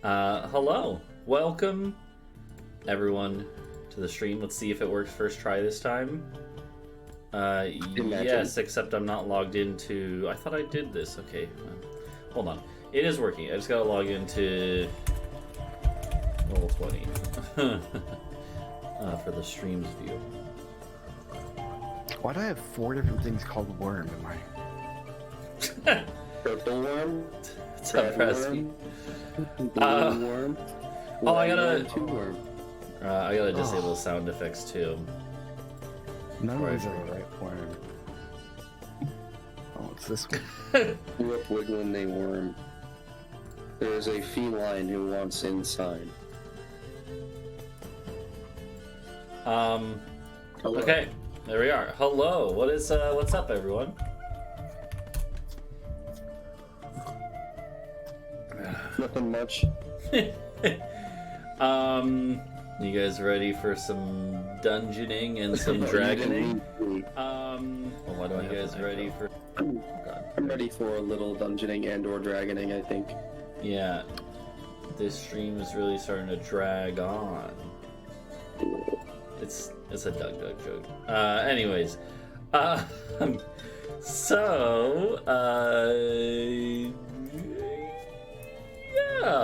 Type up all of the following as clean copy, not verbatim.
Hello. Welcome, everyone, to the stream. Let's see if it works first try this time. Yes, except I'm not logged into... I thought I did this. Okay, hold on. It is working. I just gotta log into level 20 for the streams view. Why do I have 4 different things called worm in my... Purple worm? It's up, worm? Blue worm? Oh, I gotta... Two worm. I gotta disable sound effects too. None of these are the right worm. Oh, it's this one. Whip wiggling a worm. There is a feline who wants inside. Hello. Okay, there we are. Hello, what's up, everyone? Nothing much. You guys ready for some dungeoning and some dragoning? Why do you guys ready for... Oh, God. I'm ready for a little dungeoning and or dragoning, I think. Yeah, this stream is really starting to drag on. It's a Doug joke. Anyways, yeah,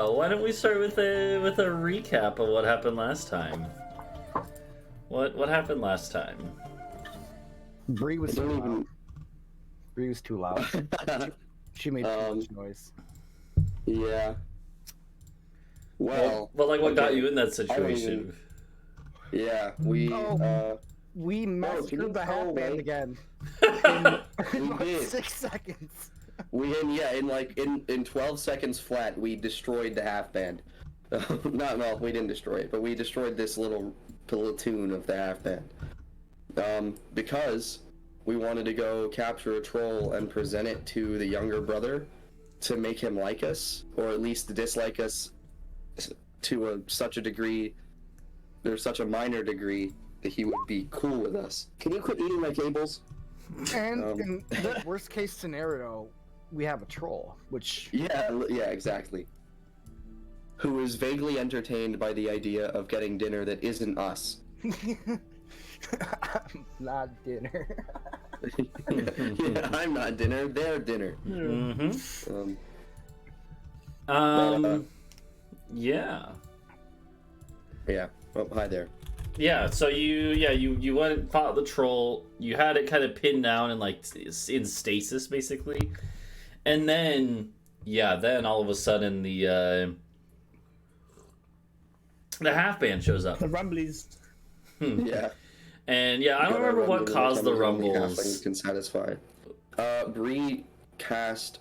why don't we start with a recap of what happened last time? What happened last time? Bree was too loud. Bree was too loud. She made too much noise. Yeah. Well, like what got you in that situation? Yeah, we mastered the half band again. In we did. 6 seconds. In 12 seconds flat, we destroyed the half band. We didn't destroy it, but we destroyed this little platoon of the half band. Because we wanted to go capture a troll and present it to the younger brother to make him like us, or at least dislike us to such a degree, or such a minor degree, that he would be cool with us. Can you quit eating my cables? And in the worst case scenario, we have a troll, which... Yeah, exactly. Who is vaguely entertained by the idea of getting dinner that isn't us. I'm not dinner. Yeah, I'm not dinner, they're dinner. Mm-hmm. Yeah. Yeah. Oh, hi there. Yeah, so you went and fought the troll. You had it kind of pinned down and like in stasis basically, and then all of a sudden the half band shows up. The rumblies. Yeah. And I don't remember what caused the rumbles. Can satisfy. Bree cast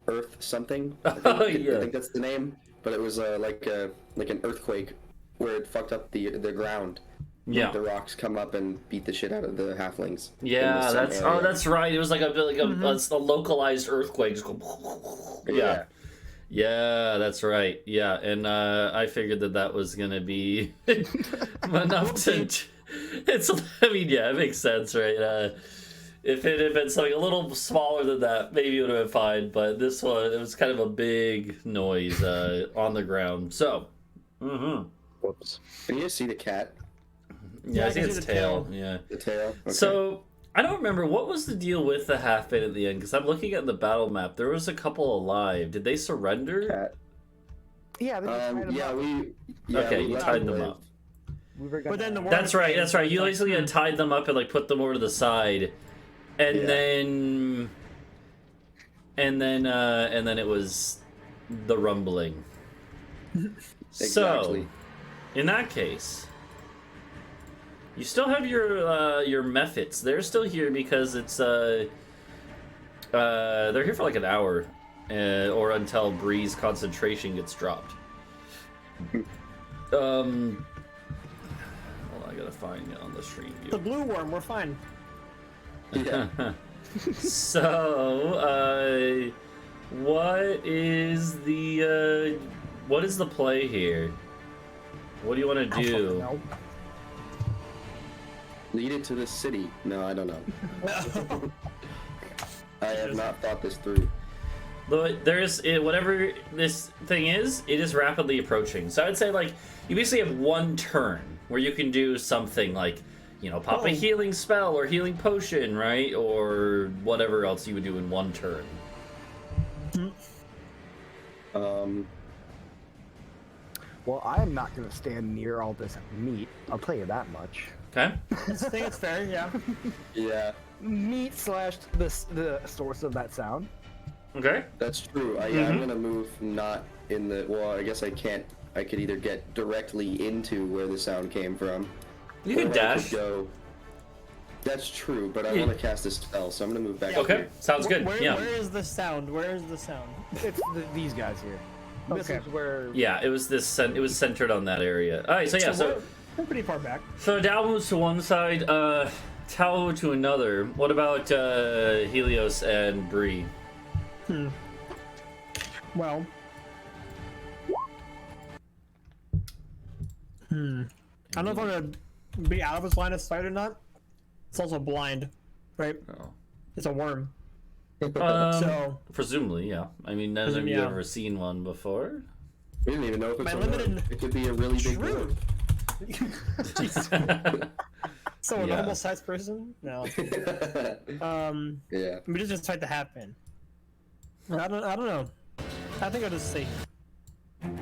Earth something. I think that's the name. But it was like an earthquake where it fucked up the ground. Yeah. The rocks come up and beat the shit out of the halflings. Yeah, that's right. It was like a localized earthquake. Just go. Yeah. Yeah, that's right. Yeah, and I figured that was gonna be enough to. It makes sense, right? If it had been something a little smaller than that, maybe it would have been fine. But this one, it was kind of a big noise on the ground. So, Whoops. Can you see the cat? Yeah, I see its tail. Yeah. The tail? Okay. So, I don't remember, what was the deal with the half-band at the end? Because I'm looking at the battle map. There was a couple alive. Did they surrender? Cat. Yeah, they just tied them up. Okay, you tied them up. But then the That's right. You basically had tied them up and like put them over to the side. And then it was the rumbling. Exactly. So, in that case, you still have your methods. They're still here because it's they're here for like an hour, or until Bree's concentration gets dropped. Hold on, I gotta find it on the stream view. The blue worm, we're fine. Yeah. So, what is the play here? What do you want to do? Lead it to the city. No, I don't know. I have not thought this through. Though whatever this thing is, it is rapidly approaching. So I'd say like you basically have one turn where you can do something like, pop a healing spell or healing potion, right? Or whatever else you would do in one turn. Well, I am not going to stand near all this meat. I'll tell you that much. Okay. I think it's fair, yeah. Yeah, Meat slash the source of that sound. Okay. that's true. I'm gonna move not in the. Well, I guess I can't. I could either get directly into where the sound came from. You can or I dash. could go. That's true, but I Yeah. want to cast a spell, so I'm gonna move back. Okay. Here. Sounds good. Where Yeah. is the sound? Where is the sound? It's these guys here. This Okay. is where. Yeah. It was it was centered on that area. All right. So yeah. So we're pretty far back. Adau moves to one side. Talvo to another. What about Helios and Bree? Well. I don't know if I'm gonna be out of his line of sight or not. It's also blind, right? Oh. It's a worm. So presumably, yeah. I mean, none of you Yeah. have ever seen one before. We didn't even know if it's My a limited- worm. It could be a really big worm. So a Yeah. normal sized person? No. Yeah. We just fight the happen. I don't know. I think I'll just stay here.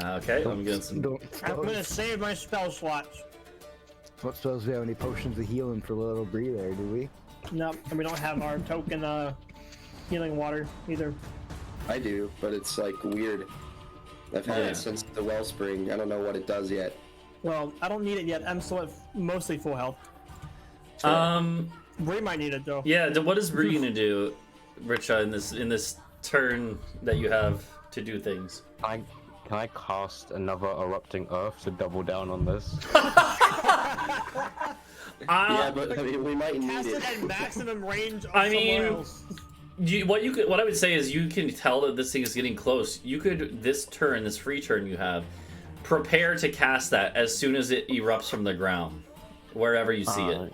Okay, I'm getting some. I'm gonna save my spell slots. Don't suppose we have any potions of healing for little Bree there, do we? Nope, and we don't have our token healing water either. I do, but it's like weird. I've had Yeah. it since the wellspring. I don't know what it does yet. Well, I don't need it yet. I'm still at mostly full health. Bree might need it though. Yeah. What is Bree gonna do, Britsha, in this turn that you have to do things? Can I cast another erupting earth to double down on this? Yeah, but I mean, we might need Cast it it. at maximum range of I mean, somewhere else. What I would say is you can tell that this thing is getting close. You could this free turn you have, prepare to cast that as soon as it erupts from the ground, wherever you see it.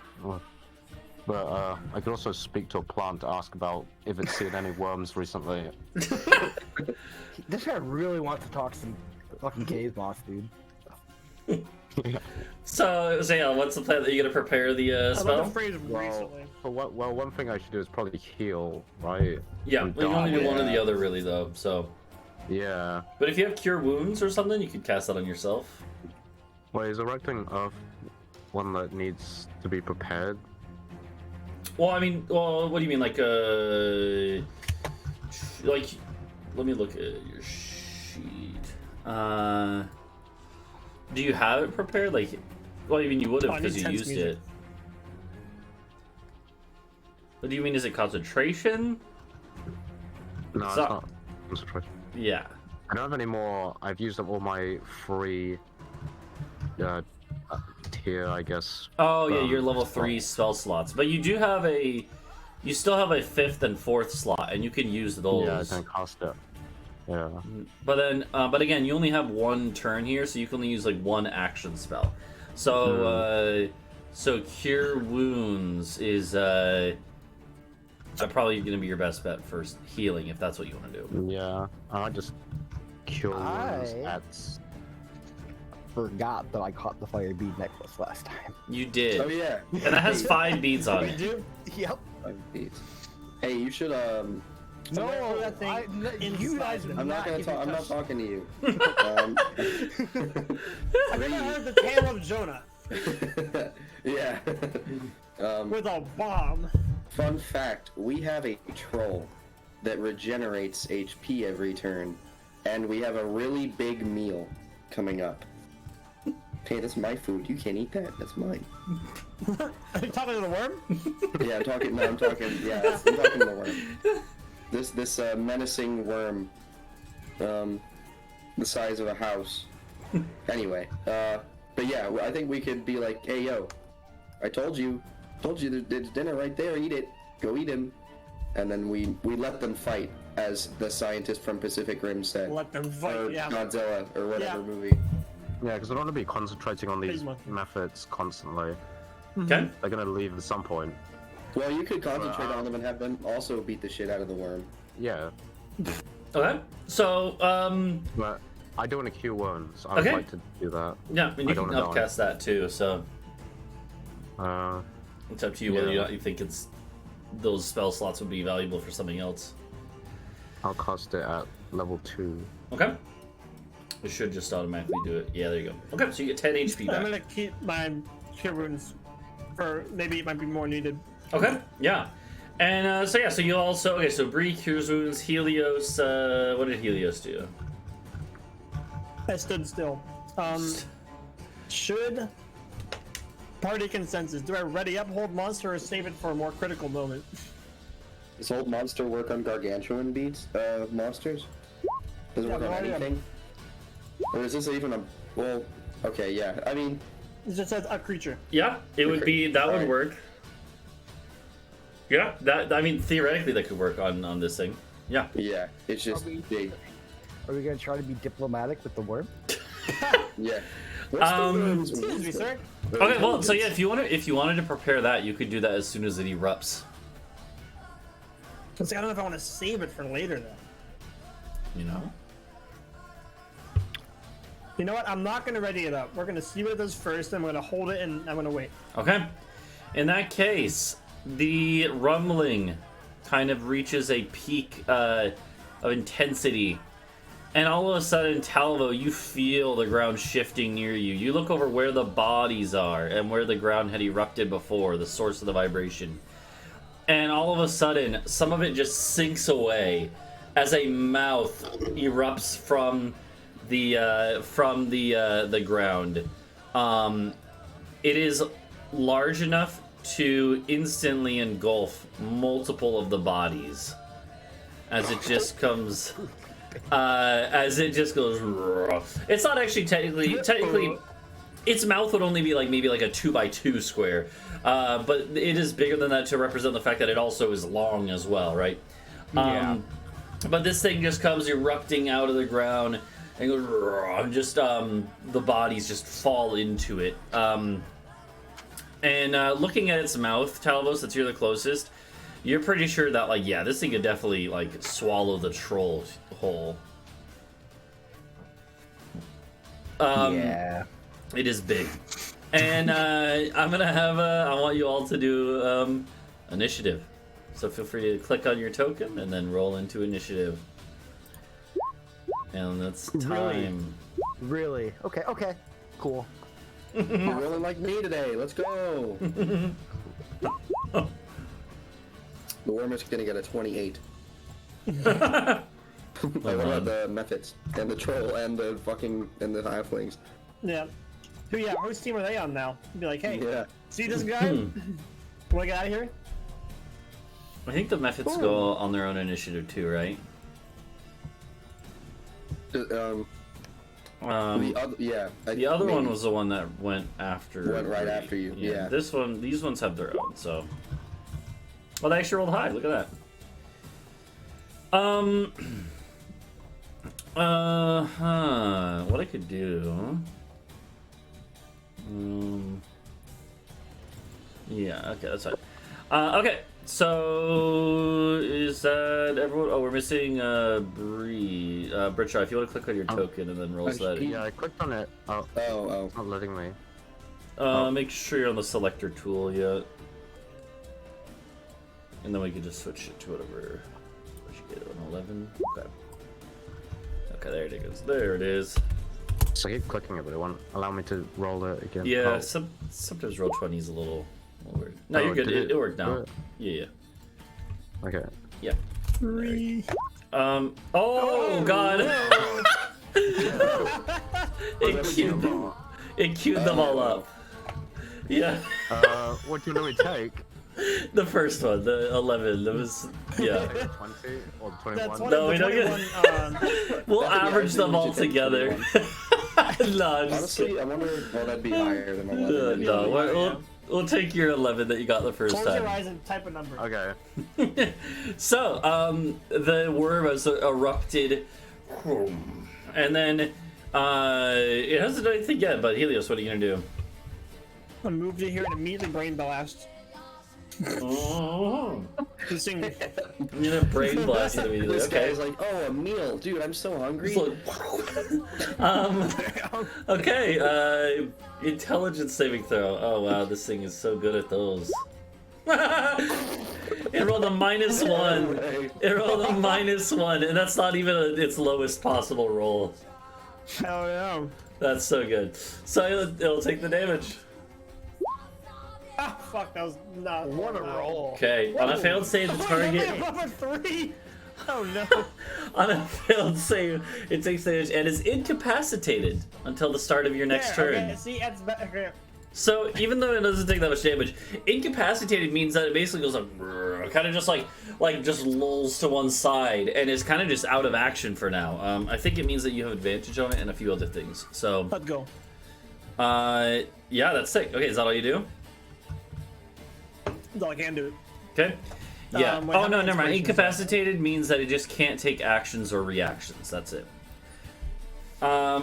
But I could also speak to a plant to ask about if it's seen any worms recently. This guy really wants to talk some fucking cave moss, dude. So yeah, what's the plan? Are you gonna prepare the I love spell? the phrase recently. Well, one thing I should do is probably heal, right? Yeah, And we can only do one or the Yeah. other, really, though. So, Yeah. but if you have cure wounds or something, you could cast that on yourself. Wait, is erupting earth one that needs to be prepared? Well, I mean, what do you mean, like let me look at your sheet. Do you have it prepared? Like, well, I mean, you would have Oh, I because need you tense used music. it. What do you mean? Is it concentration? No, it's So- not concentration. Yeah. I don't have any more. I've used up all my free tier, I guess. Oh yeah, your level spell. 3 spell slots, but you do have you still have a 5th and 4th slot, and you can use those. Yeah, I can cast it. Yeah. But then, but again, you only have one turn here, so you can only use like one action spell. So, so cure wounds is probably gonna be your best bet for healing if that's what you want to do. Yeah. I just kill wounds I- at. Forgot that I caught the fire bead necklace last time. You did, Oh yeah. and it has 5 beads on We it. do? Yep. Hey, you should Somewhere No, that thing you guys. inside did them. I'm not gonna give me talk. I'm not touch. talking to you. I've never heard the tale of Jonah Yeah. with a bomb. Fun fact: we have a troll that regenerates HP every turn, and we have a really big meal coming up. Hey, that's my food. You can't eat that. That's mine. Are you talking to the worm? Yeah, I'm talking. No, I'm talking. Yeah, I'm talking to the worm. This menacing worm, the size of a house. Anyway, but yeah, I think we could be like, hey yo, I told you there's dinner right there. Eat it. Go eat him. And then we let them fight, as the scientist from Pacific Rim said, Let them or fight, yeah. Godzilla, or whatever Yeah. movie. Yeah, because I don't want to be concentrating on these Big one. methods constantly. Okay. They're gonna leave at some point. Well, you could concentrate on them and have them also beat the shit out of the worm. Yeah, Okay. So, but I don't want to cure worms. I would Okay. like to do that. yeah, I mean, you I can don't wanna die. upcast that too, so Uh, it's up to you whether or Yeah. not you think those spell slots would be valuable for something else. I'll cast it at level 2. Okay. It should just automatically do it. Yeah, there you go. Okay, so you get 10 HP I'm back. gonna keep my cure wounds for maybe it might be more needed. Okay, yeah. And so you also, okay, so Bree cures wounds, Helios, what did Helios do? I stood still. Should party consensus? Do I ready up hold monster or save it for a more critical moment? Does Old Monster work on gargantuan beats, monsters? Does it work on Yeah. anything? Or is this even a... Well, okay, yeah. I mean, It just says a creature. Yeah, it would be, that would Alright. work. Yeah, that, I mean, theoretically that could work on this thing. Yeah. yeah, it's just big. Are we gonna try to be diplomatic with the worm? Yeah. Excuse me, sir. Okay, well, so yeah, if you wanted to prepare that, you could do that as soon as it erupts. See, I don't know if I want to save it for later though. You know? You know what? I'm not gonna ready it up. We're gonna see what it does first. I'm gonna hold it and I'm gonna wait. Okay. In that case, the rumbling kind of reaches a peak of intensity. And all of a sudden, Talvo, you feel the ground shifting near you. You look over where the bodies are and where the ground had erupted before, the source of the vibration. And all of a sudden, some of it just sinks away as a mouth erupts from the ground. It is large enough to instantly engulf multiple of the bodies as it just comes. As it just goes. It's not actually technically. Its mouth would only be like maybe like a 2x2 square, but it is bigger than that to represent the fact that it also is long as well, right? Yeah. But this thing just comes erupting out of the ground and goes, and just the bodies just fall into it. And looking at its mouth, Talvos, that's you're the closest. You're pretty sure that, like, yeah, this thing could definitely, like, swallow the troll whole. Yeah. It is big. And I'm gonna have I want you all to do initiative. So feel free to click on your token and then roll into initiative. And that's time. Really? Okay, okay. Cool. You're rolling like me today. Let's go. The worm is gonna get a 28. Like, what about the methods and the troll and the halflings? Yeah. Whose team are they on now? Be like, hey, Yeah. see this guy? Want to get out of here? I think the methods go on their own initiative too, right? The The other one was the one that went after. Went right after you, yeah. This one, these ones have their own. So, well, they actually rolled high. Look at that. What I could do. Yeah. Okay, that's fine. Okay. So is that everyone? Oh, we're missing Bree. Britsha, if you want to click on your token and then rolls that. Yeah, I clicked on it. Oh, Oh. it's not letting me. Make sure you're on the selector tool yet. And then we can just switch it to whatever. We should get an 11. Okay. Okay, there it goes. There it is. So I keep clicking it, but it won't allow me to roll it again. Yeah, Oh. sometimes roll 20 is a little weird. No, Oh, you're good. did It worked now. do it? Yeah. Okay. Yeah. Three. Oh God! It queued them all up. Yeah. What do you know we take? The first one, the 11. That was yeah. 20 or 21? That's one No, of we the don't get- 21. We'll That'd be average actually them all legit take together. No, I'm just Honestly, kidding. I wonder. Well, that'd be higher than 11. No, we'll take your 11 that you got the first Close your time. eyes and type a number. Okay. So, the worm has erupted, and then it hasn't done anything yet. But Helios, what are you gonna do? I moved in here and immediately brain blast. This thing. You know, brain blast immediately. This Okay. guy's like, oh, a meal, dude. I'm so hungry. Okay. Intelligence saving throw. Oh wow, this thing is so good at those. It rolled a -1. It rolled a -1, and that's not even its lowest possible roll. Hell yeah. That's so good. So it'll take the damage. Ah, fuck, that was not. What a roll. Okay. On a failed save, the target. Above a 3. Oh no. On a failed save, it takes damage and is incapacitated until the start of your next There, turn. Okay, see, that's better. So even though it doesn't take that much damage, incapacitated means that it basically goes like, kind of just like just lulls to one side and is kind of just out of action for now. I think it means that you have advantage on it and a few other things. So, Let's go. yeah, that's sick. Okay, is that all you do? That's all I can do. Okay. Yeah. Wait, Oh how no, many never mind. inspirations Incapacitated means that it just can't take actions or reactions. That's it. I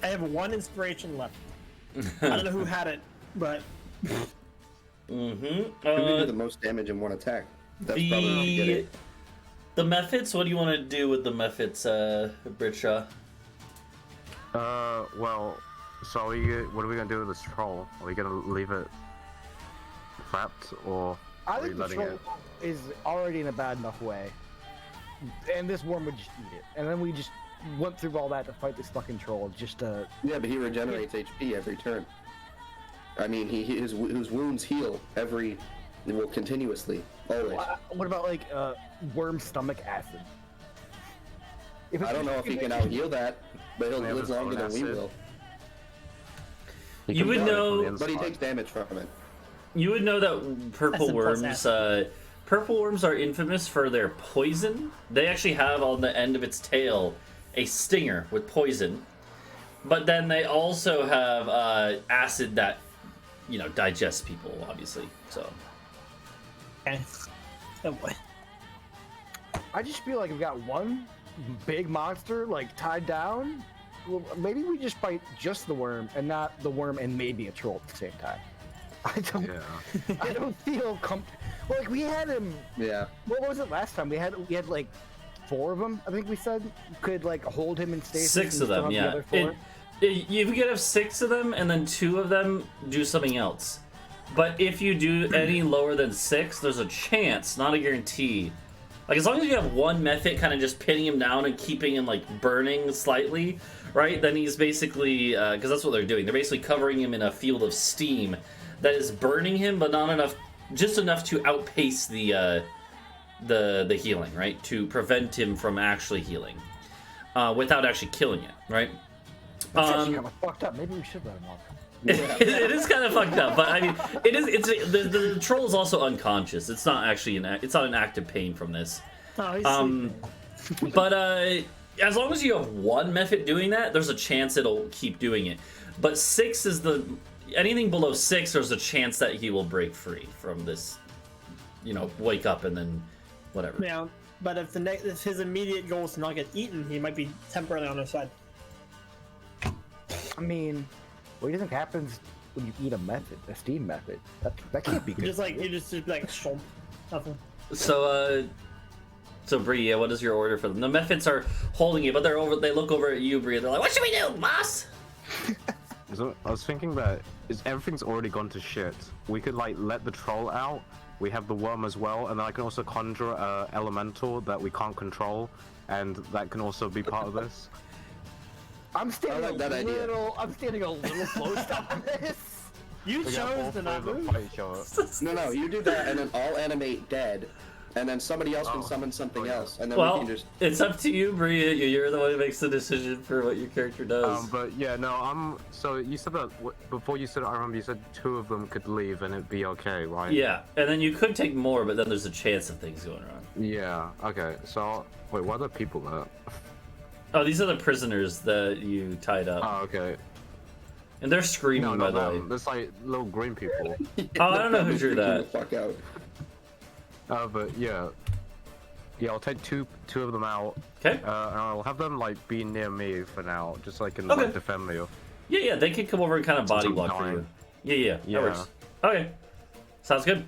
have 1 inspiration left. I don't know who had it, but Who can do the most damage in one attack? That's probably how you get it. The methods. What do you want to do with the methods, Britsha? Well, so what are we gonna do with this troll? Are we gonna leave it trapped, or I are we think the letting troll it? is already in a bad enough way. And this worm would just eat it. And then we just went through all that to fight this fucking troll just to... Yeah, but he regenerates HP every turn. I mean, his wounds heal continuously, always. What about, like, worm stomach acid? I don't know if he can out-heal that, but he'll Yeah, live but longer than we acid. will. You would know, But he takes damage from it. you would know that purple Acid plus worms. Purple worms are infamous for their poison. They actually have on the end of its tail a stinger with poison, but then they also have acid that digests people, obviously. So okay. Oh boy. I just feel like we've got one big monster, like, tied down. Well, maybe we just fight just the worm, and not the worm and maybe a troll at the same time. I don't feel well, like, we had him... Yeah. What was it last time? We had like 4 of them, I think we said, could, like, hold him in stasis. 6 and of still them, have the yeah. other 4. You could have 6 of them, and then 2 of them do something else. But if you do any lower than 6, there's a chance, not a guarantee. Like, as long as you have one method kind of just pinning him down and keeping him, like, burning slightly, right? Then he's basically, because that's what they're doing. They're basically covering him in a field of steam that is burning him, but not enough, just enough to outpace the healing, right? To prevent him from actually healing, without actually killing it, right? That's actually kind of fucked up. Maybe we should let him off. It is kind of fucked up, but I mean, the troll is also unconscious. It's not actually it's not an active pain from this. Oh, he's sleeping. But as long as you have one method doing that, there's a chance it'll keep doing it. But 6 is anything below 6, there's a chance that he will break free from this. Wake up and then whatever. Yeah, but if if his immediate goal is to not get eaten, he might be temporarily on their side. I mean, what do you think happens when you eat a steam method? That can't be good. Just like you just be like shomp, nothing. So Bree, yeah, what is your order for them? The methods are holding it, but they look over at you, Bree, and they're like, "What should we do, boss?" So I was thinking that everything's already gone to shit. We could like let the troll out. We have the worm as well, and then I can also conjure a elemental that we can't control, and that can also be part of this. I'm standing I like that idea. I'm standing a little close on this. You chose to not move. No, you do that, and then I'll animate dead, and then somebody else can summon something else, and then we Well, can just... it's up to you, Bree. You're the one who makes the decision for what your character does. But yeah, no, so you said that before you said it, I remember you said 2 of them could leave and it'd be okay, right? Yeah, and then you could take more, but then there's a chance of things going wrong. Yeah, okay, so, wait, what are the people there? Oh, these are the prisoners that you tied up. Oh, okay. And they're screaming, No, by not the way. them. There's like little green people. Oh, I don't know who drew Freaking that. the fuck out. But yeah. Yeah, I'll take two of them out. Okay. And I'll have them like be near me for now, just so I can Okay. like defend me. Yeah, they could come over and kind of body Since I'm block for dying. you. Yeah, that Yeah. works. Okay. Sounds good.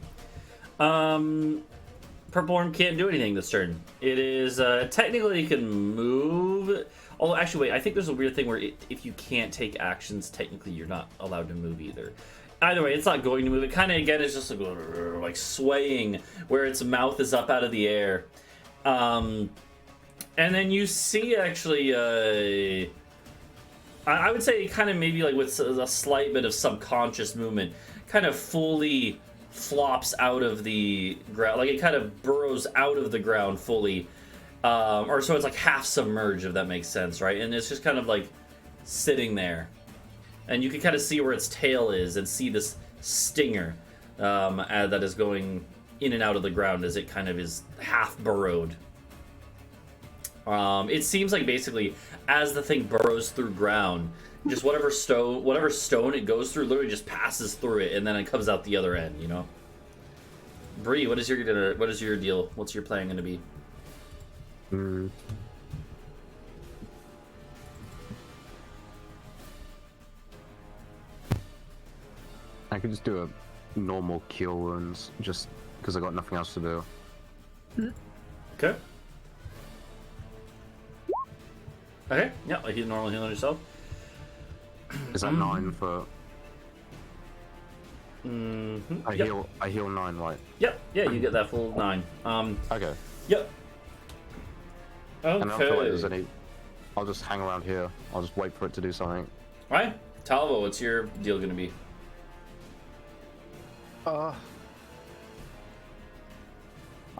Purple Worm can't do anything this turn. It is technically it can move. Although actually, wait, I think there's a weird thing where if you can't take actions, technically you're not allowed to move either. Either way, it's not going to move. It kind of again is just like swaying, where its mouth is up out of the air. And then you see actually, I would say kind of maybe like with a slight bit of subconscious movement, kind of fully flops out of the ground, like it kind of burrows out of the ground fully, or so it's like half submerged, if that makes sense, right? And it's just kind of like sitting there, and you can kind of see where its tail is and see this stinger that is going in and out of the ground as it kind of is half burrowed. It seems like basically as the thing burrows through ground, just whatever stone it goes through literally just passes through it, and then it comes out the other end, you know? Bree, what is your deal? What's your plan going to be? I could just do a normal cure wounds, just because I got nothing else to do. Okay. Okay, yeah, I heal normal heal on yourself. Is that 9 for? Mm-hmm. I heal 9, right? Yep, yeah, you get that full 9. Okay. Yep. Okay. And I don't feel like there's any. I'll just hang around here. I'll just wait for it to do something. Alright, Talvo, what's your deal gonna be? I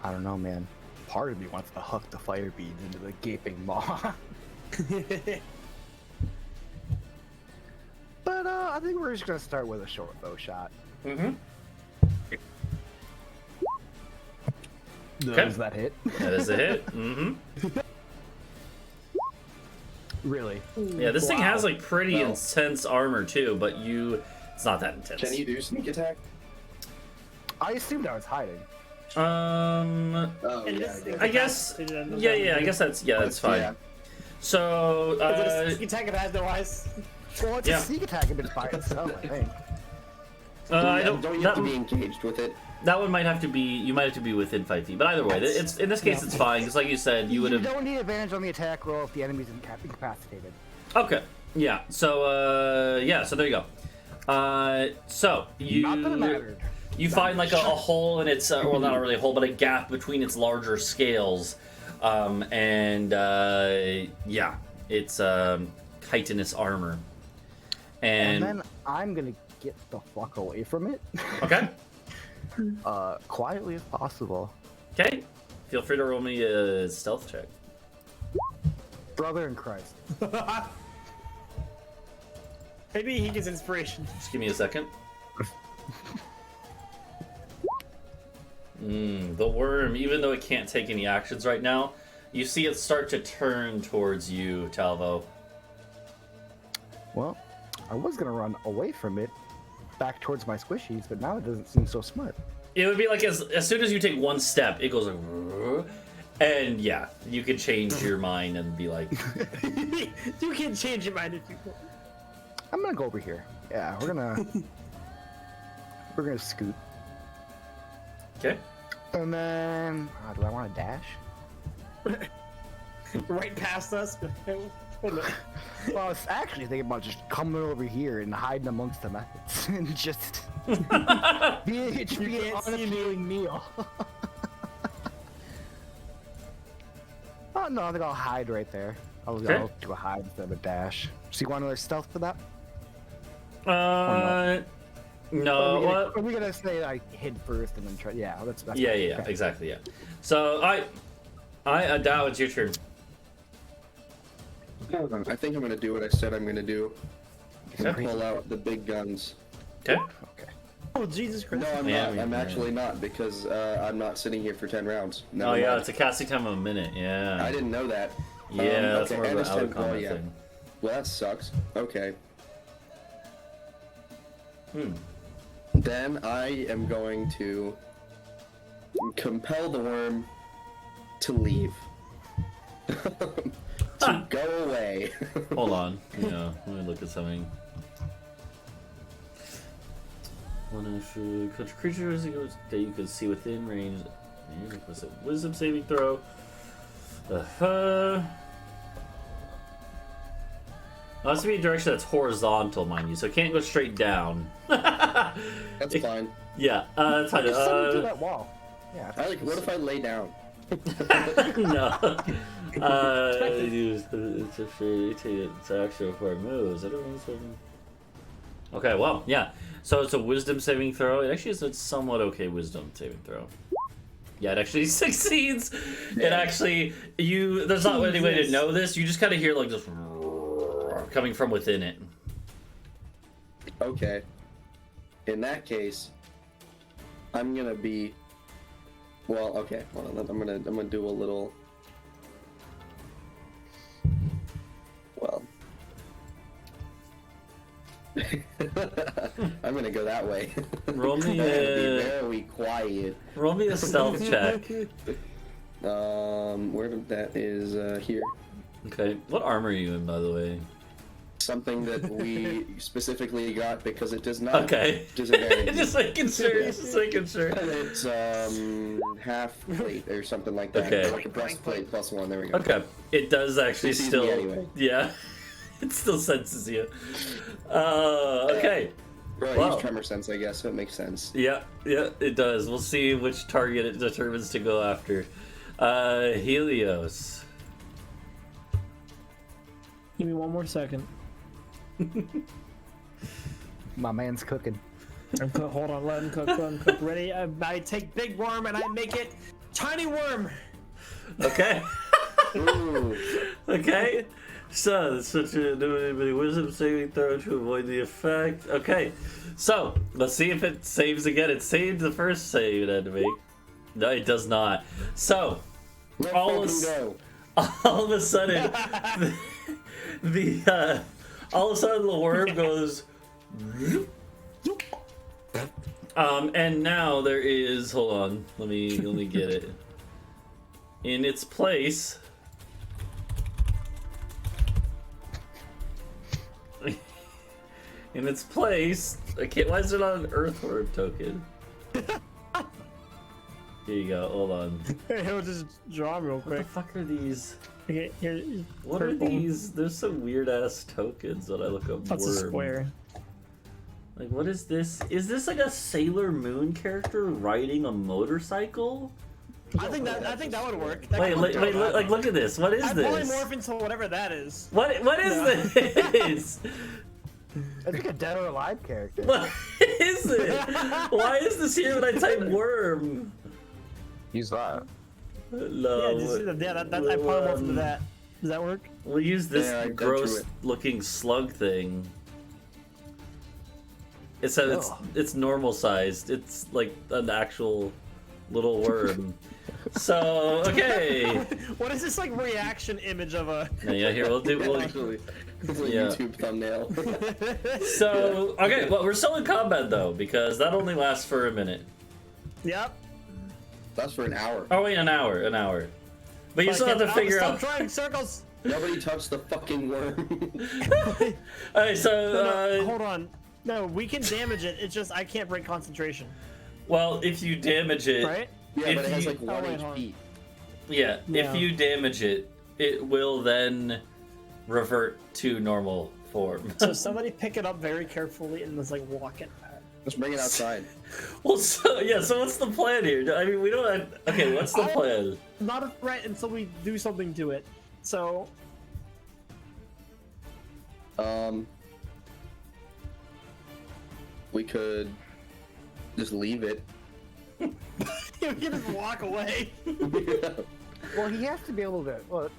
don't know, man. Part of me wants to huck the fire beads into the gaping maw. But I think we're just gonna start with a short bow shot. Mm-hmm. Does that hit? That is a hit. Mm-hmm. Really? Yeah, this thing has like pretty intense armor too, but it's not that intense. Can you do sneak attack? I assumed I was hiding. Oh, I guess. Yeah. I guess that's fine. Yeah. So, Is it a sneak attack that has no eyes? Well, it's a sneak attack if it's by itself, I think. Don't you have to be engaged with it? That one might have to be. You might have to be within 5 feet. But either way, it's in this case it's fine. Because like you said, you would have. You don't need advantage on the attack roll if the enemy's incapacitated. Okay. Yeah. So So there you go. So you. Not that it mattered. You find like a hole in its, well, not really a hole, but a gap between its larger scales, it's chitinous armor. And then I'm gonna get the fuck away from it. Okay. Quietly as possible. Okay. Feel free to roll me a stealth check. Brother in Christ. Maybe he gets inspiration. Just give me a second. The worm, even though it can't take any actions right now, you see it start to turn towards you, Talvo. Well, I was gonna run away from it, back towards my squishies, but now it doesn't seem so smart. It would be like as soon as you take one step, it goes like, and yeah, you can change your mind and be like, you can change your mind if you want. I'm gonna go over here. Yeah, we're gonna scoot. okay. And then, do I want to dash? Right past us. Well, I was actually thinking about just coming over here and hiding amongst the methods and just being an unappealing meal. Oh no, I think I'll hide right there. I'll do a hide instead of a dash. So you want another stealth for that? No. What? Are we gonna say I hid first and then try? Yeah, that's Yeah, fine. yeah, Okay. exactly, yeah. So, Adau, it's your turn. I think I'm gonna do what I said I'm gonna do. Okay. Pull out the big guns. Okay. Okay. Oh, Jesus Christ. No, I'm Yeah, not. I'm actually not because I'm not sitting here for 10 rounds. No, Oh, yeah, it's a casting time of a minute, yeah. I didn't know that. Yeah, that's okay, more of and an it's out of 10 combat yeah. thing. Well, that sucks. Okay. Hmm. Then I am going to compel the worm to leave. To go away. Hold on. Yeah, let me look at something. One creature that you can see within range. Was it wisdom saving throw? It has to be a direction that's horizontal, mind you, so it can't go straight down. That's fine. Yeah, that's fine. Just send it to that wall. Yeah. What if I lay down? No. It's a free it's actually required moves. I don't know something. Okay, well, yeah. So it's a wisdom saving throw. It actually is a somewhat okay wisdom saving throw. Yeah, it actually succeeds. Yeah. It actually there's not any way to know this. You just kind of hear like just coming from within it. Okay. In that case, I'm gonna be. Well, okay. Hold on. I'm gonna do a little. Well. I'm gonna go that way. Roll me Be very quiet. roll me a stealth check. Where that is here. Okay, what armor are you in, by the way? Something that we specifically got because it does not Okay. disadvantage. Just making sure. Just making sure. It's half plate or something like that. Okay. Like a breastplate +1. There we go. Okay, it does actually It sees still. me anyway. Yeah, it still senses you. Okay. Right, Wow. use tremor sense, I guess, so it makes sense. Yeah, it does. We'll see which target it determines to go after. Helios. Give me one more second. My man's cooking. Hold on, let him cook, let him cook. Ready? I take big worm and I make it tiny worm. Okay. Ooh. Okay. So, such a wisdom saving throw to avoid the effect. Okay. So, let's see if it saves again. It saved the first save it had to make. No, it does not. So, all of a sudden, all of a sudden the worm goes. And now there is. Hold on. Let me get it. In its place. In its place, I can't. Why is it not an earthworm token? Here you go. Hold on. He'll just draw real What the quick. fuck are these? Okay, here. What are purple. these? There's some weird ass tokens when I look up That's worm. a square. Like, what is this? Is this like a Sailor Moon character riding a motorcycle? I think that would work. That Wait, could work. like, look at this. What is I'd this? polymorph into whatever that is. What is this? I think a dead or alive character. What is it? Why is this here when I type worm? Use that. No. Yeah, just, that I polymorph into that. Does that work? We'll use this Yeah, I drew gross it. looking slug thing. It says it's normal sized. It's like an actual little worm. So okay. What is this like reaction image of a? Yeah, here we'll Actually, it's a Yeah. YouTube thumbnail. So okay, well we're still in combat though because that only lasts for a minute. Yep. That's for an hour. Oh wait, an hour. But you still have to figure Stop out. drawing circles. Nobody touched the fucking worm. Alright, so No, hold on. No, we can damage it. It's just I can't break concentration. well if you damage it, Right? Yeah, If but it has you- like 1 wait, hold HP. yeah, Yeah. if you damage it, it will then revert to normal form. So somebody pick it up very carefully and just like walk it back. Let's bring it outside. Well, so what's the plan here? I mean, we don't have. Okay, what's the plan? Not a threat until we do something to it. So We could just leave it. you can just walk away. Well, he has to be able to. Well,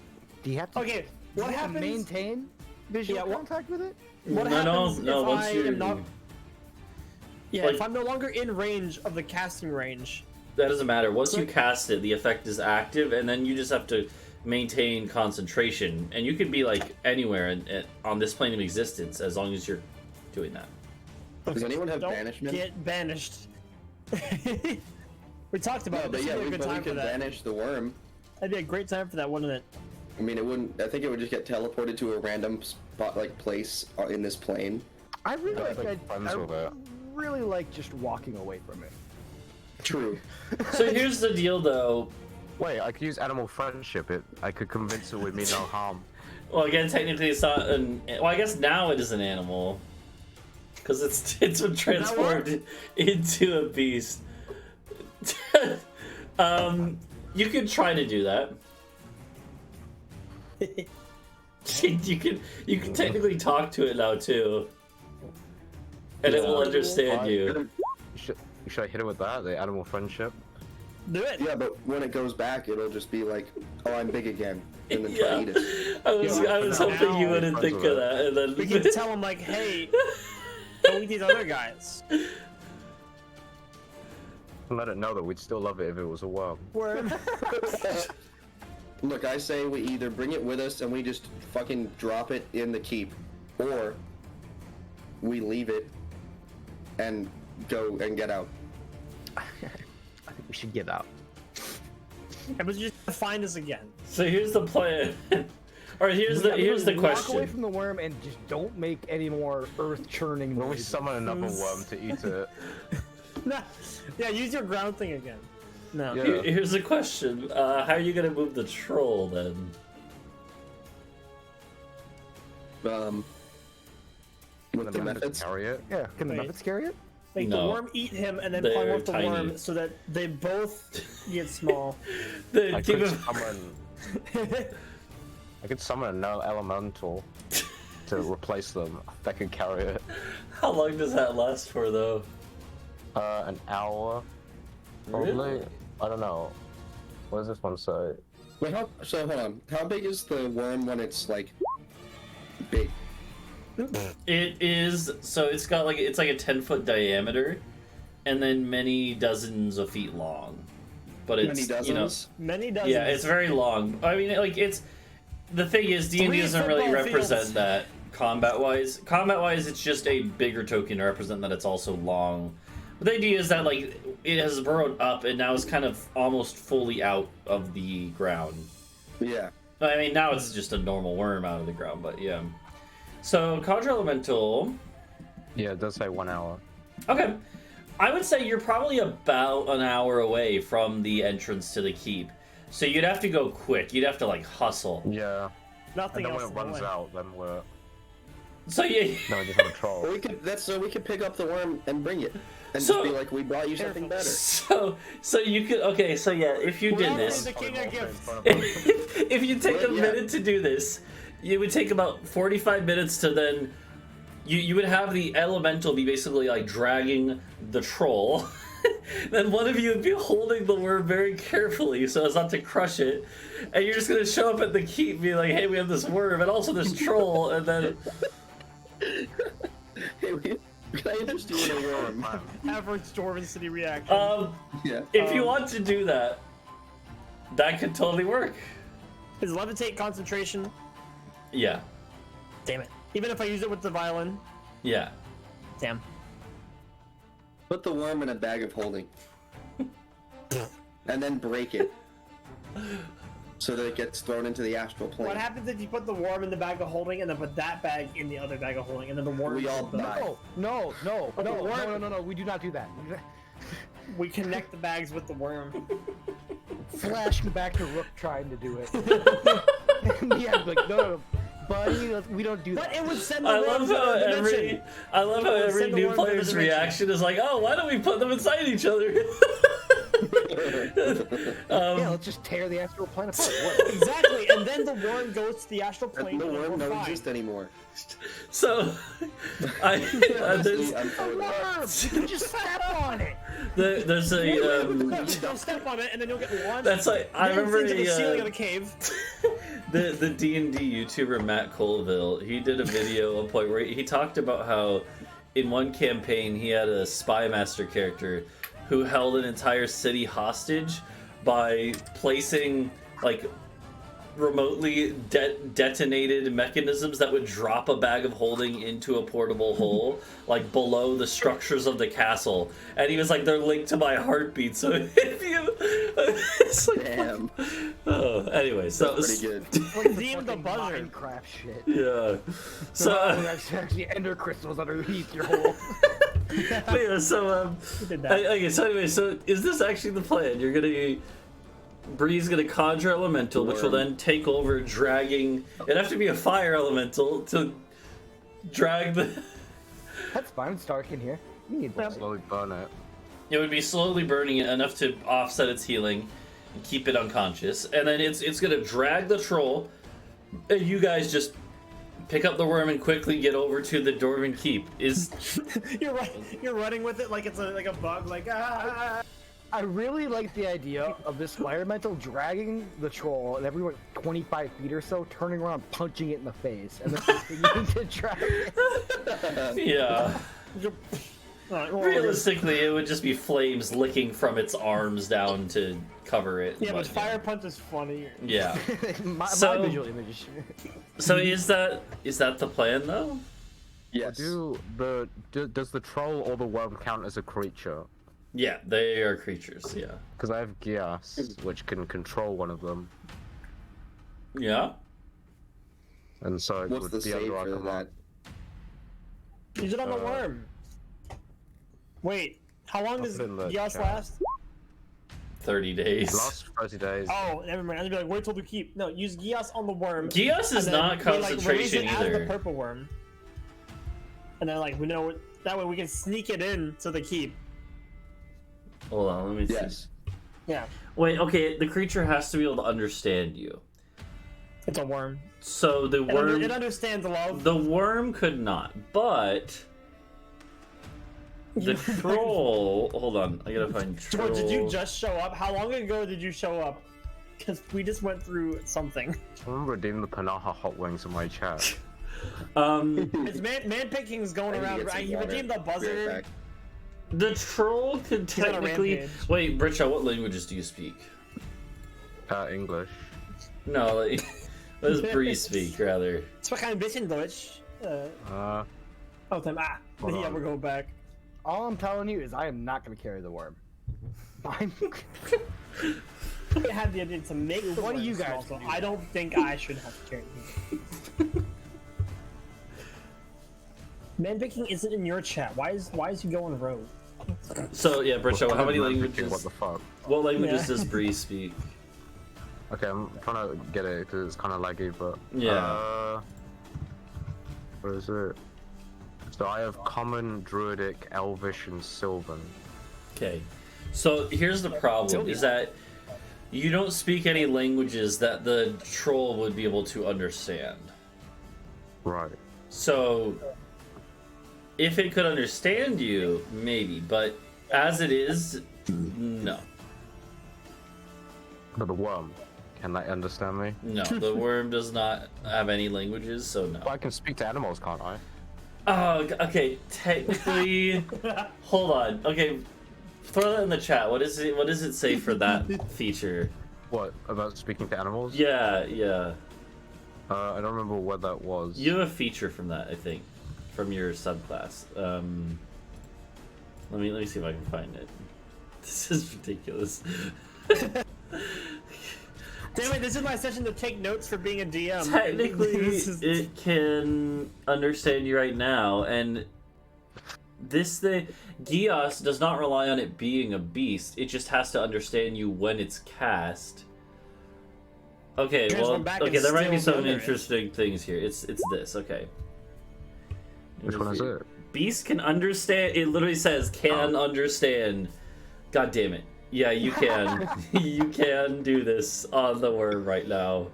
do you have to? Okay, what do you have to happens? maintain visual Yeah, what- contact with it? What No, happens no, if once I you- am not? Yeah, Like- if I'm no longer in range of the casting range. That doesn't matter. Once you cast it, the effect is active, and then you just have to maintain concentration. And you can be like anywhere on this plane of existence as long as you're doing that. Does anyone have Don't banishment? get banished. We talked about No, it. but This yeah, would be a we good time for could that. banish the worm. That'd be a great time for that, wouldn't it? I mean, it wouldn't. I think it would just get teleported to a random spot, like place in this plane. I really I like. think friends with it. really like just walking away from it. True. So here's the deal, though. Wait, I could use animal friendship. I could convince it would mean no harm. Well, again, technically it's not an. Well, I guess now it is an animal, because it's been transformed into a beast. You could try to do that. you can technically talk to it now too, and it will understand you. Should I hit it with that? The animal friendship? Do it. Yeah, but when it goes back, it'll just be like, "Oh, I'm big again," and then try to eat it. I was hoping you wouldn't think of that, and then We can tell him like, hey, go eat these other guys. Let it know that we'd still love it if it was a worm. Worm. Look, I say we either bring it with us and we just fucking drop it in the keep, or we leave it and go and get out. I think we should get out. Yeah, but you just find us again. So here's the plan. All right, here's the Walk away question. from the worm and just don't make any more earth churning When we noises. summon another worm to eat it. No. Yeah, use your ground thing again. No. Yeah. Here's the question. How are you gonna move the troll then? With the methods. Carry it. Yeah, can the Wait. Muppets carry it? Make No. the worm eat him and then They're climb off the tiny. worm so that they both get small. The I team could of- summon. I could summon another elemental to replace them. That could carry it. How long does that last for, though? An hour, probably. Really? I don't know. What does this one say? Wait, so hold on. How big is the worm when it's like big? It is, so it's got like, it's like a 10-foot diameter, and then many dozens of feet long. But it's, Many dozens? you know, Many dozens. yeah, it's very long. I mean, like, it's, the thing is, D&D 3 doesn't really football represent fields. that combat-wise. Combat-wise, it's just a bigger token to represent that it's also long. But the idea is that, like, it has burrowed up and now is kind of almost fully out of the ground. Yeah. I mean, now it's just a normal worm out of the ground, but yeah. So, Conjure Elemental. Yeah, it does say 1 hour. Okay. I would say you're probably about an hour away from the entrance to the keep. So you'd have to go quick. You'd have to, like, hustle. Yeah. Nothing And then else. when it in the runs way. out, then we're So yeah. then we just have a Or troll. we could we could pick up the worm and bring it, and So- just be like, we brought you something better. So you could, okay, so yeah, if you did Whoever this, is the king of gifts. if you take a Yeah. minute to do this, you would take about 45 minutes to then, you would have the elemental be basically like dragging the troll. Then one of you would be holding the worm very carefully so as not to crush it, and you're just gonna show up at the keep and be like, hey, we have this worm and also this troll, and then Hey, can I interest you in a worm? Average Dwarven City reaction. Yeah. if you want to do that, that could totally work. Is levitate concentration? Yeah, Damn it. Even if I use it with the violin. yeah. Damn. Put the worm in a bag of holding, and then break it, so that it gets thrown into the astral plane. What happens if you put the worm in the bag of holding and then put that bag in the other bag of holding and then the worm? We all the- die. No, But the worm- no, we do not do that. We connect the bags with the worm. Flashing back to Rhuk trying to do it. Yeah, like, no, buddy, we don't do But that. it would send the I worm love to how the every dimension. Send the new worm to the player's dimension. reaction is like, oh, why don't we put them inside each other? Yeah, let's just tear the astral plane apart. What? Exactly, and then the worm goes to the astral plane. And the and worm we're don't fine. exist anymore. So, Honestly, I'm for A that. worm! You can just step on it! there's a Don't step on it, and then you'll get launched. that's like I remember into the ceiling of a, the cave. the D&D YouTuber Matt Colville. He did a video at a point where he talked about how in one campaign he had a spy master character who held an entire city hostage by placing like remotely detonated mechanisms that would drop a bag of holding into a portable hole like below the structures of the castle, and he was like, they're linked to my heartbeat, so if you it's like, Damn. oh, anyway, so Pretty good. Like Redeem the fucking buzzard. Minecraft shit. yeah, so There's actually ender crystals underneath your hole. But yeah, so We did that. okay. So anyway, so is this actually the plan? You're gonna Bree's gonna conjure elemental, which will then take over, dragging. It'd have to be a fire elemental to drag the. That's fine. It's dark in here. You need light. Slowly burn it. It would be slowly burning it enough to offset its healing and keep it unconscious, and then it's gonna drag the troll. And you guys just pick up the worm and quickly get over to the Dwarven Keep. You're right. You're running with it like it's like a bug. Like ah. I really like the idea of this fire elemental dragging the troll and everyone 25 feet or so, turning around, punching it in the face, and then continuing to drag it. Yeah. Alright, well, Realistically, it would just be flames licking from its arms down to cover it. yeah, but fire punch is funny. Yeah. my So- visual image. So is that the plan though? Yes. Does the troll or the worm count as a creature? Yeah, they are creatures. Yeah. Because I have Gias, which can control one of them, Yeah. and so it What's would the be save under our for command. that? Use it on the worm. Wait, how long does put it in the Gios chat. last? 30 days. Last 30 days. Oh, never mind. I'd be like, wait till the keep. No, use Gios on the worm. Gios is and then not we, concentration release it as either. the purple worm. And then we know that way we can sneak it in to the keep. Hold on, let me see. Yes. Yeah, Wait, okay, the creature has to be able to understand you. it's a worm. So the worm It understands love. the worm could not, but the troll. Hold on, I gotta find troll. George, did you just show up? How long ago did you show up? Because we just went through something. Someone redeemed the Panaha hot wings in my chat. It's man picking's going I need to around. get some He water. redeemed the Be right buzzard. back. The troll could on a technically. rampage. Wait, Britsha, what languages do you speak? English. No, like, what does Bree speak, rather? It's kind of bisschen Deutsch. Uh, Oh, time. Hold Yeah, on. we're going back. All I'm telling you is I am not going to carry the worm. I'm... I had the idea to make the One of worm you guys small, so can do I that. don't think I should have to carry it. Man picking isn't in your chat. Why is he going rogue? So yeah, Britsha, how many What languages? the fuck? What languages Yeah. does Bree speak? Okay, I'm trying to get it because it's kind of laggy, but Yeah. What is it? So I have Common, Druidic, Elvish, and Sylvan. Okay. So here's the problem: is that you don't speak any languages that the troll would be able to understand. Right. So if it could understand you, maybe, but as it is, no. But the worm, can they understand me? No, the worm does not have any languages, so no. Well, I can speak to animals, can't I? Oh, okay. Technically, hold on. Okay, throw that in the chat. What is it? What does it say for that feature? What, about speaking to animals? Yeah, yeah. I don't remember what that was. You have a feature from that, I think, from your subclass. Let me see if I can find it. This is ridiculous. Damn it! This is my session to take notes for being a DM. Technically, This is- it can understand you right now, and this thing, Gios does not rely on it being a beast. It just has to understand you when it's cast. Okay, well, Transform back okay, and there might be still some under it. interesting things here. It's this, okay. Which one is it? Beast can understand. It literally says can understand. God damn it. Yeah, you can. You can do this on the worm right now.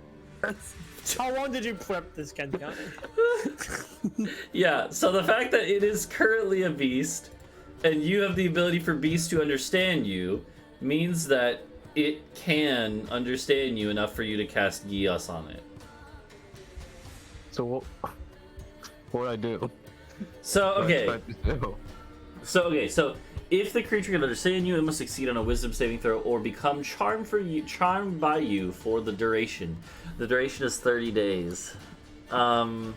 How long did you prep this, Kenton? Yeah, so the fact that it is currently a beast, and you have the ability for beast to understand you, means that it can understand you enough for you to cast Gios on it. So what would I do? So, okay. What do I do? So if the creature can understand you, it must succeed on a wisdom saving throw or become charmed by you for the duration. The duration is 30 days. I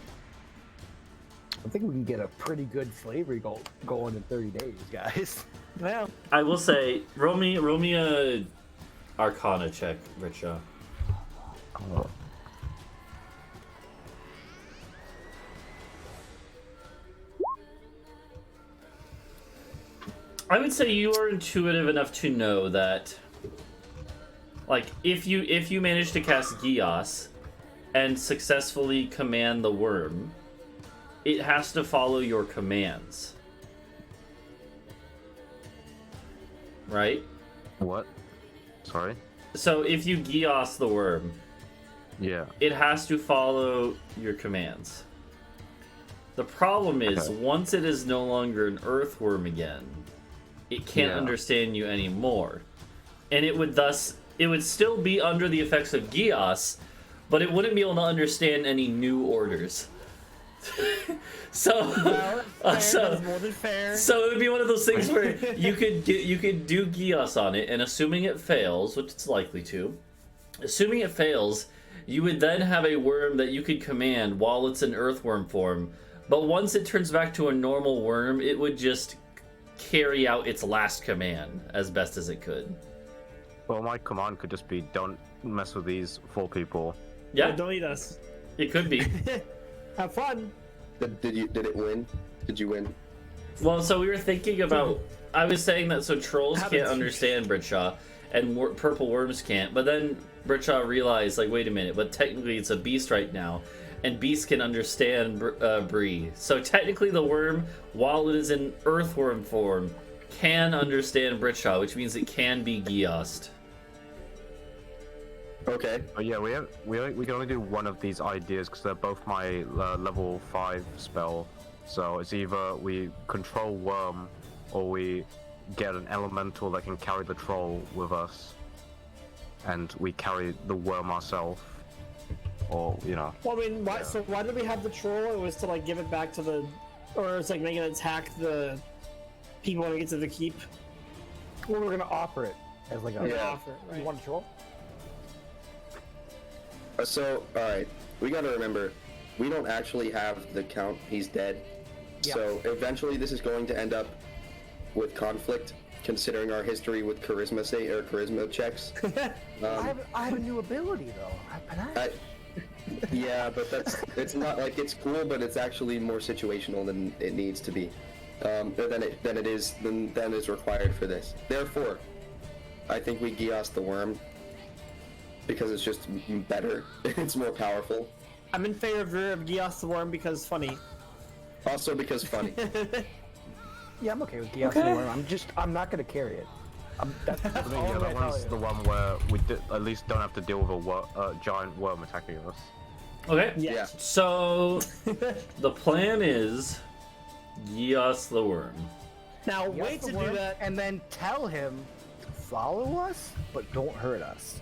think we can get a pretty good slavery going in 30 days, guys. Well, I will say, roll me a Arcana check, Britsha. Oh. I would say you are intuitive enough to know that, like, if you manage to cast Gios and successfully command the worm, it has to follow your commands. Right? What? Sorry? So if you Gios the worm, Yeah. it has to follow your commands. The problem is, Okay. once it is no longer an earthworm again, it can't Yeah. understand you anymore. And it would still be under the effects of Gios, but it wouldn't be able to understand any new orders. So, Well, that's more than fair. so it would be one of those things where you could do Gios on it, and assuming it fails, which it's likely to, assuming it fails, you would then have a worm that you could command while it's in earthworm form. But once it turns back to a normal worm, it would just carry out its last command as best as it could. Well, my command could just be don't mess with these 4 people. Yeah, Don't eat us. it could be. Have fun. Did it win? Did you win? Well, so we were thinking about. I was saying that so trolls How can't did you- understand Britsha, and purple worms can't. But then Britsha realized, like, wait a minute, but technically it's a beast right now, and beasts can understand Bree. So technically, the worm, while it is in earthworm form, can understand Britsha, which means it can be Giosed. Okay. Oh yeah, we can only do one of these ideas because they're both my level 5 spell. So it's either we control worm, or we get an elemental that can carry the troll with us, and we carry the worm ourselves. Or Well, I mean, why, so why did we have the troll? It was to like give it back to the, or it's like make it attack the people when we get to the keep. Well, we're gonna offer it as like a. Yeah. Offer, right? You want to troll? So, alright, we gotta remember, we don't actually have the count, he's dead. Yeah. So, eventually this is going to end up with conflict, considering our history with charisma checks. I have a new ability though. Yeah, but it's not like it's cool, but it's actually more situational than it needs to be. Than is required for this. Therefore, I think we Gios the worm. Because it's just better. It's more powerful. I'm in favor of Gios the Worm because funny. Also because funny. Yeah, I'm okay with Gios the worm. I'm not gonna carry it. That's I think all I'm that gonna one's tell the you. one where we at least don't have to deal with a giant worm attacking us. Okay. Yeah. So the plan is Gios the worm. Now Gios wait the to do worm, that. and then tell him to follow us, but don't hurt us.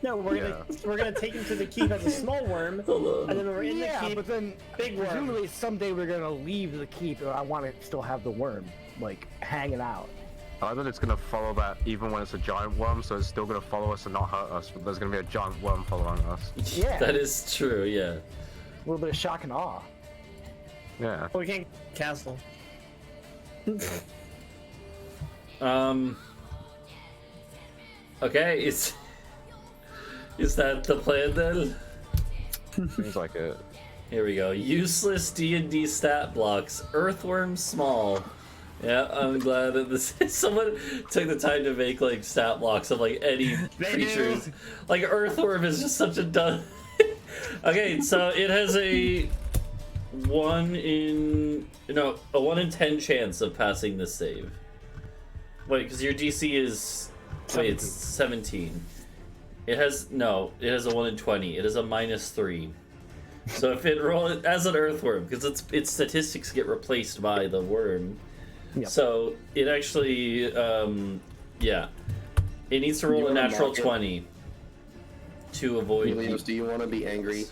No, we're gonna take him to the keep as a small worm, and then when we're in the keep, but then big worm. presumably someday we're gonna leave the keep, and I want to still have the worm like hanging out. I like that it's gonna follow that even when it's a giant worm, so it's still gonna follow us and not hurt us, but there's gonna be a giant worm following us. Yeah. That is true, yeah. A little bit of shock and awe. Yeah. we can't castle. Okay, is that the plan then? Seems like it. Here we go. Useless D&D stat blocks. Earthworm small. Yeah, I'm glad that this someone took the time to make like stat blocks of like any creatures. Like earthworm is just such a dumb. Okay, so it has a 1 in 10 chance of passing this save. Wait, because your DC is it's 17. It has a 1 in 20. It is a -3. So if it rolls as an earthworm, because its statistics get replaced by the worm. Yep. So it actually, it needs to roll a wanna natural mock it? 20 to avoid. Helios, do you want to be angry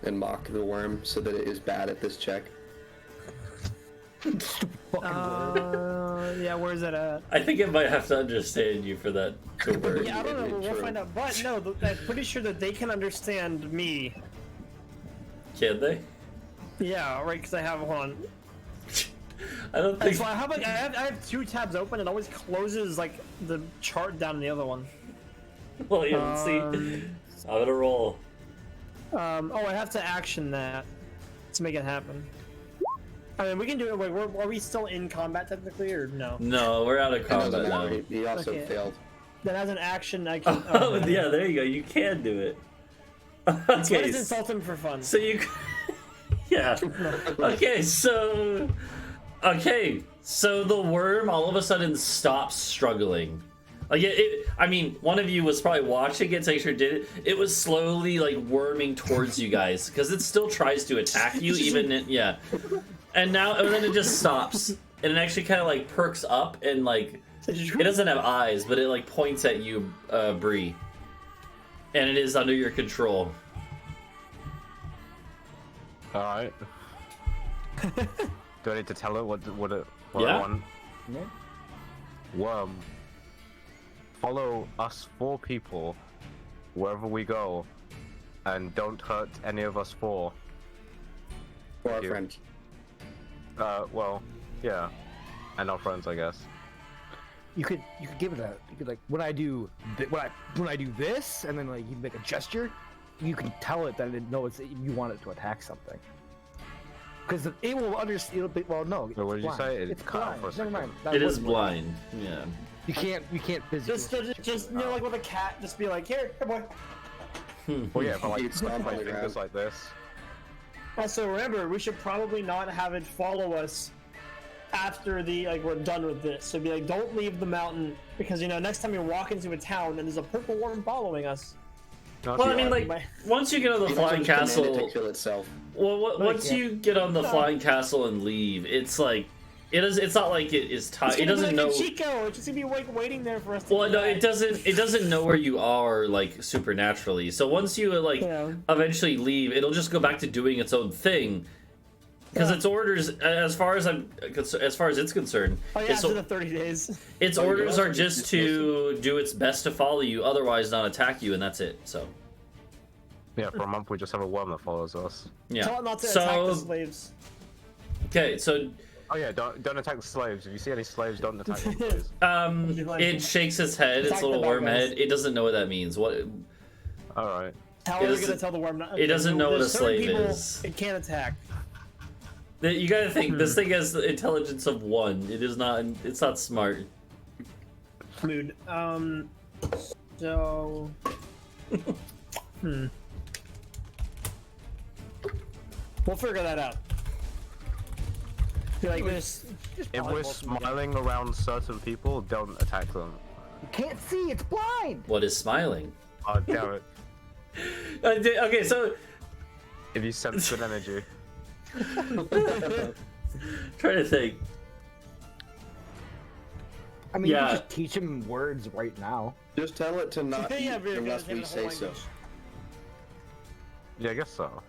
and mock the worm so that it is bad at this check? Yeah, where's that at? I think it might have to understand you for that to work. Yeah, I don't know. But we'll True. find out. But no, I'm pretty sure that they can understand me. Can they? Yeah, right. Because I have one. I don't think. So I have 2 tabs open. It always closes like the chart down in the other one. Well, yeah, let's see. I'm gonna roll. I have to action that to make it happen. I mean, we can do it. Wait, are we still in combat technically, or no? No, we're out of It doesn't combat matter. now. He also Okay. failed. Then as an action, I can. Oh, yeah, there you go. You can do it. Let us Okay, insult him for fun. so you, yeah. Okay, so the worm all of a sudden stops struggling. Like I mean, one of you was probably watching it, so you sure did it. It was slowly like worming towards you guys because it still tries to attack you, yeah. And then it just stops, and it actually kind of like perks up and like it doesn't have eyes, but it like points at you, Bree, and it is under your control. All right. Do I need to tell it what Yeah. I want? Yeah. Worm. Follow us 4 people wherever we go, and don't hurt any of us 4. For our You. friends. Well, yeah, and our friends, I guess. You could give it you could like when I do this, and then like you make a gesture, you can tell it that it knows that you want it to attack something. Because it will understand. It'll be, well, no. Wait, what did you blind. say? It It's cut out blind. for a Never mind. second. That It is wouldn't work. blind. Yeah. You can't physically. Just like with a cat, just be like, here boy. Well, yeah, if I like You'd snap stomp my on the fingers ground. like this. Also, remember, we should probably not have it follow us after we're done with this. So be like, don't leave the mountain because next time you walk into a town and there's a purple worm following us. No, Well, I it's mean, fine. like once you get on the You flying can command it castle. to kill itself. Well, once yeah. you get on the flying castle and leave, it's like it's not like it is tied. It doesn't know. Chico. It's just gonna be waiting there for us. To Well, do no, that. it doesn't know where you are like supernaturally. So once you like Yeah. eventually leave, it'll just go back to doing its own thing. Because its orders, as far as it's concerned, Oh yeah, its, after the 30 days. its Oh, orders yeah. are just to do its best to follow you, otherwise not attack you, and that's it. So Yeah, for a month we just have a worm that follows us. yeah. Tell it not to attack the So slaves. okay, so Oh yeah, don't attack the slaves. If you see any slaves, don't attack them, please. it shakes its head, its Attack little the bad worm guys. head. It doesn't know what that means. What? All right. How It are we doesn't- gonna tell the worm not? it doesn't know what there's a certain slave people is. It can't attack. You gotta think. This thing has the intelligence of 1. It is not. It's not smart. Mood. So. We'll figure that out. Be like this. If we're smiling around certain people, don't attack them. You can't see. It's blind. What is smiling? Oh damn it! Okay, so If you sense good energy. trying to think. I mean, you Yeah. can just teach him words right now. Just tell it to not eat Yeah, we're gonna unless give we it a whole say so. language. Yeah, I guess so.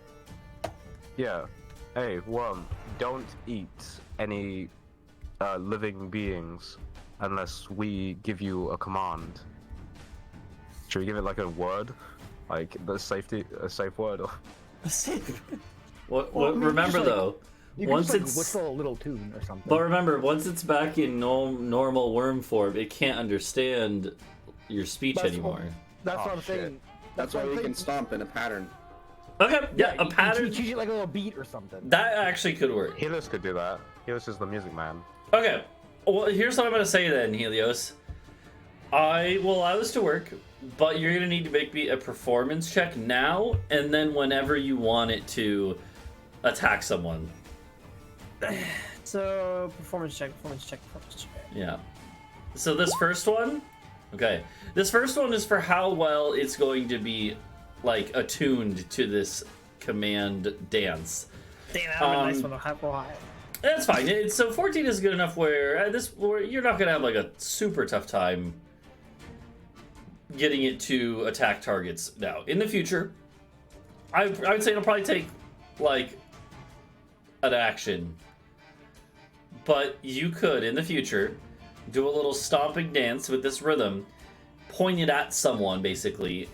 Yeah. Hey, worm, don't eat any living beings unless we give you a command. Should we give it like a word? Like a safe word? What? Well, I mean, Remember just like- though, You can once just like it's whistle a little tune or something. but remember, once it's back in normal worm form, it can't understand your speech That's anymore. That's Oh, what I'm shit. saying. That's why what I'm we can saying. stomp in a pattern. Okay, yeah, a you pattern teach it like a little beat or something. that actually could work. Helios could do that. Helios is the music man. Okay, well, here's what I'm gonna say then, Helios. I will allow this to work, but you're gonna need to make me a performance check now, and then whenever you want it to attack someone. So performance check. Yeah. So this first one, okay. This first one is for how well it's going to be, like, attuned to this command dance. Damn, that would be a nice one. Roll high. That's fine. So 14 is good enough where where you're not gonna have like a super tough time getting it to attack targets now. In the future, I would say it'll probably take like an action, but you could in the future do a little stomping dance with this rhythm, point it at someone basically,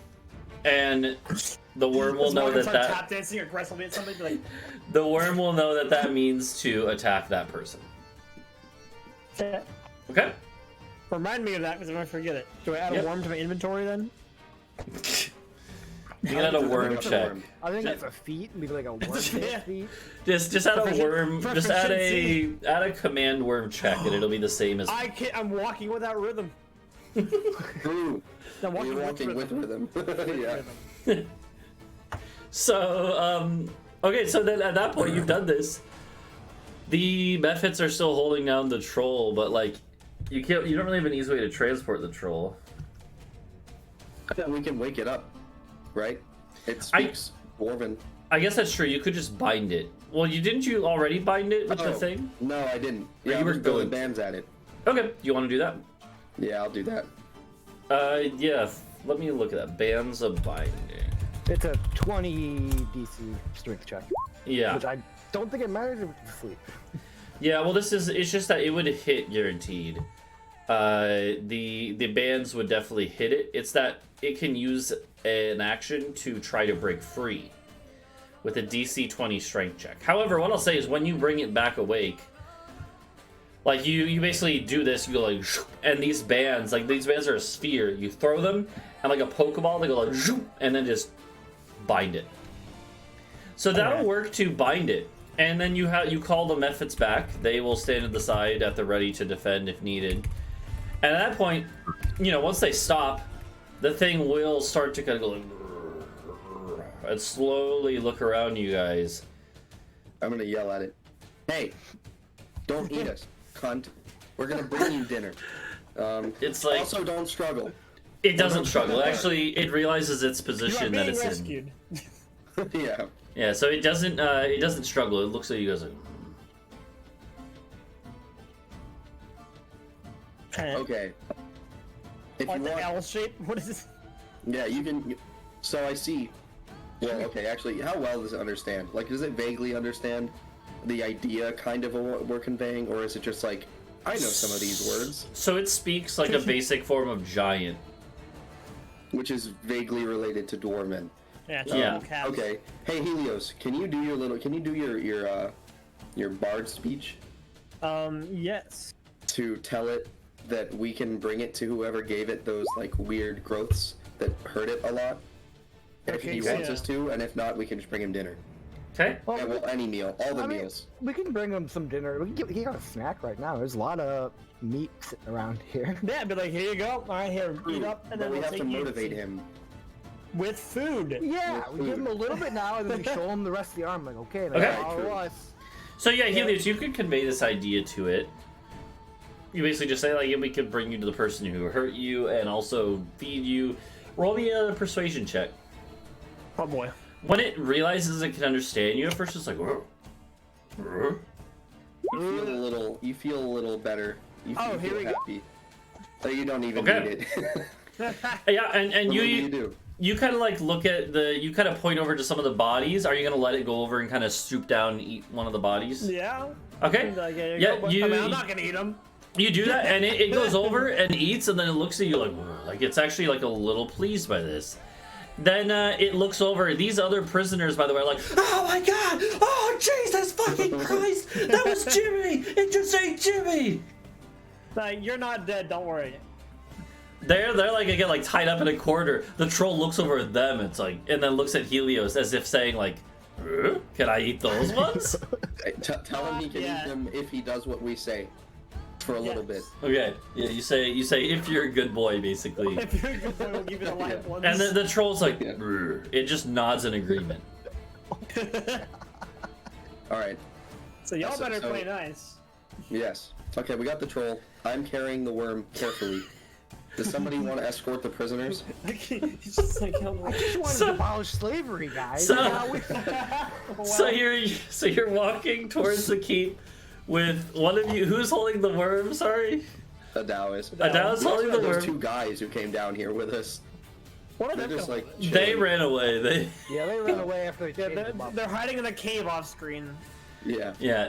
and the worm will know that tap dancing aggressively at somebody. Be like, the worm will know that that means to attack that person. yeah. Okay. Remind me of that because I'm gonna forget it. Do I add Yep. a worm to my inventory then? You can add a worm check. I think it's a feat, maybe like a worm Yeah. feat. Just add a worm. Just add Proficiency. a command worm check, and it'll be the same as. I can't. I'm walking without rhythm. Ooh, I'm walking, you're walking with rhythm. Yeah. Rhythm. So, okay, so then at that point you've done this. The Mephits are still holding down the troll, but like, you don't really have an easy way to transport the troll. Yeah, we can wake it up, right? It speaks Dwarven. I guess that's true. You could just bind it. Well, didn't you already bind it with the thing? No, I didn't. Or Yeah, you we're were building going- bands at it. Okay, you want to do that? Yeah, I'll do that. Yeah. Let me look at that. Bands of binding. It's a 20 DC strength check, Yeah. which I don't think it matters if it's asleep. Yeah, well, it's just that it would hit guaranteed. The bands would definitely hit it. It's that it can use an action to try to break free with a DC 20 strength check. However, what I'll say is when you bring it back awake, like you basically do this, you go like, and these bands are a sphere. You throw them, and like a Pokeball, they go like, and then just bind it. So that'll work to bind it. And then you call the Mephits back. They will stand at the side at the ready to defend if needed. And at that point, once they stop, the thing will start to kind of go like, and slowly look around you guys. I'm gonna yell at it. Hey, don't eat us, cunt. We're gonna bring you dinner. It's like Also, don't struggle. it doesn't struggle. Actually, it realizes its You are position that being it's rescued. in. Yeah. Yeah, so it doesn't struggle. It looks like you guys are. Okay. If Like you the want, L shape? What is this? yeah, you can. So I see. Well, okay. Actually, how well does it understand? Like, does it vaguely understand the idea, kind of, what we're conveying, or is it just like, I know some of these words, So it speaks like a basic form of giant. which is vaguely related to Dwarven. Yeah. Yeah. Cats. Okay. Hey Helios, can you do your bard speech Yes. to tell it that we can bring it to whoever gave it those like weird growths that hurt it a lot? If he Okay, wants yeah. us to, and if not, we can just bring him dinner. Okay. Yeah, well, any meal, all the I mean, meals. we can bring him some dinner. He got a snack right now. There's a lot of meat sitting around here. Yeah, be like, here you go. All right, here, eat up, and But then we we'll have take to you motivate him. with food. Yeah, With we give food. him a little bit now, and then we show him the rest of the arm. Like, okay, Okay. that's all it True. was. So yeah, Helios, you could convey this idea to it. You basically just say like, we could bring you to the person who hurt you and also feed you. Roll me a persuasion check. Oh boy. When it realizes it can understand you, at first it's like, "Whoa. Whoa." You feel a little better. You feel, Oh, here we go. happy. So you don't even Okay. need it. Yeah, and What do you you do? you kind of like look at you kind of point over to some of the bodies. Are you gonna let it go over and kind of stoop down and eat one of the bodies? Yeah. Okay. Like, here you Yeah, go, but, I mean, I'm not gonna eat them. You do that, and it goes over and eats, and then it looks at you like, "Whoa," like it's actually like a little pleased by this. Then it looks over. These other prisoners, by the way, are like, "Oh my god! Oh Jesus fucking Christ! That was Jimmy! It just ate Jimmy!" Like, you're not dead. Don't worry. They're like again like tied up in a corner. The troll looks over at them. It's like, and then looks at Helios as if saying like, "Huh? Can I eat those ones?" Hey, tell him he can Yeah. eat them if he does what we say. For a little bit. Yes. Okay. Yeah. You say if you're a good boy, basically. If you're a good boy, we'll give you the live ones. And the troll's like, Yeah. "Brr." It just nods in agreement. All right. So y'all So- better so- play nice. Yes. Okay, we got the troll. I'm carrying the worm carefully. Does somebody want to escort the prisoners? He's just like, oh, I just wanted to abolish slavery, guys. So- You know, we- So you're walking towards the keep with one of you. Who's holding the worm? Sorry, Adau is. Adau's We also holding the had those worm. two guys who came down here with us. what are They're they just like They chilling. ran away. They yeah, they ran away after they Yeah, changed them up. they're hiding in a cave off screen. Yeah. yeah.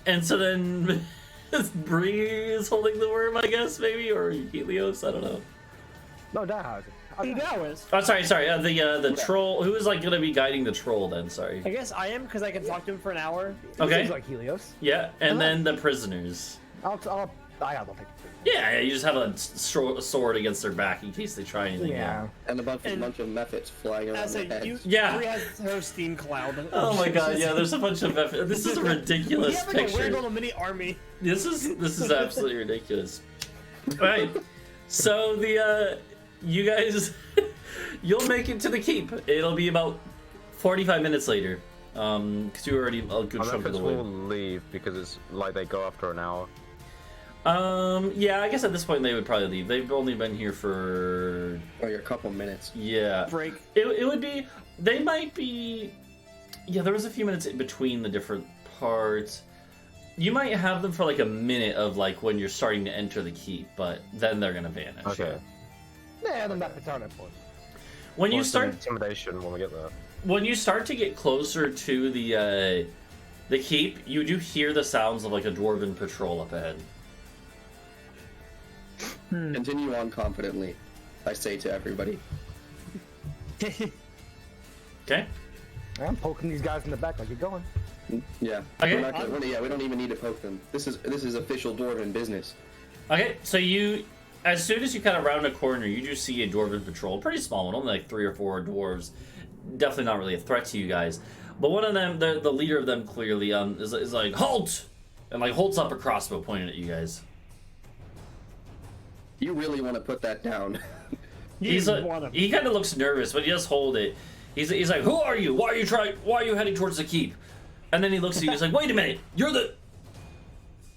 And so then Bree is holding the worm, I guess maybe, or Helios. I don't know. No, that has it. Okay. That was. Oh, sorry. The troll. Who is like gonna be guiding the troll then? Sorry. I guess I am because I can talk to him for an hour. He Okay. seems like Helios. Yeah, and then the prisoners. I'll I don't think. Yeah, you just have a sword against their back in case they try anything. Yeah. And a bunch of methods flying around As their a, heads. Yeah. Bree has her steam cloud. Oh my god, yeah, there's a bunch of this is a We ridiculous have like a weird picture. little mini army. This is absolutely ridiculous. Alright. So the you guys you'll make it to the keep. It'll be about 45 minutes later. Because you're already a good chunk of the way. will leave because it's like they go after an hour. Yeah, I guess at this point they would probably leave. They've only been here for a couple minutes. yeah. Break. It would be. They might be. Yeah, there was a few minutes in between the different parts. You might have them for like a minute of like when you're starting to enter the keep, but then they're gonna vanish. Okay. Yeah, the methods aren't important. When you Or some start intimidation when we get there. when you start to get closer to the keep, you do hear the sounds of like a dwarven patrol up ahead. Continue on confidently, I say to everybody. Okay. I'm poking these guys in the back like you're going. Yeah. Okay. We don't even need to poke them. This is official dwarven business. Okay, so you, as soon as you kind of round a corner, you do see a dwarven patrol, pretty small one, only like 3 or 4 dwarves. Definitely not really a threat to you guys. But one of them, the leader of them clearly, is like, halt! And like holds up a crossbow pointing at you guys. You really want to put that down? He kind of looks nervous, but he does hold it. He's like, who are you? Why are you heading towards the keep? And then he looks at you, he's like, wait a minute,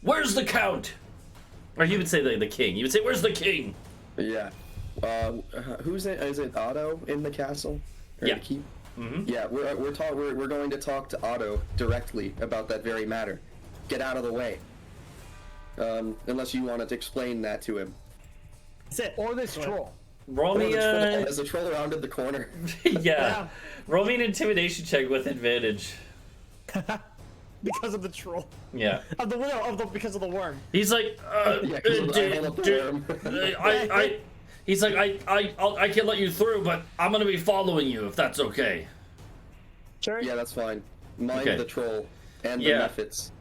where's the count? Or he would say the king. He would say, where's the king? Yeah. Who's it? Is it Adau in the castle? Or Yeah. the keep? Mm-hmm. Yeah, we're going to talk to Adau directly about that very matter. Get out of the way. Unless you wanted to explain that to him. That's it. Or this troll. Roll me As the troll rounded the corner. yeah. Roll me an intimidation check with advantage. Because of the troll. Yeah. Because of the worm. He's like, Yeah, 'cause of the eyeball of the worm. he's like, I can't let you through, but I'm gonna be following you if that's okay. Sure. Yeah, that's fine. Mind Okay. the troll and the Yeah. methods.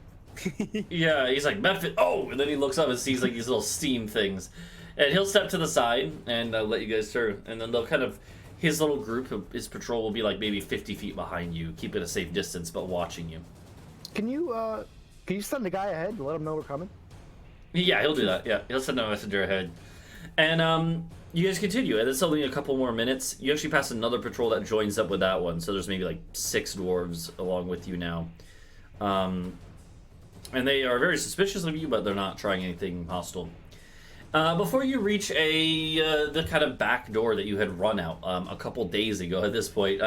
Yeah, he's like, method. Oh, and then he looks up and sees like these little steam things, and he'll step to the side and let you guys through, and then they'll kind of. His little group, his patrol will be like maybe 50 feet behind you, keeping a safe distance, but watching you. Can you send the guy ahead to let him know we're coming? Yeah, he'll do that. Yeah, he'll send a messenger ahead. And you guys continue, and it's only a couple more minutes. You actually pass another patrol that joins up with that one, so there's maybe like 6 dwarves along with you now. And they are very suspicious of you, but they're not trying anything hostile. Before you reach the kind of back door that you had run out a couple days ago at this point,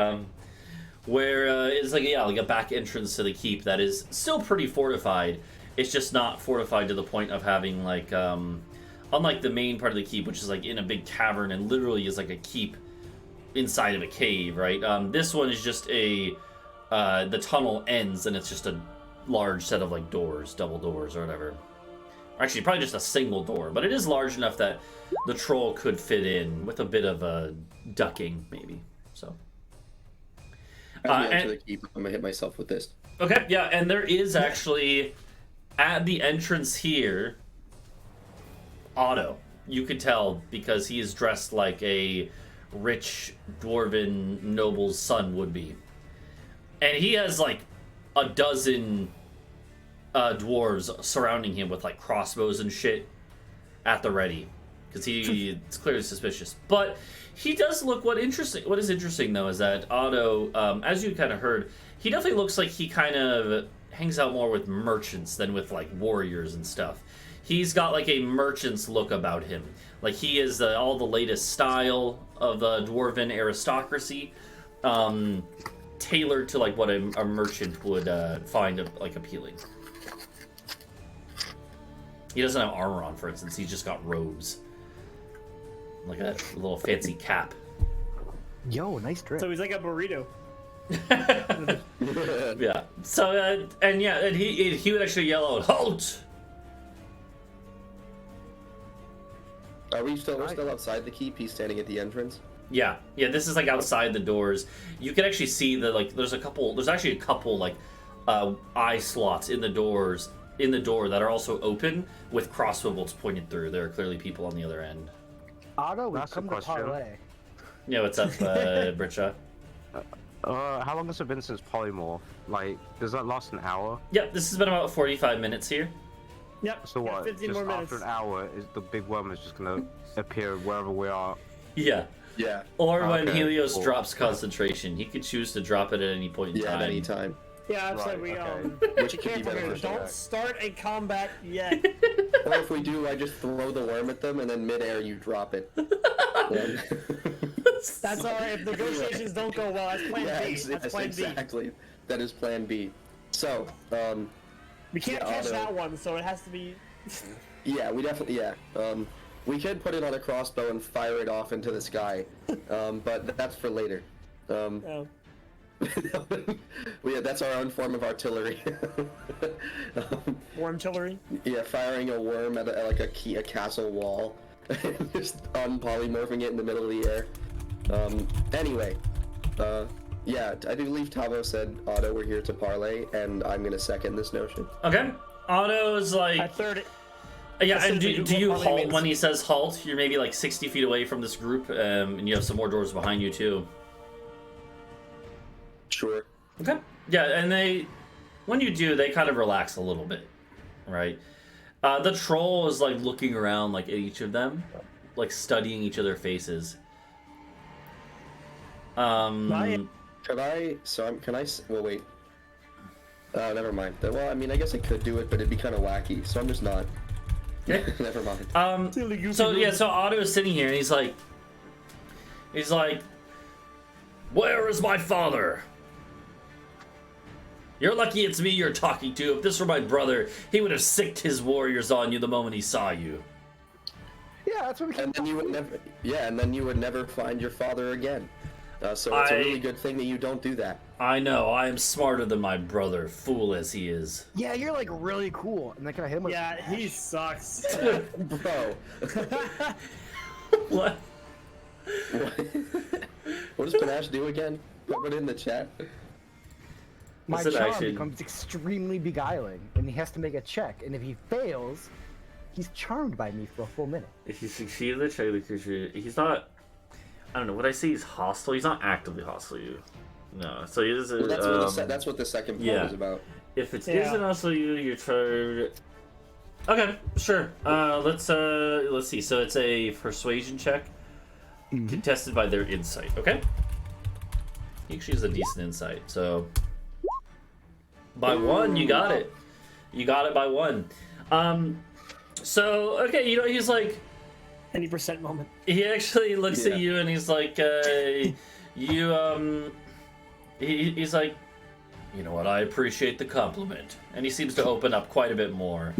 where it's like a back entrance to the keep that is still pretty fortified. It's just not fortified to the point of having like unlike the main part of the keep, which is like in a big cavern and literally is like a keep inside of a cave, right? This one is just the tunnel ends and it's just a large set of like doors, double doors or whatever. Actually, probably just a single door, but it is large enough that the troll could fit in with a bit of a ducking, maybe. So. As we enter the keep, I'm gonna hit myself with this. Okay, yeah, and there is actually at the entrance here, Adau. You could tell because he is dressed like a rich dwarven noble's son would be, and he has like a dozen. Dwarves surrounding him with like crossbows and shit at the ready because it's clearly suspicious. But he does look what is interesting though is that Adau, as you kind of heard, he definitely looks like he kind of hangs out more with merchants than with like warriors and stuff. He's got like a merchant's look about him. Like he is all the latest style of the dwarven aristocracy, tailored to like what a merchant would find like appealing. He doesn't have armor on, for instance. He's just got robes. Like a little fancy cap. Yo, nice drip. So he's like a burrito. Yeah. So, and he would actually yell out, halt! We're still outside the keep? He's standing at the entrance? Yeah. Yeah, this is like outside the doors. You can actually see there's actually a couple like eye slots in the doors in the door that are also open with crossbow bolts pointed through. There are clearly people on the other end. Otto, we That's a come to question. parlay. Yeah, what's up, Britsha? How long has it been since polymorph? Like, does that last an hour? Yep, this has been about 45 minutes here. Yep. So got what? 15 Just more after minutes. an hour, is the big worm is just gonna appear wherever we are? Yeah. Yeah. Or when Okay, Helios cool. drops concentration. He could choose to drop it at any point in Yeah, time. at any time. Yeah, I'm Right, saying we okay. Which be could be careful here. beneficial. Don't start a combat yet. Or if we do, I just throw the worm at them, and then midair you drop it. Then- That's alright. If negotiations don't go well, that's plan yeah, B. yes, That's plan B. exactly. That is Plan B. So, We can't Yeah, catch Otto. that one, so it has to be. yeah, we definitely, yeah. We could put it on a crossbow and fire it off into the sky, but that's for later. Oh. That's our own form of artillery. Wormtillery. Yeah, firing a worm at a castle wall, and just unpolymorphing it in the middle of the air. Anyway, yeah, I do believe Talvo said, Otto, we're here to parlay, and I'm gonna second this notion. Okay. Otto's I like... third it. Yeah, As soon and as we do you parlay halt means- when he says halt? You're maybe like 60 feet away from this group, and you have some more doors behind you too. Sure. Okay. Yeah, and when you do, they kind of relax a little bit, right? The troll is like looking around like at each of them, like studying each of their faces. Right. Can I? Well, wait. Oh, never mind. Well, I mean, I guess I could do it, but it'd be kind of wacky, so I'm just not. Okay. Never mind. So Otto is sitting here and he's like, where is my father? You're lucky it's me you're talking to. If this were my brother, he would have sicked his warriors on you the moment he saw you. Yeah, that's what we And can then you would never. Yeah, and then you would never find your father again. So it's a really good thing that you don't do that. I know, I am smarter than my brother, fool as he is. Yeah, you're like really cool. And then can I hit him with Yeah, he sucks. Bro. What? What does Panache do again? Put it in the chat. my Is it charm actually- becomes extremely beguiling, and he has to make a check. And if he fails, he's charmed by me for a full minute. If you succeed the check, the creature, he's not. I don't know. Would I say he's hostile? He's not actively hostile. You. No. So he is. That's what the second part yeah. is about. If it Yeah. not hostile, you're charged. Okay, sure. Let's see. So it's a persuasion check, contested by their insight. Okay. He actually has a decent insight. So by one, you got it. You got it by one. So okay, he's like. Any percent moment. He actually looks Yeah. at you and he's like, he's like, you know what? I appreciate the compliment, and he seems to open up quite a bit more.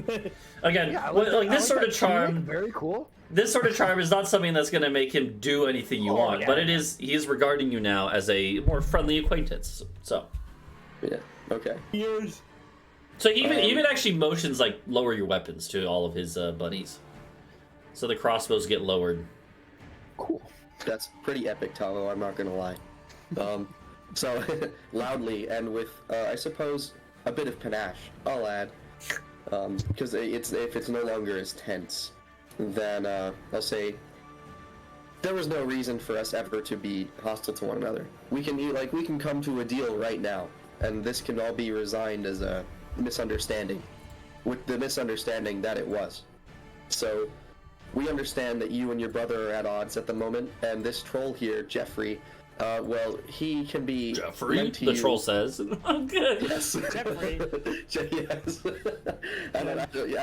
Again, Yeah, I like I this sort that of tunic, charm. Very cool. This sort of charm is not something that's going to make him do anything you want, yeah. but it is. He is regarding you now as a more friendly acquaintance. So Yeah. Okay. Years. he even actually motions like lower your weapons to all of his buddies, so the crossbows get lowered. Cool. That's pretty epic, Talvo, I'm not gonna lie. So, loudly and with, I suppose, a bit of panache, I'll add. Because if it's no longer as tense, then I'll say, there was no reason for us ever to be hostile to one another. We can come to a deal right now, and this can all be resigned as a misunderstanding, with the misunderstanding that it was. So, we understand that you and your brother are at odds at the moment, and this troll here, Jeffrey, well, he can be Jeffrey, lent to the you. troll says. Good. Yes. Jeffrey. Yes. I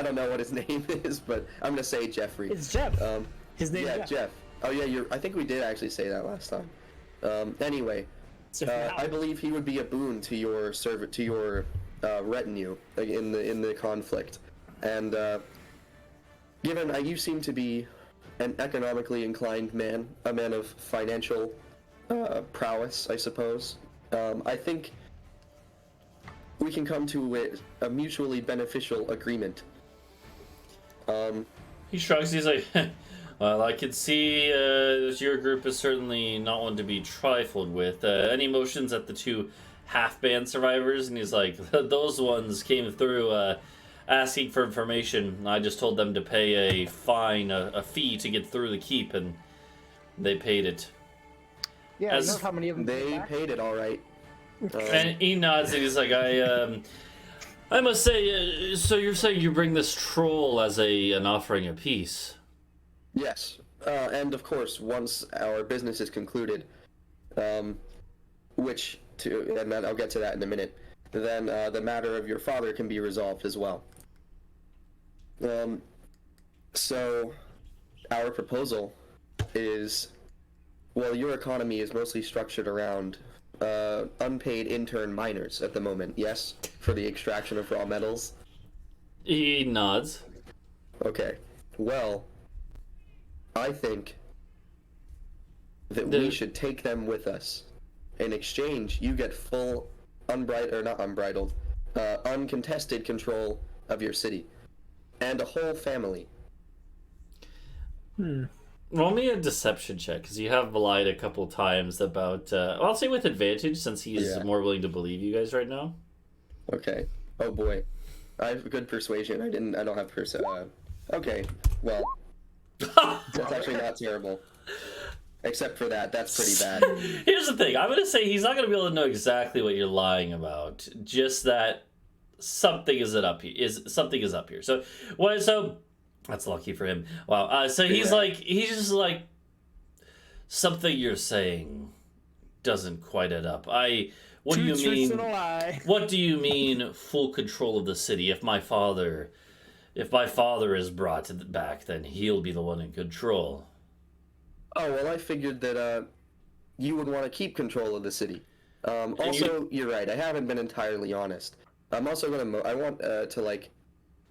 don't know what his name is, but I'm gonna say Jeffrey. It's Jeff. His name Yeah, is Jeff. Oh yeah, I think we did actually say that last time. Anyway, I believe he would be a boon to your retinue in the conflict, and given you seem to be an economically inclined man, a man of financial prowess, I suppose. I think we can come to a mutually beneficial agreement. He shrugs. He's like, well, I can see that your group is certainly not one to be trifled with. Any motions at the two half-band survivors? And he's like, those ones came through asking for information. I just told them to pay a fine, a fee to get through the keep, and they paid it. Yeah, you know how many of them They paid it all right. And he nods and he's like, I must say, so you're saying you bring this troll as an offering of peace? Yes, and of course, once our business is concluded, and then I'll get to that in a minute, then the matter of your father can be resolved as well. So, our proposal is, well, your economy is mostly structured around unpaid intern miners at the moment, yes? For the extraction of raw metals? He nods. Okay, well, I think that we should take them with us. In exchange, you get full, uncontested control of your city. And a whole family. Roll me a deception check, because you have lied a couple times about... well, I'll say with advantage, since he's more willing to believe you guys right now. Okay. Oh boy. I have good persuasion. I don't have okay, well... That's actually not terrible. Except for that, that's pretty bad. Here's the thing. I'm going to say he's not going to be able to know exactly what you're lying about. Just that something is up here. Something is up here. So, that's lucky for him. Wow. So he's just like, something you're saying doesn't quite add up. What do you mean? What do you mean full control of the city? If my father is brought back, then he'll be the one in control. Oh, well, I figured that you would want to keep control of the city. Also, you're right. I haven't been entirely honest. I'm also I want to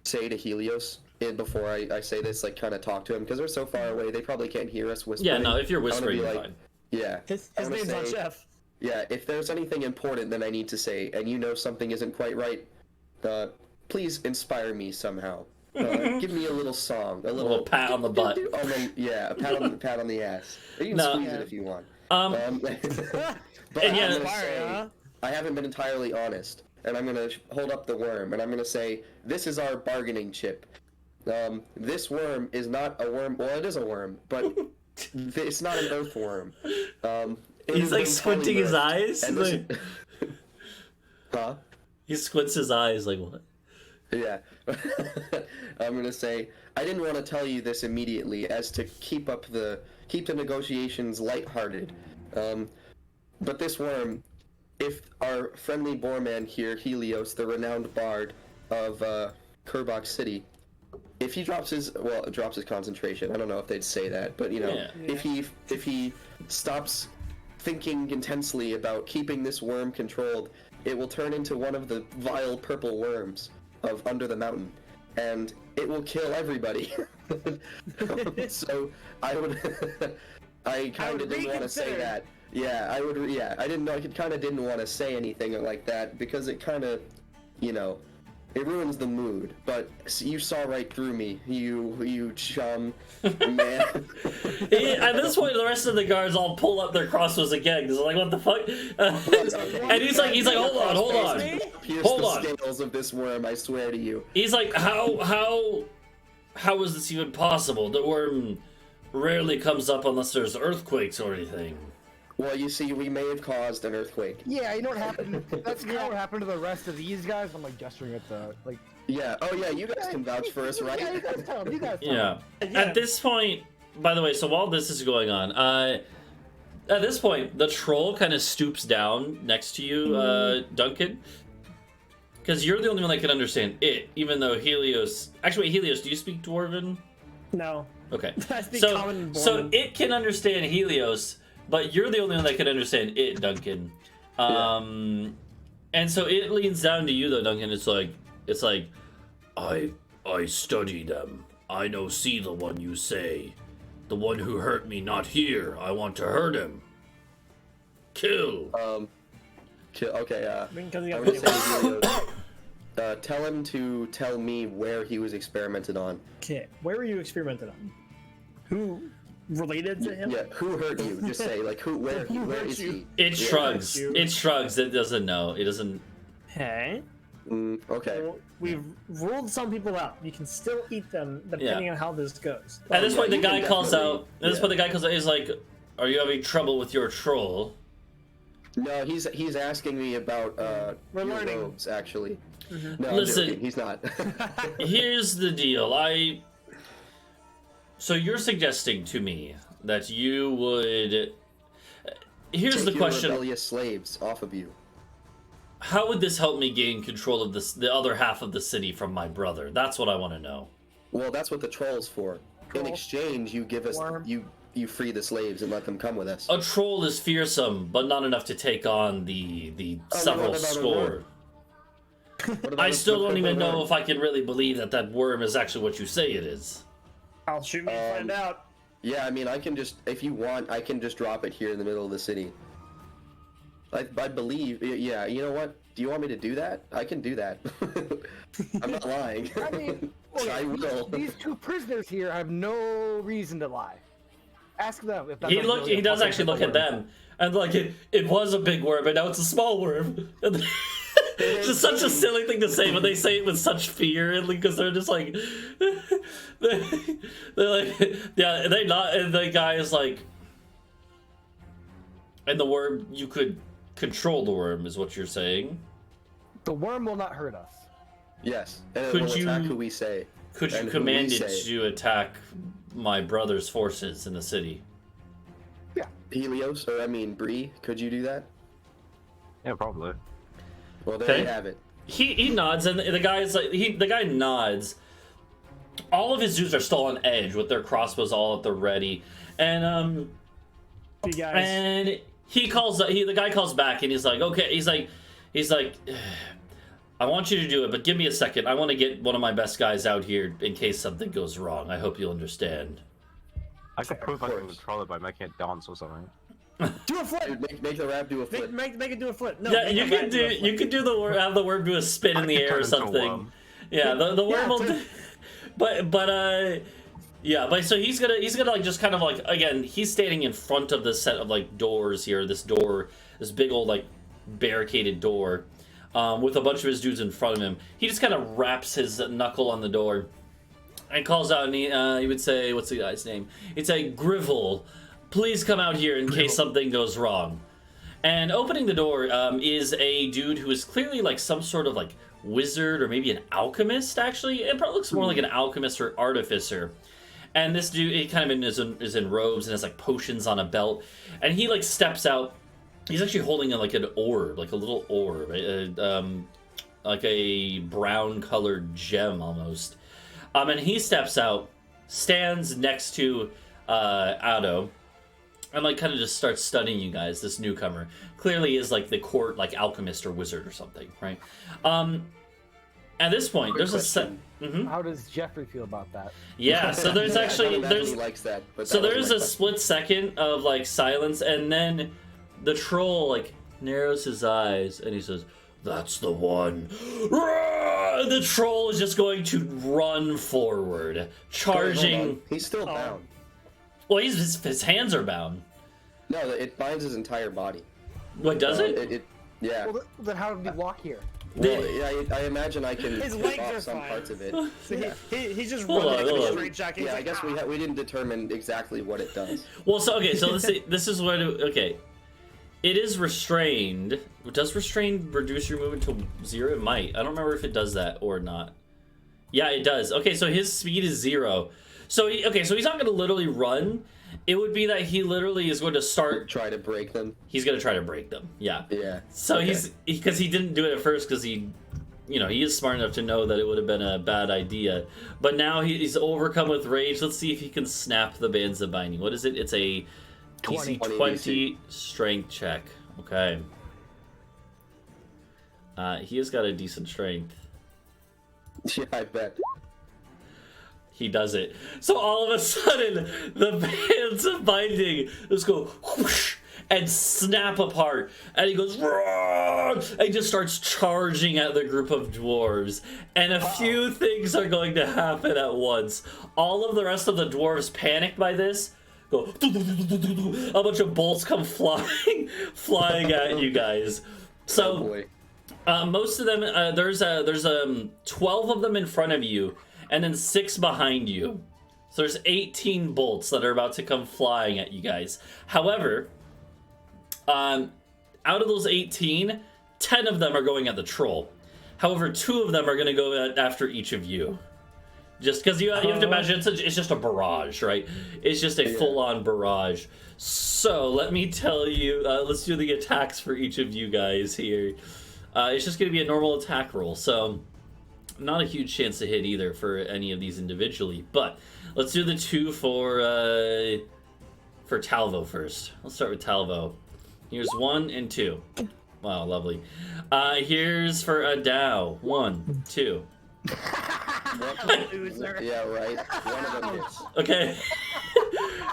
say to Helios before I say this, kind of talk to him, because they're so far away, they probably can't hear us whispering. Yeah, no, if you're whispering, you're fine. Yeah. His name's not Jeff. Yeah, if there's anything important that I need to say, and you know something isn't quite right, please inspire me somehow. Give me a little song, a little pat on the butt. Yeah, a pat on the ass. You can squeeze it if you want. But and I haven't been entirely honest, and I'm gonna hold up the worm, and I'm gonna say, this is our bargaining chip. This worm is not a worm. Well, it is a worm, but it's not an earthworm. He's squinting his eyes. Huh? He squints his eyes like what? Yeah. I'm gonna say I didn't want to tell you this immediately, as to keep the negotiations lighthearted. But this worm, if our friendly Boarman here, Helios, the renowned bard of Kurbok City, if he drops his concentration, I don't know if they'd say that, but if he stops thinking intensely about keeping this worm controlled, it will turn into one of the vile purple worms of Under the Mountain, and it will kill everybody. So I kind of didn't want to say that. Yeah, I would. Yeah, I didn't know. I kind of didn't want to say anything like that because it kind of, it ruins the mood. But you saw right through me, you chum, man. At this point, the rest of the guards all pull up their crossbows again because they're like, "What the fuck?" And he's like, "Hold on." Pierce the scales of this worm, I swear to you. He's like, how is this even possible? The worm rarely comes up unless there's earthquakes or anything. Well, you see, we may have caused an earthquake. Yeah, you know what happened? That's kind of what happened to the rest of these guys. I'm gesturing at the Yeah. Oh yeah, you guys can vouch for us, right? Yeah, you guys tell them. Yeah. At this point, by the way, so while this is going on, at this point, the troll kind of stoops down next to you, Duncan. Because you're the only one that can understand it, even though Helios... Actually, Helios, do you speak Dwarven? No. Okay. I speak common and Boarman. So it can understand Helios, but you're the only one that can understand it, Duncan. And so it leans down to you, though, Duncan. It's like, I study them. I no see the one you say. The one who hurt me not here. I want to hurt him. Kill. Okay, I'm gonna say Helios, tell him to tell me where he was experimented on. Okay, where were you experimented on? Who related to him? Yeah, who hurt you? Just say, where is he? It shrugs. It shrugs. It doesn't know. It doesn't... Hey? Okay. We've ruled some people out. You can still eat them depending on how this goes. At this point, the you guy can calls definitely- out. At this point, the guy calls out. He's like, "Are you having trouble with your troll?" No, he's asking me about We're your learning. robes, actually. No, Listen. I'm joking. He's not. Here's the deal. So you're suggesting to me that you would. Here's Take the your question: rebellious slaves off of you. how would this help me gain control of the other half of the city from my brother? That's what I want to know. Well, that's what the troll's for. In exchange, you give us Worm. you free the slaves and let them come with us. A troll is fearsome, but not enough to take on the several what about a score. worm? What about I a still don't purple even know worm? if I can really believe that worm is actually what you say it is. I'll shoot me and find out. Yeah, I mean, I can just, if you want, I can just drop it here in the middle of the city. I believe, yeah, you know what? Do you want me to do that? I can do that. I'm not lying. I mean, look, I will. these two prisoners here have no reason to lie. Ask them if that's He really he a does fucking actually look at worm. them, and like it was a big worm, and now it's a small worm. It's just such a silly thing to say, but they say it with such fear, because they're just like, they're like, yeah, they not, and the guy is like, and the worm, you could control the worm, is what you're saying. The worm will not hurt us. Yes, and it Could will attack you- who we say. Could you And who we command it say. to attack my brother's forces in the city? Yeah. Helios, or I mean Bree, could you do that? Yeah, probably. Well, there Okay. you have it. He nods, and the guy is like, the guy nods. All of his dudes are still on edge with their crossbows all at the ready, and You guys. and he calls. The guy calls back, and he's like, okay. He's like, I want you to do it, but give me a second. I want to get one of my best guys out here in case something goes wrong. I hope you'll understand. I could prove I can course. control it by making it dance or something. Do a flip. Dude, make the rap do a flip. Make it do a flip. No, Yeah, make you the could rat do a flip. you could do have the worm do a spin in the could air turn or into a something. worm. Yeah, the worm will. turn- Do, but so he's gonna like just kind of like, again, he's standing in front of this set of like doors here. This big old like barricaded door, with a bunch of his dudes in front of him. He just kind of wraps his knuckle on the door and calls out, and he would say, what's the guy's name? He'd say, Grivel, please come out here in case something goes wrong. And opening the door is a dude who is clearly like some sort of like wizard or maybe an alchemist, actually. It probably looks more like an alchemist or artificer. And this dude, he kind of is in robes and has like potions on a belt. And he like steps out. He's actually holding like an orb, like a little orb, like a brown colored gem almost. And he steps out, stands next to Adau, and like kind of just starts studying you guys. This newcomer clearly is like the court like alchemist or wizard or something, right? At this point, there's a set. question. How does Jeffrey feel about that? Yeah, so there's Yeah, I actually can't imagine there's he likes that. But so that there's wasn't a my split second of like silence, and then the troll like narrows his eyes and he says, "That's the one." And the troll is just going to run forward, question. charging. Hold on. He's still bound. Well, his hands are bound. No, it binds his entire body. What does it? Yeah. Well, then how did we walk here? Well, yeah, I imagine I can His rip legs off are some fine. parts of it. So he's just Hold running on, like hold a on. straight jacket. He's Yeah, I like, guess "Ah." we didn't determine exactly what it does. Well, so okay, so let's see. This is what. Okay, it is restrained. Does restrain reduce your movement to 0? It might. I don't remember if it does that or not. Yeah, it does. Okay, so his speed is 0. So so he's not going to literally run. It would be that he literally is going to start. Try to break them. He's going to try to break them. Yeah. Yeah. So Okay. because he didn't do it at first because he is smart enough to know that it would have been a bad idea. But now he's overcome with rage. Let's see if he can snap the bands of binding. What is it? It's a DC 20 strength check. Okay. He has got a decent strength. Yeah, I bet. He does it. So all of a sudden, the bands of binding just go whoosh and snap apart. And he goes, roar! And he just starts charging at the group of dwarves. And a few things are going to happen at once. All of the rest of the dwarves, panicked by this, go, a bunch of bolts come flying at you guys. Oh So boy. Most of them, there's 12 of them in front of you, and then 6 behind you. So there's 18 bolts that are about to come flying at you guys. However, out of those 18, 10 of them are going at the troll. However, 2 of them are going to go after each of you. Just because you have to imagine it's just a barrage, right? It's just a full-on barrage. So let me tell you, let's do the attacks for each of you guys here. It's just going to be a normal attack roll, so not a huge chance to hit either for any of these individually. But let's do the 2 for Talvo first. Let's start with Talvo. Here's 1 and 2. Wow, lovely. Here's for Adau. 1, 2. Yeah, right. One of them hits. Okay.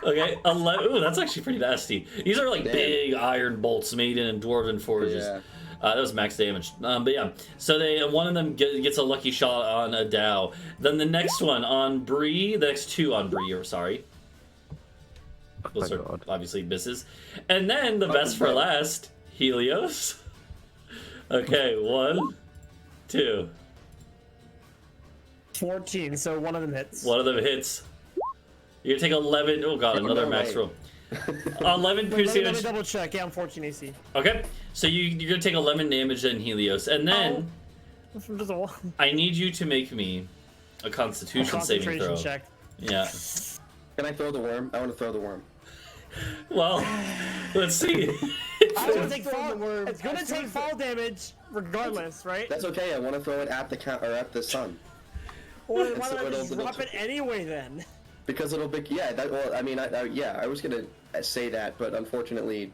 Okay, 11. Ooh, that's actually pretty nasty. These are like big iron bolts made in dwarven forges. Yeah. That was max damage. But yeah, so one of them gets a lucky shot on Adau. Then the next one on Bree. The next 2 on Bree. Or sorry. Those are obviously misses. And then the best for last, Helios. Okay, 1, 2. 14, so one of them hits. One of them hits. You're gonna take 11. Oh god, another max roll. 11 piercing damage. Let me double check. Yeah, I'm 14 AC. Okay, so you're gonna take 11 damage then, Helios, and then I need you to make me a Constitution saving throw. Check. Yeah. Can I throw the worm? I want to throw the worm. Well, let's see. It's gonna take fall damage regardless, right? That's okay. I want to throw it at the sun. Well, why don't I just drop it anyway then? Because it'll be I was gonna say that, but unfortunately,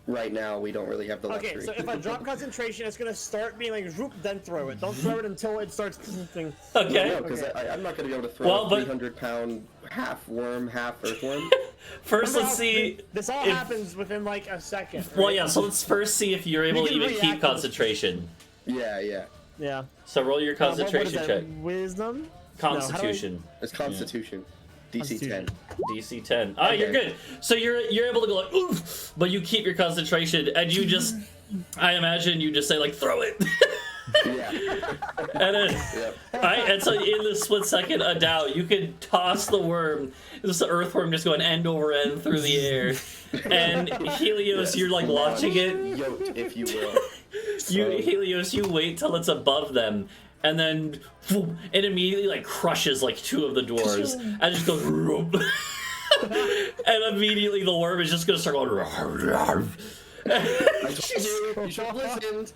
right now we don't really have the luxury. Okay, so if I drop concentration, it's gonna start being like Rhuk, then throw it. Don't throw it until it starts something. Okay. No, because I'm not gonna be able to throw a 300-pound half worm, half earthworm. First, let's see. This all happens within like a second. Right? Well, yeah. So let's first see if you're able to even keep concentration. Yeah. So roll your concentration check. Wisdom. Constitution. It's Constitution. DC 10. DC 10. Ah, okay. You're good. So you're able to go like, oof, but you keep your concentration, and you just, I imagine you just say like, throw it. Yeah. And then, alright, and so in the split second, Adau, you can toss the worm, this earthworm just going end over end through the air, and Helios, you're like watching it. Yoked, if you will. Helios, you wait till it's above them, and then it immediately like crushes like 2 of the dwarves, and just goes, and immediately the worm is just gonna start going. You should have listened.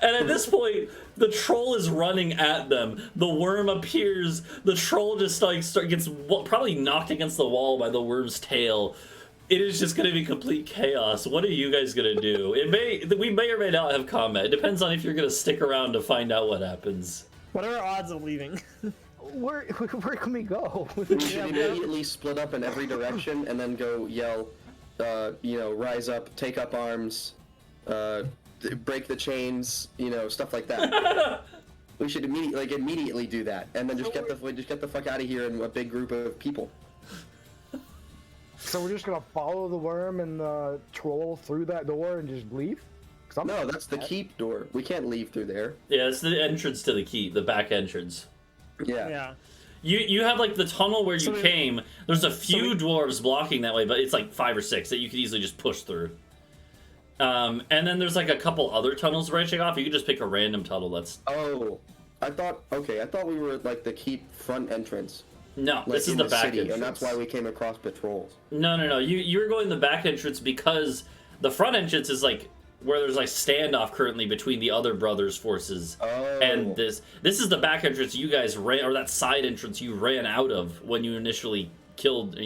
And at this point, the troll is running at them. The worm appears. The troll just like gets probably knocked against the wall by the worm's tail. It is just going to be complete chaos. What are you guys going to do? We may or may not have combat. It depends on if you're going to stick around to find out what happens. What are our odds of leaving? Where can we go? We should immediately split up in every direction and then go yell, rise up, take up arms, break the chains, stuff like that. We should immediately do that, and then just get the fuck out of here in a big group of people. So we're just gonna follow the worm and the troll through that door and just leave? No, that's the keep door. We can't leave through there. Yeah, it's the entrance to the keep, the back entrance. Yeah. You have like the tunnel where you came. There's a few dwarves blocking that way, but it's like 5 or 6 that you could easily just push through. And then there's like a couple other tunnels branching off. You could just pick a random tunnel that's... Oh, I thought we were at like the keep front entrance. No, like this is the back city, entrance. And that's why we came across patrols. No. You're going the back entrance because the front entrance is like where there's like standoff currently between the other brothers' forces. Oh. And this is the back entrance you guys ran, or that side entrance you ran out of when you initially killed,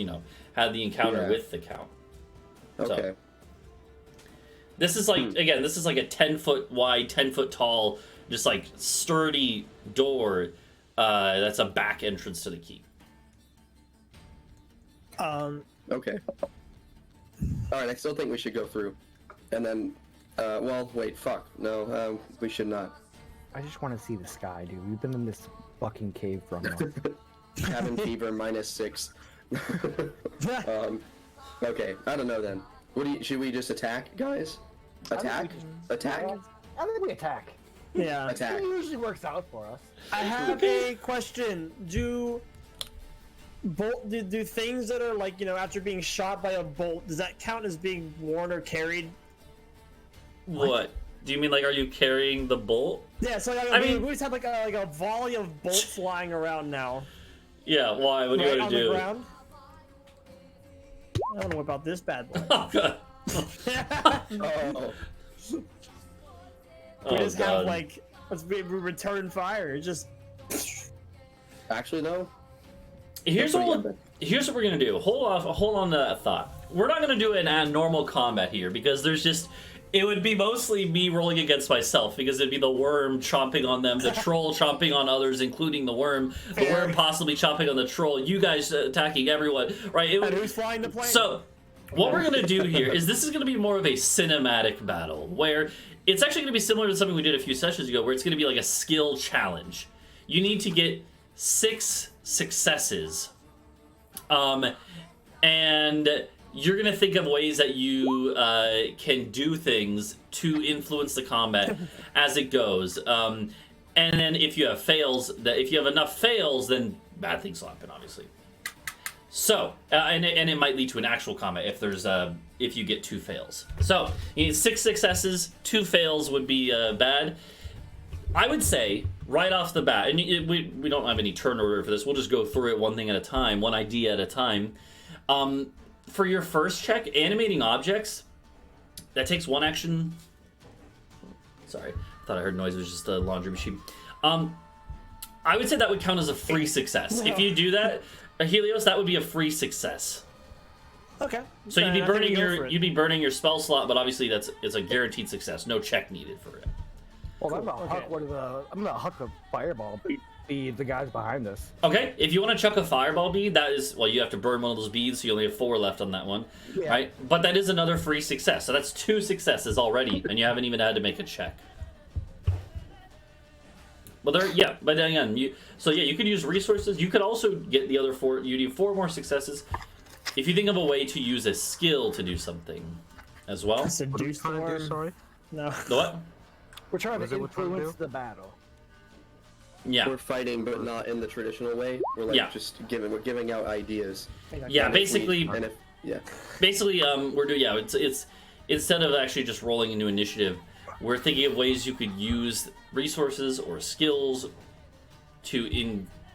had the encounter with the Count. Okay. So, this is like, again, this is like a 10-foot wide, 10-foot tall, just like sturdy door that's a back entrance to the keep. Okay. Alright, I still think we should go through. And then, wait, fuck. No, we should not. I just want to see the sky, dude. We've been in this fucking cave for a month. Cabin fever -6. Okay, I don't know then. Should we just attack, guys? Attack? I think we attack. Yeah. Attack. It usually works out for us. I have a question. Do things that are like, after being shot by a bolt, does that count as being worn or carried? What? Do you mean like, are you carrying the bolt? Yeah, so like, I mean- we just have like a volley of bolts flying around now. Yeah, why? What do you Right want on to the do? ground. I don't know about this bad boy. Oh, God. Oh, We Oh, just God. have like, we return fire. It just. actually, no. Here's That's what pretty here's what we're gonna do. Hold on to that thought. We're not gonna do it in normal combat here because it would be mostly me rolling against myself because it'd be the worm chomping on them, the troll chomping on others, including the worm possibly chomping on the troll, you guys attacking everyone, right? And who's flying the plane? So, what we're gonna do here is this is gonna be more of a cinematic battle where it's actually gonna be similar to something we did a few sessions ago, where it's gonna be like a skill challenge. You need to get 6 successes, and you're gonna think of ways that you can do things to influence the combat as it goes. And then if you have if you have enough fails, then bad things will happen, obviously. So, and it might lead to an actual combat if you get 2 fails. So you need 6 successes, 2 fails would be bad. I would say right off the bat, and we don't have any turn order for this. We'll just go through it one thing at a time, one idea at a time. For your first check, animating objects, that takes 1 action. Sorry, I thought I heard noise. It was just a laundry machine. I would say that would count as a free success. If you do that, Helios, that would be a free success. Okay. So you'd be Then I think burning we go for it. you'd be burning your spell slot, but obviously it's a guaranteed success. No check needed for it. Well, I'm Cool, gonna okay. huck I'm gonna huck a fireball. Be the guys behind us. Okay, if you want to chuck a fireball bead, that is, well, you have to burn one of those beads, so you only have 4 left on that one, Yeah. right? But that is another free success, so that's 2 successes already, and you haven't even had to make a check. But again, you could use resources. You could also get the other 4. You need 4 more successes. If you think of a way to use a skill to do something, as well. What are we Seduce the trying to do, worm. sorry? No. The what? We're trying What is to it we're trying to influence do? the battle. Yeah. We're fighting, but not in the traditional way. We're like Yeah. just giving out ideas. Yeah, And if we- basically. and if yeah, Basically, we're doing it's instead of actually just rolling into initiative, we're thinking of ways you could use resources or skills to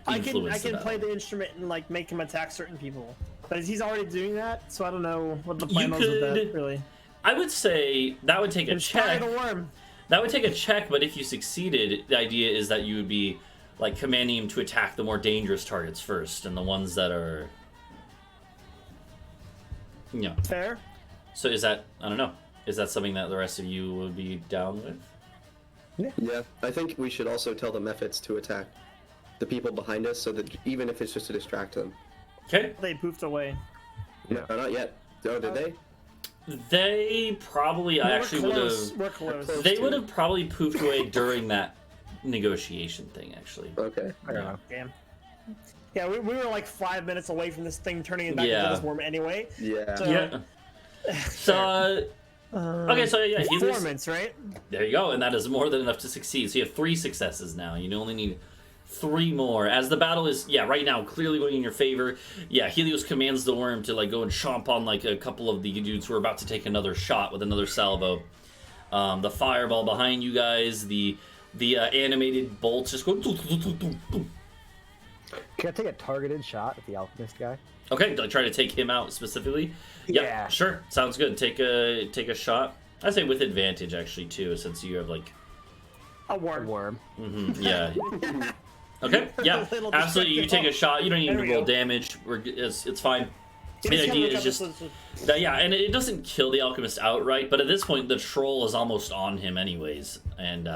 I influence. can the play battle. the instrument and like make him attack certain people. But he's already doing that, so I don't know what the You plan was with that, could- really. I would say that would take a Inspire check. the worm. That would take a check, but if you succeeded, the idea is that you would be like commanding him to attack the more dangerous targets first, and the ones that are, Fair. So is that, I don't know, is that something that the rest of you would be down with? yeah. I think we should also tell the methods to attack the people behind us, so that even if it's just to distract them. Okay. They poofed away. Yeah. No, not yet. Oh, did they? They probably actually would have. We're close. They would have probably poofed away during that negotiation thing, actually. Okay. Damn. Yeah, we were like 5 minutes away from this thing turning it back Yeah. into this worm anyway. Yeah. So- Yeah. So, okay, so yeah, Helios, Performance, right? there you go, and that is more than enough to succeed. So you have 3 successes now. You only need 3 more. As the battle is, right now, clearly going in your favor. Yeah, Helios commands the worm to like go and chomp on like a couple of the dudes who are about to take another shot with another salvo. The fireball behind you guys, the animated bolts just go. Can I take a targeted shot at the alchemist guy? Okay, try to take him out specifically. Yep, Yeah. sure, sounds good. Take a shot. I say with advantage actually too, since you have like. A worm. Worm. Yeah. Okay. Yeah. Little Absolutely. You take a distracted. shot. You don't need There to we roll go. damage. It's fine. The Just idea look is up just this- that, and it doesn't kill the alchemist outright, but at this point the troll is almost on him anyways, and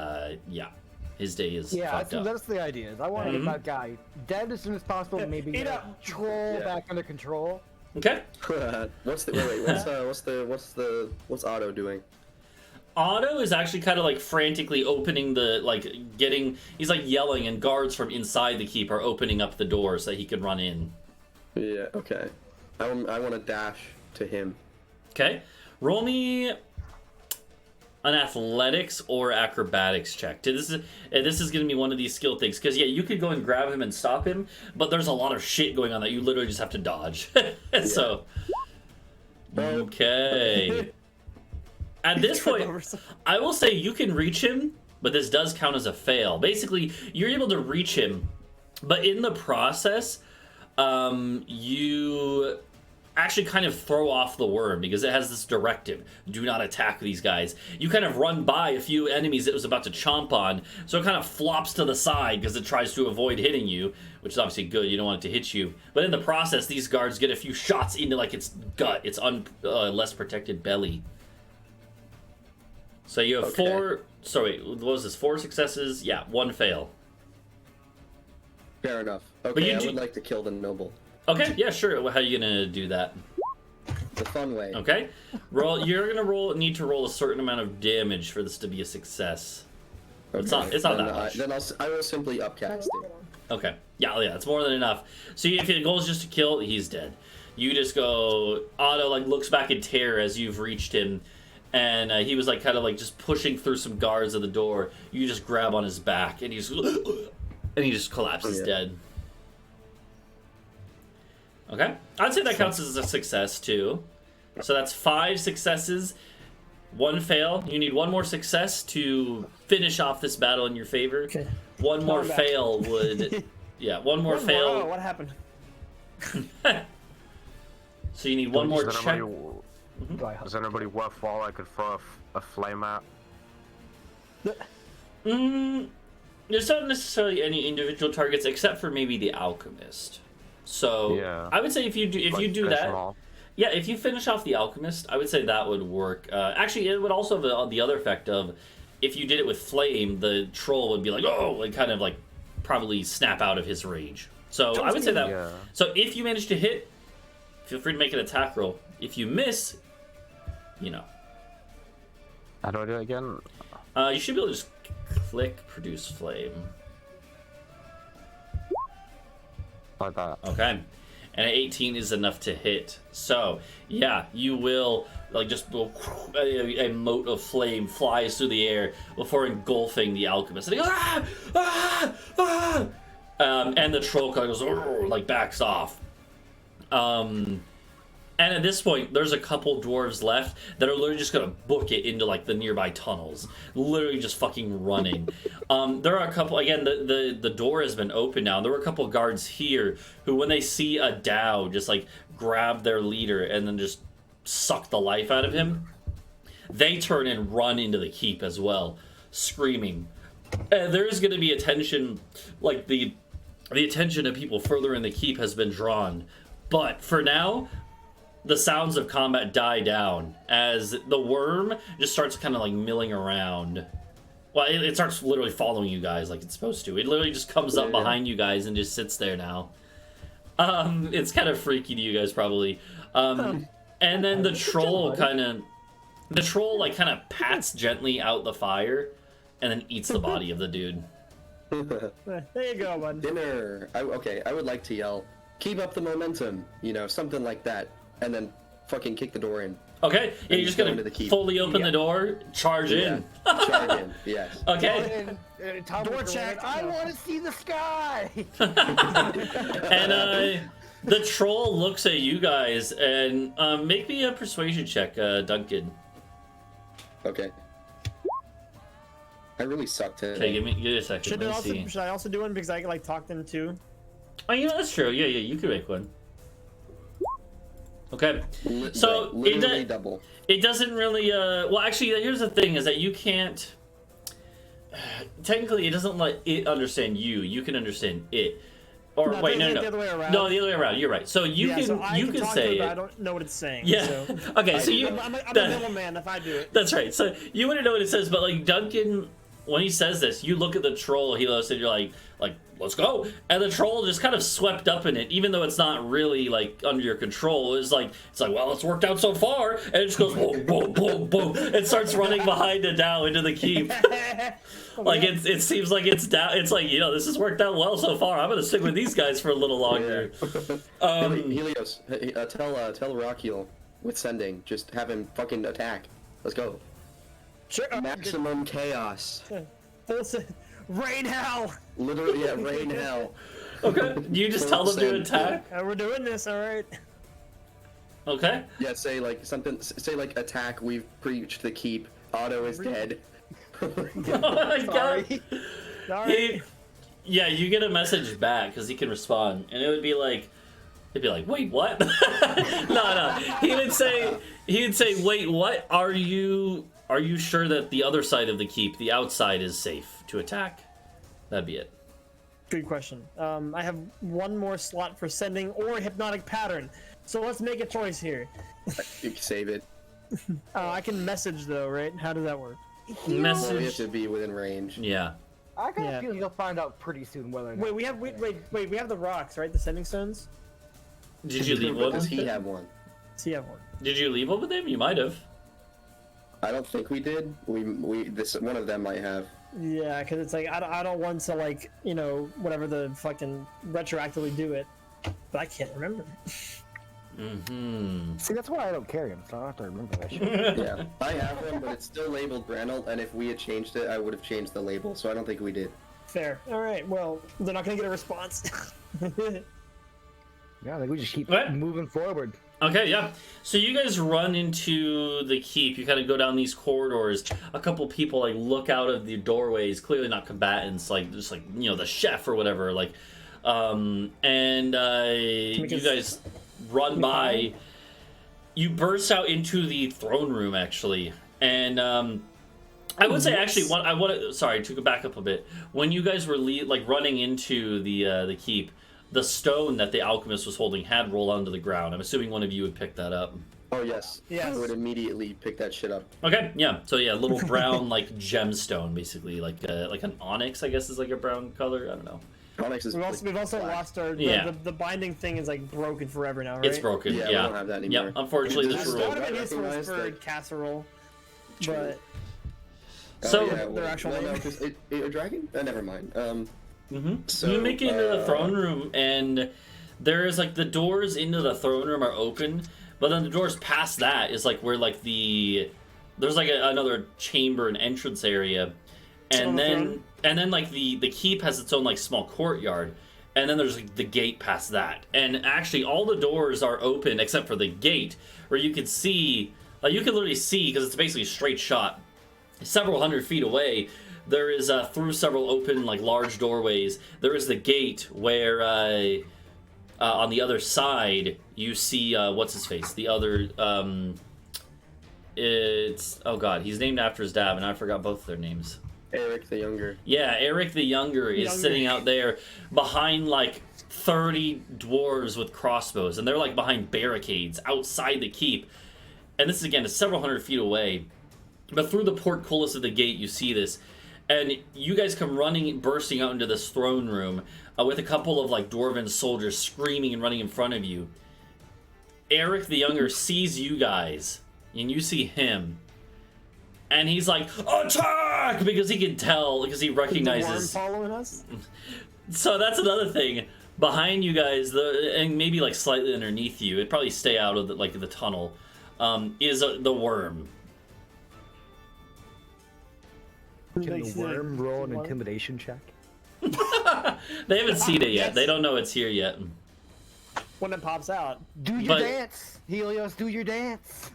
his day is Yeah, fucked up. that's the idea. Is I want to get that guy dead as soon as possible. Maybe Eat get up. troll Yeah. back under control. Okay. What's Otto doing? Otto is actually kind of like frantically opening he's like yelling, and guards from inside the keep are opening up the door so that he can run in. Yeah. Okay. I want to dash to him. Okay. Roll me an athletics or acrobatics check. This is going to be one of these skill things, because yeah, you could go and grab him and stop him, but there's a lot of shit going on that you literally just have to dodge. So, okay. At this point, I will say you can reach him, but this does count as a fail. Basically, you're able to reach him, but in the process, you actually kind of throw off the worm because it has this directive: do not attack these guys. You kind of run by a few enemies it was about to chomp on, so it kind of flops to the side because it tries to avoid hitting you, which is obviously good. You don't want it to hit you, but in the process, these guards get a few shots into like its gut, its less protected belly. So you have four. Sorry, what was this? 4 successes. Yeah, 1 fail. Fair enough. Okay, I would like to kill the noble. Okay, yeah, sure. How are you gonna do that? The fun way. Okay, roll. You're gonna need to roll a certain amount of damage for this to be a success. Okay. It's not that much. Then I will simply upcast it. Okay, yeah, it's more than enough. So if the goal is just to kill, he's dead. You just go. Adau like looks back in terror as you've reached him, and he was like kind of like just pushing through some guards at the door. You just grab on his back, and he just collapses dead. Okay, I'd say that counts as a success too. So that's 5 successes, 1 fail. You need 1 more success to finish off this battle in your favor. Okay. 1 more fail would, yeah, 1 more fail. Oh, what happened? So you need 1 more check. Is anybody worthwhile I could throw a flame at? There's not necessarily any individual targets except for maybe the alchemist. So yeah. I would say if you do that, yeah, if you finish off the alchemist, I would say that would work. Actually, it would also have the other effect of if you did it with flame, the troll would be like, oh, and kind of like probably snap out of his rage. So I would say that. Yeah. So if you manage to hit, feel free to make an attack roll. If you miss, you know. How do I do it again? You should be able to just click produce flame. Like that. Okay. And an 18 is enough to hit. So, yeah, you will, like, just a mote of flame flies through the air before engulfing the alchemist. And he goes, ah! Ah! Ah! And the troll kind of goes, like, backs off. And at this point, there's a couple dwarves left that are literally just gonna book it into like the nearby tunnels, literally just fucking running. There are a couple. Again, the door has been open now. There were a couple guards here who, when they see Adau, just like grab their leader and then just suck the life out of him. They turn and run into the keep as well, screaming. And there is gonna be attention, like the attention of people further in the keep has been drawn, but for now, the sounds of combat die down as the worm just starts kind of like milling around. Well, it starts literally following you guys like it's supposed to. It literally just comes up behind you guys and just sits there now. It's kind of freaky to you guys probably. And then the troll kind of pats gently out the fire and then eats the body of the dude. There you go, bud. Dinner. I would like to yell, keep up the momentum, you know, something like that. And then fucking kick the door in. Okay, yeah, you're just gonna fully open the door, charge in. Charge in, yes. Okay. Door check. I want to see the sky. And the troll looks at you guys and make me a persuasion check, Duncan. Okay. I really suck today. Okay, give me a second. Should I also do one because I can like talk them too? Oh, you know that's true. Yeah, you could make one. Okay, so literally double. It doesn't really. Well, actually, here's the thing: is that you can't. Technically, it doesn't let it understand you. You can understand it. Or no, wait, no. The other way around. No, the other way around. You're right. So you can say it. it. I don't know what it's saying. Yeah. So. Okay. So I'm a middleman if I do it. That's right. So you wouldn't know what it says, but like Duncan, when he says this, you look at the troll, Helios, and you're like, let's go. And the troll just kind of swept up in it, even though it's not really like under your control. It's like, well, it's worked out so far, and it just goes boom, boom, boom, boom. It starts running behind Adau into the keep. Like it seems like it's down. It's like, you know, this has worked out well so far. I'm gonna stick with these guys for a little longer. Helios, tell Rhuk with sending. Just have him fucking attack. Let's go. Sure. Maximum chaos. Rain hell. Literally, yeah, rain hell. Okay. You just tell them to attack. We're doing this, all right. Okay. Yeah, say like something. Say like attack. We've breached the keep. Otto is dead. Oh my god. Sorry. Yeah, you get a message back because he can respond, and it would be like, it'd be like, wait, what? No. He would say, wait, what? Are you sure that the other side of the keep, the outside, is safe to attack? That'd be it. Good question. I have one more slot for sending or hypnotic pattern, so let's make a choice here. You can save it. I can message though, right? How does that work? Well, we have Message. to be within range. Yeah. I got Yeah. a feeling you'll find out pretty soon whether or not. Wait, we have we have the rocks, right? The sending stones. Did you leave one? Does he have one? Does he have one? Did you leave one with him? You might have. I don't think we did. This one of them might have. Yeah, because it's like I don't want to like whatever the fucking retroactively do it, but I can't remember. Mm-hmm. See, that's why I don't carry him, so I don't have to remember that shit. Yeah, I have one, but it's still labeled Branald, and if we had changed it, I would have changed the label, so I don't think we did. Fair. All right. Well, they're not gonna get a response. Yeah, I think we just keep What? moving forward. Okay, yeah. So you guys run into the keep. You kind of go down these corridors. A couple people like look out of the doorways. Clearly not combatants, like just like the chef or whatever. Like, you guys run by. You burst out into the throne room actually, and I would say actually, sorry to go back up a bit. When you guys were running into the keep. The stone that the alchemist was holding had rolled onto the ground. I'm assuming one of you would pick that up. Oh, yes. Yes. I would immediately pick that shit up. Okay, yeah. So yeah, little brown like gemstone, basically, like an onyx, I guess is like a brown color. I don't know. Onyx is We've also black. lost our Yeah. the binding thing is like broken forever now, right? It's broken. Yeah, Yeah, we don't have that anymore. Yeah, unfortunately, Does this this That rule. would have been useful recognize for that- casserole, True. but So- Their actual no, name. because a dragon? Never mind. So, you make it into the throne room, and there is like the doors into the throne room are open, but then the doors past that is like where like there's like another chamber and entrance area, On and the then like the keep has its own like small courtyard, and then there's like the gate past that, and actually all the doors are open except for the gate, where you can see you can literally see because it's basically a straight shot, several hundred feet away. There is through several open like large doorways. There is the gate where on the other side you see what's his face. The other it's oh god, he's named after his dad, and I forgot both their names. Eric the Younger. Yeah, Eric the Younger is sitting out there behind like 30 dwarves with crossbows, and they're like behind barricades outside the keep. And this again is several hundred feet away, but through the portcullis of the gate you see this. And you guys come bursting out into this throne room with a couple of like dwarven soldiers screaming and running in front of you. Eric the Younger sees you guys, and you see him, and he's like, attack! Because he can tell, because he recognizes. the worm following us. So that's another thing. Behind you guys, and maybe like slightly underneath you, it'd probably stay out of the tunnel, is the worm. Can the worm roll an intimidation check? They haven't seen it yet. Yes. They don't know it's here yet. When it pops out. Do your But- dance, Helios. Do your dance.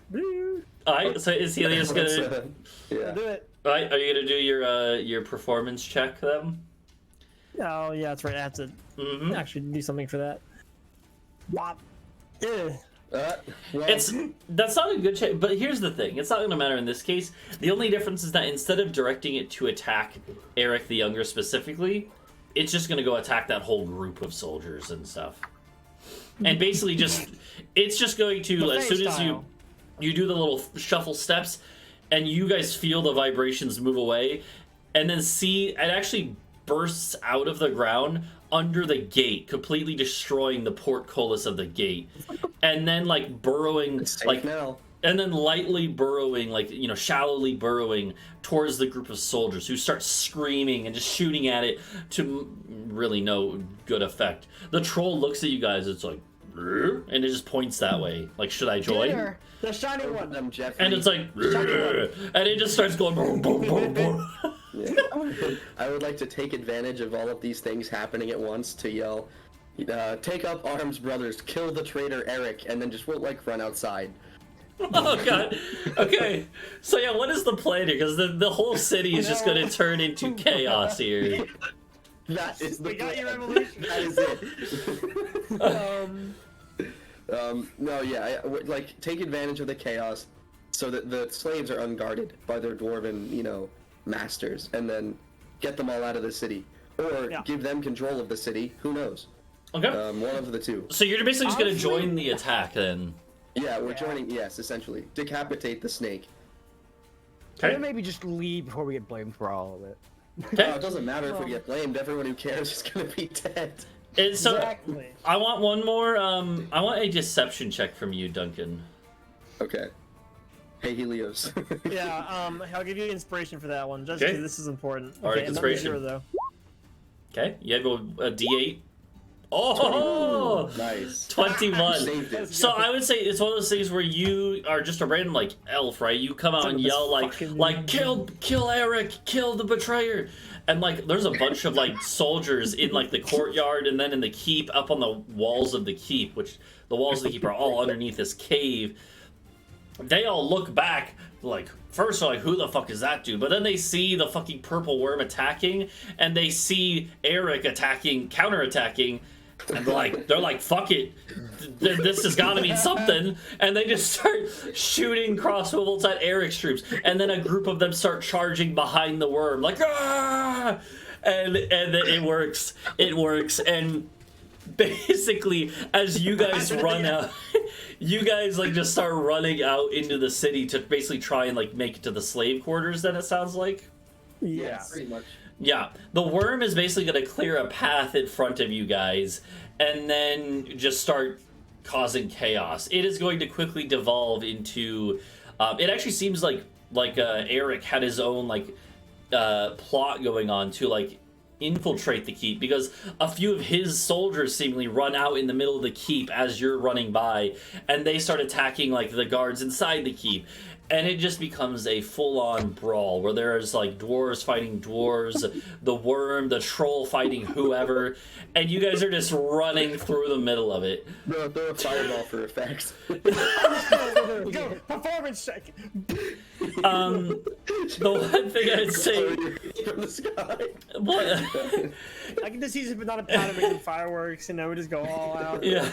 Alright, so is Helios gonna... Yeah. Do it. Alright, are you gonna do your performance check then? Oh yeah, that's right. I have to Mm-hmm. actually do something for that. Wop. Ugh. Well, That's not a good check, but here's the thing. It's not gonna matter in this case. The only difference is that instead of directing it to attack Eric the Younger specifically, it's just gonna go attack that whole group of soldiers and stuff. And basically it's just going to, Buffet as soon as style. you do the little shuffle steps, and you guys feel the vibrations move away, and then see it actually bursts out of the ground under the gate, completely destroying the portcullis of the gate, and then like burrowing, it's safe like, now. and then lightly burrowing, like shallowly burrowing towards the group of soldiers who start screaming and just shooting at it to really no good effect. The troll looks at you guys. It's like, and it just points that way. Like, should I join? Dinner. The shiny one. Them Jeffrey. And it's like, and it just starts going boom, boom, boom, boom. Yeah. I would like to take advantage of all of these things happening at once to yell, take up arms, brothers, kill the traitor Eric, and then just like run outside. Oh god. Okay. So yeah, what is the plan here? Because the whole city is just going to turn into chaos here. That is the We got plan. your evolution. That is it. No, yeah, like take advantage of the chaos so that the slaves are unguarded by their dwarven, masters, and then get them all out of the city, or give them control of the city. Who knows? Okay. One of the two. So you're basically just going to join the attack then. Yeah, we're joining. Yes, essentially, decapitate the snake. Okay. Or maybe just leave before we get blamed for all of it. Okay. It doesn't matter if we get blamed. Everyone who cares is gonna be dead. And so Exactly. I want one more. I want a deception check from you, Duncan. Okay. Hey, Helios. Yeah, I'll give you inspiration for that one, just Okay. because this is important. All right, okay, inspiration. Zero, though. Okay. You have a D8. Oh, Nice. 21. Saved it. So I would say it's one of those things where you are just a random like elf, right? You come out and This yell fucking- like kill Eric, kill the betrayer, and like there's a bunch of like soldiers in like the courtyard and then in the keep up on the walls of the keep, which the walls of the keep are all underneath this cave. They all look back like first they're like, who the fuck is that dude? But then they see the fucking purple worm attacking, and they see Eric counterattacking. And they're like, fuck it, this has got to mean something, and they just start shooting crossbow bolts at Eric's troops, and then a group of them start charging behind the worm, like ah, and then it works, and basically as you guys run out, you guys like just start running out into the city to basically try and like make it to the slave quarters. Then it sounds like. Yeah, pretty much. Yeah, the worm is basically going to clear a path in front of you guys and then just start causing chaos. It is going to quickly devolve into... it actually seems like Eric had his own plot going on to like infiltrate the keep, because a few of his soldiers seemingly run out in the middle of the keep as you're running by, and they start attacking like the guards inside the keep. And it just becomes a full-on brawl where there's like dwarves fighting dwarves, the worm, the troll fighting whoever, and you guys are just running through the middle of it. Throw a fireball for effect. Go, performance check. The one thing I'd say, From the sky. what? I can just use it, but not a powder making fireworks, and then we just go all out. Yeah,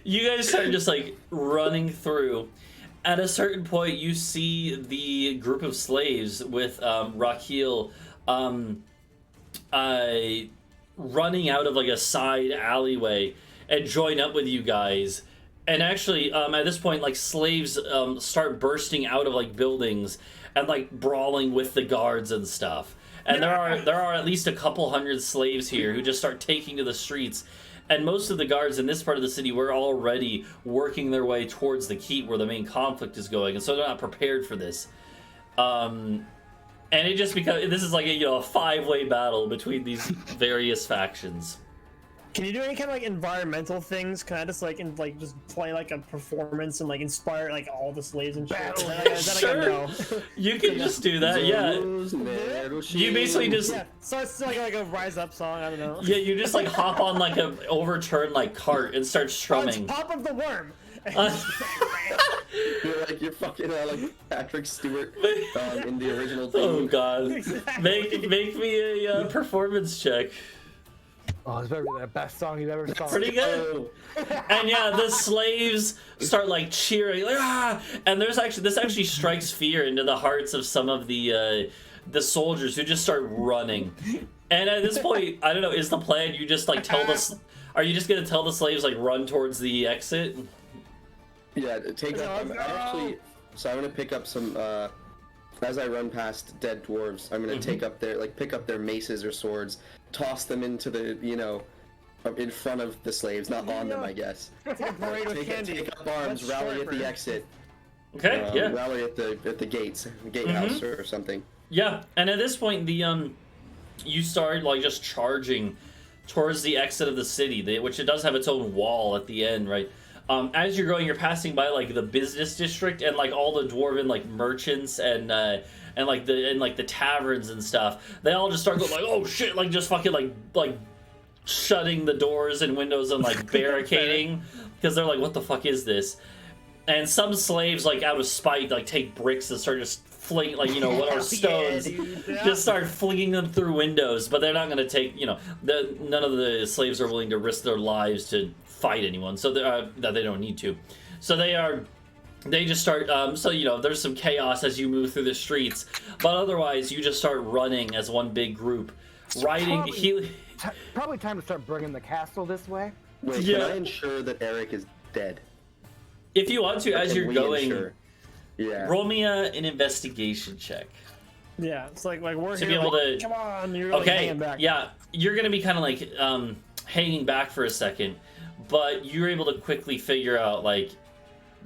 you guys start just like running through. At a certain point, you see the group of slaves with Raquel running out of like a side alleyway and join up with you guys. And actually, at this point, like slaves start bursting out of like buildings and like brawling with the guards and stuff. And there are at least a couple hundred slaves here who just start taking to the streets. And most of the guards in this part of the city were already working their way towards the keep where the main conflict is going, and so they're not prepared for this. And it just becomes, this is like a five-way battle between these various factions. Can you do any kind of like environmental things? Can I just just play like a performance and like inspire like all the slaves and shit? Sure. You can just do that, yeah. You basically just... Yeah, so it's like a rise up song, I don't know. Yeah, you just like hop on like a overturned like cart and start strumming. Pop of the worm! You're fucking like Patrick Stewart in the original thing. Oh god. Exactly. Make me a performance check. Oh, it's better than the best song you've ever sung. Pretty good. And yeah, the slaves start like cheering, like, ah! And this actually strikes fear into the hearts of some of the soldiers who just start running. And at this point, I don't know, is the plan you just like are you just gonna tell the slaves like run towards the exit? Yeah, take up. I'm gonna pick up some. As I run past dead dwarves, I'm gonna pick up their maces or swords, toss them into the in front of the slaves, not on them, I guess. It's like a parade with candy. Take up arms, rally at the exit. Okay, yeah. Rally at the gates, gatehouse or something. Yeah, and at this point, the you start like just charging towards the exit of the city, which it does have its own wall at the end, right? As you're going, you're passing by like the business district and like all the dwarven like merchants and the taverns and stuff. They all just start going like, oh shit, like just fucking like shutting the doors and windows and like barricading because they're like, what the fuck is this? And some slaves, like out of spite, like take bricks and start just fling, like, you know, what are stones, just start flinging them through windows. But they're not going to take, you know, none of the slaves are willing to risk their lives to fight anyone, so that they don't need to. So they just start, so, you know, there's some chaos as you move through the streets, but otherwise you just start running as one big group, riding. Probably time to start bringing the castle this way. Wait, Yeah. can I ensure that Eric is dead? If you want to, as Can you're we going, ensure? Yeah. roll me an investigation check. Yeah, it's like we're To here, be able like, to- come on, you're like Okay, hanging back. yeah, you're gonna be kind of like hanging back for a second, but you're able to quickly figure out like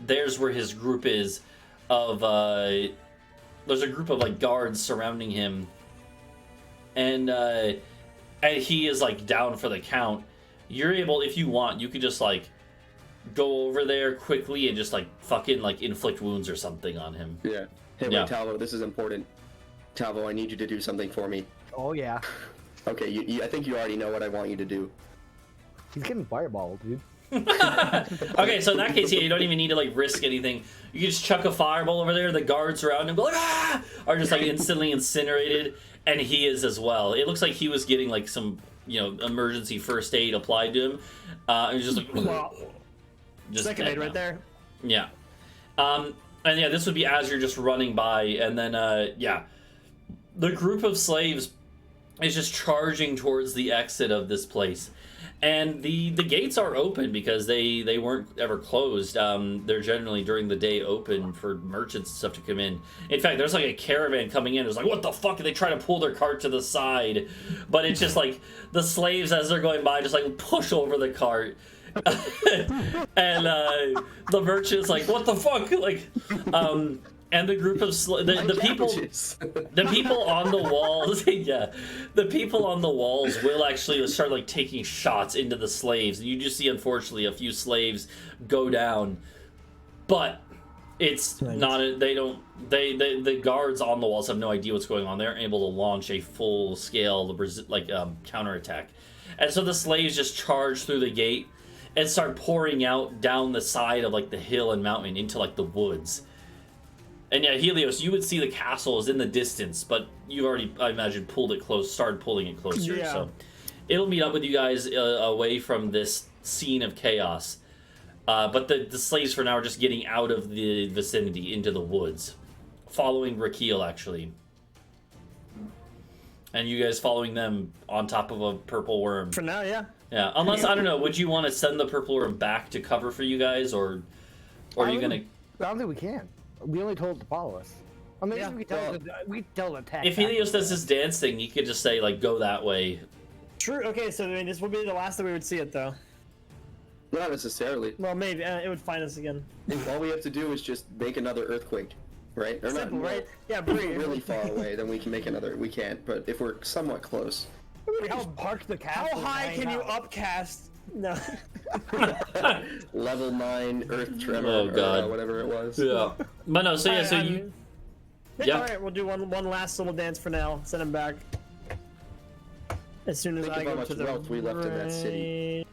there's where his group is of there's a group of like guards surrounding him, and he is like down for the count. You're able, if you want, you could just like go over there quickly and just like fucking like inflict wounds or something on him. Yeah. Hey, wait, Yeah. Talvo, this is important. Talvo, I need you to do something for me. Oh yeah, Okay, I think you already know what I want you to do. he's getting fireballed, dude. Okay, so in that case, yeah, you don't even need to like risk anything. You can just chuck a fireball over there. The guards around him go like, ah! Are just like instantly incinerated, and he is as well. It looks like he was getting like some, you know, emergency first aid applied to him, and he's just like, Well, just second dead aid right now. there. Yeah. And yeah, this would be as you're just running by, and then yeah, the group of slaves is just charging towards the exit of this place. And the gates are open because they weren't ever closed. They're generally during the day open for merchants and stuff to come in. In fact, there's like a caravan coming in. It's like, what the fuck? And they try to pull their cart to the side. But it's just like the slaves, as they're going by, just like push over the cart. And the merchant's like, what the fuck? Like, and the group of the people, the people on the walls, yeah, the people on the walls will actually start like taking shots into the slaves, and you just see, unfortunately, a few slaves go down, but it's not. The guards on the walls have no idea what's going on. They're able to launch a full scale counterattack, and so the slaves just charge through the gate and start pouring out down the side of like the hill and mountain into like the woods. And yeah, Helios, you would see the castle is in the distance, but you've already, I imagine, started pulling it closer. Yeah. So it'll meet up with you guys away from this scene of chaos. But the slaves for now are just getting out of the vicinity into the woods, following Rakeel, actually. And you guys following them on top of a purple worm. For now, yeah. Yeah, unless, I don't know, would you want to send the purple worm back to cover for you guys, or are you going to... I don't think we can. We only told it to follow us. I mean, Yeah. we tell it to attack. If Helios does his dance thing, he could just say, like, go that way. True. Okay, so I mean, this would be the last that we would see it, though. Not necessarily. Well, maybe it would find us again. All we have to do is just make another earthquake, right? Or Simple, not, right? Yeah, If we're Bree. really far away, then we can make another. We can't, but if we're somewhat close. We just park the How castle. high and hang can you out. upcast? No. Level 9 earth tremor, Oh, God. or whatever it was. Yeah. But no, so yeah, so you... Yeah. All right, we'll do one last little dance for now. Send him back. As soon as Think I of how go much to the wealth we left in that city.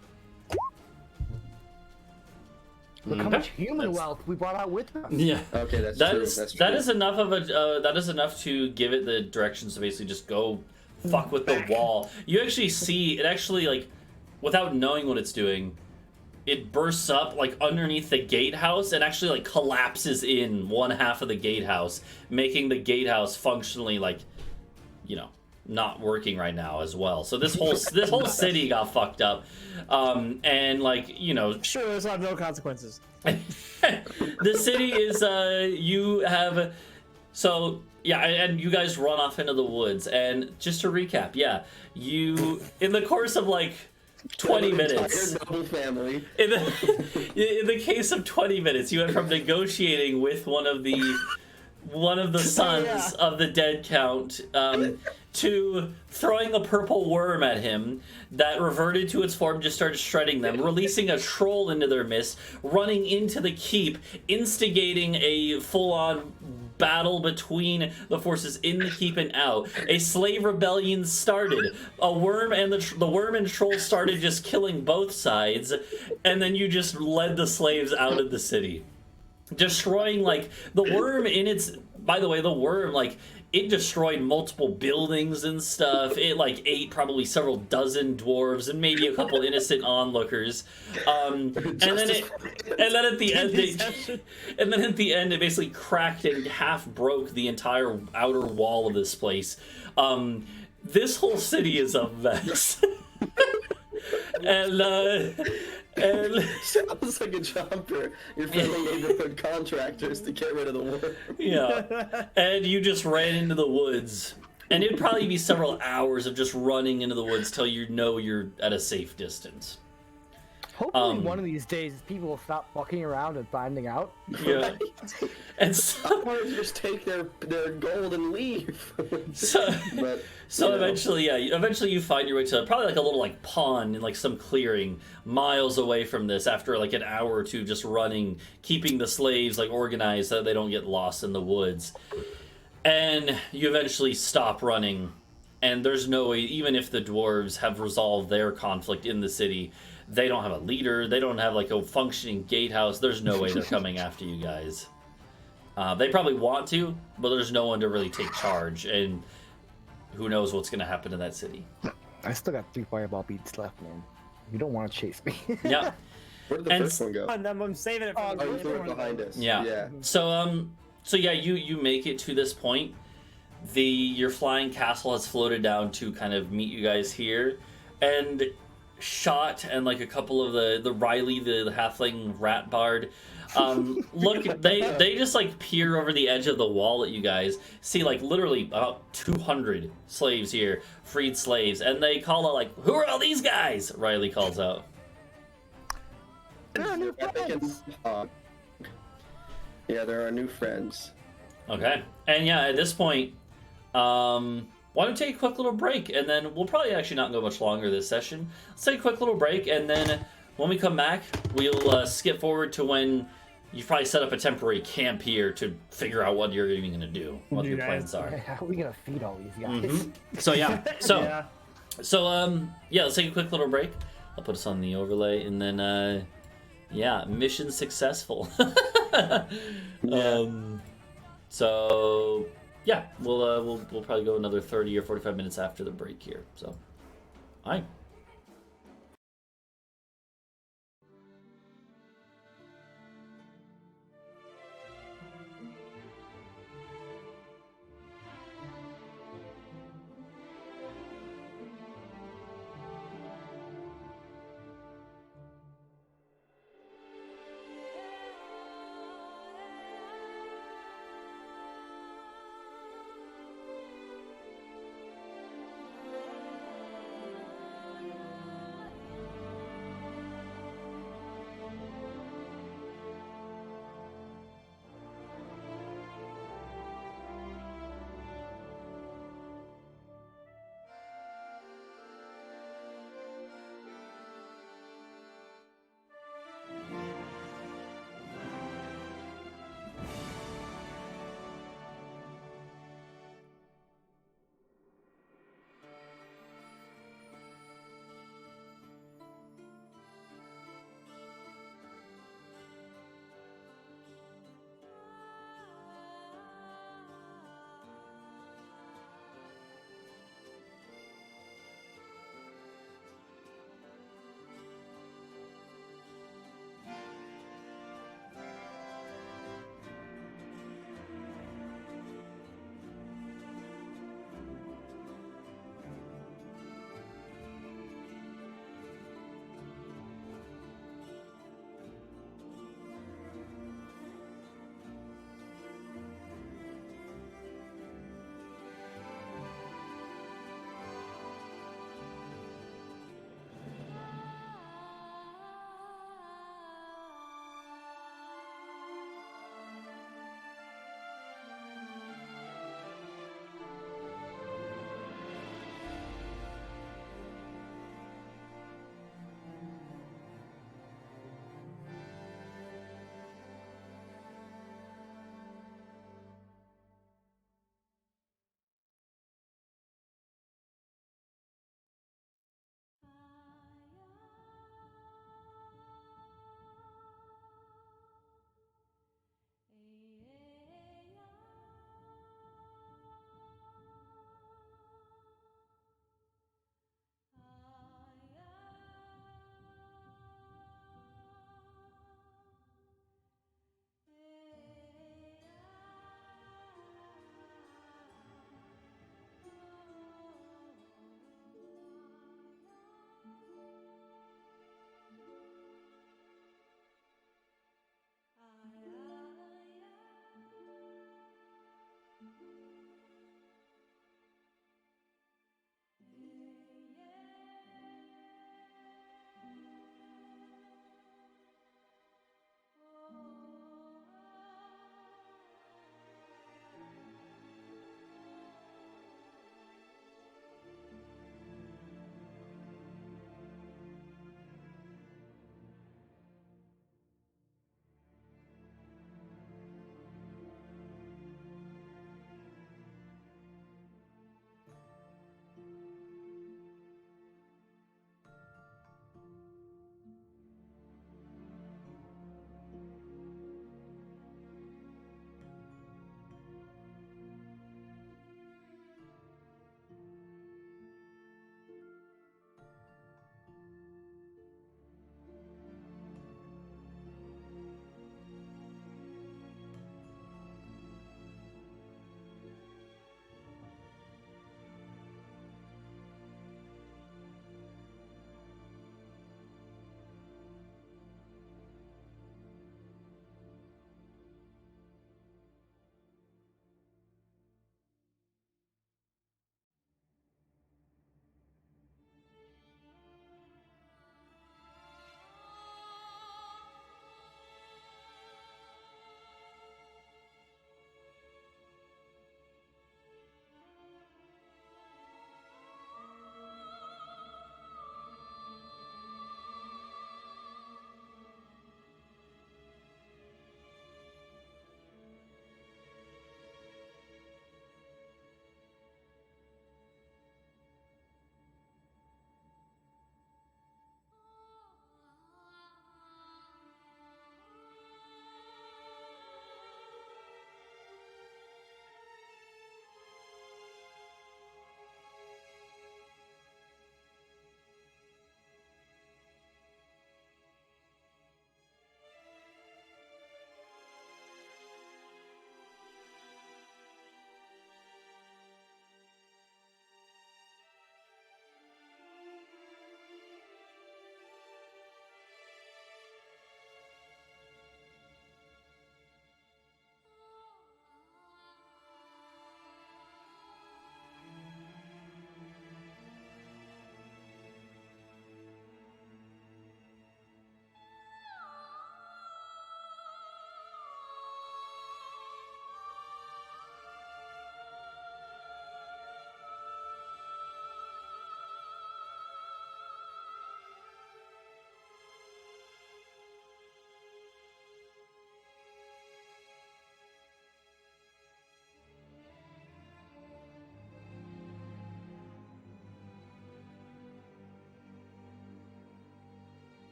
Look how much human wealth we brought out with us. Yeah. Okay, that's That true. is That's true. that is enough of a that is enough to give it the directions to basically just go fuck with the wall. You actually see it actually, like, without knowing what it's doing, it bursts up like underneath the gatehouse and actually like collapses in one half of the gatehouse, making the gatehouse functionally, like, you know, not working right now as well. So this whole city got fucked up, and like, you know, Sure, this will have no consequences. the city is you have, so yeah, and you guys run off into the woods, and just to recap, yeah, you, in the course of like 20 An minutes, entire noble family. in the case of 20 minutes, you went from negotiating with one of the sons Yeah. of the dead count, to throwing a purple worm at him that reverted to its form, just started shredding them, releasing a troll into their midst, running into the keep, instigating a full-on battle between the forces in the keep and out. A slave rebellion started. A worm and the worm and troll started just killing both sides, and then you just led the slaves out of the city, destroying like the worm in its. By the way, the worm like. It destroyed multiple buildings and stuff. It like ate probably several dozen dwarves and maybe a couple innocent onlookers. And then at the end, it basically cracked and half broke the entire outer wall of this place. This whole city is a mess. And sounds like a jumper. You're filling neighborhood contractors to get rid of the worm. Yeah, and you just ran into the woods, and it'd probably be several hours of just running into the woods till you know you're at a safe distance. Hopefully, one of these days, people will stop fucking around and finding out. Yeah, and so, or just take their gold and leave. So eventually you find your way to probably like a little like pond in like some clearing miles away from this. After like an hour or two, just running, keeping the slaves like organized so that they don't get lost in the woods, and you eventually stop running. And there's no way, even if the dwarves have resolved their conflict in the city. They don't have a leader. They don't have like a functioning gatehouse. There's no way they're coming after you guys. They probably want to, but there's no one to really take charge, and who knows what's going to happen in that city. I still got 3 fireball beats left, man. You don't want to chase me. Yeah. Where did the first one go? I'm saving it for Oh, you threw it behind us. Yeah. So yeah, you make it to this point. Your flying castle has floated down to kind of meet you guys here, and Shot and like a couple of the Riley, the halfling rat bard, look, they just like peer over the edge of the wall at you guys, see like literally about 200 slaves here, freed slaves, and they call out like, "Who are all these guys?" Riley calls out. They're our new friends. Yeah, they're our new friends. Okay, and yeah, at this point, why don't we take a quick little break, and then we'll probably actually not go much longer this session. Let's take a quick little break, and then when we come back, we'll skip forward to when you probably set up a temporary camp here to figure out what you're even going to do, what your plans are. How are we going to feed all these guys? Mm-hmm. So yeah, let's take a quick little break. I'll put us on the overlay, and then mission successful. Yeah, we'll probably go another 30 or 45 minutes after the break here. So, all right.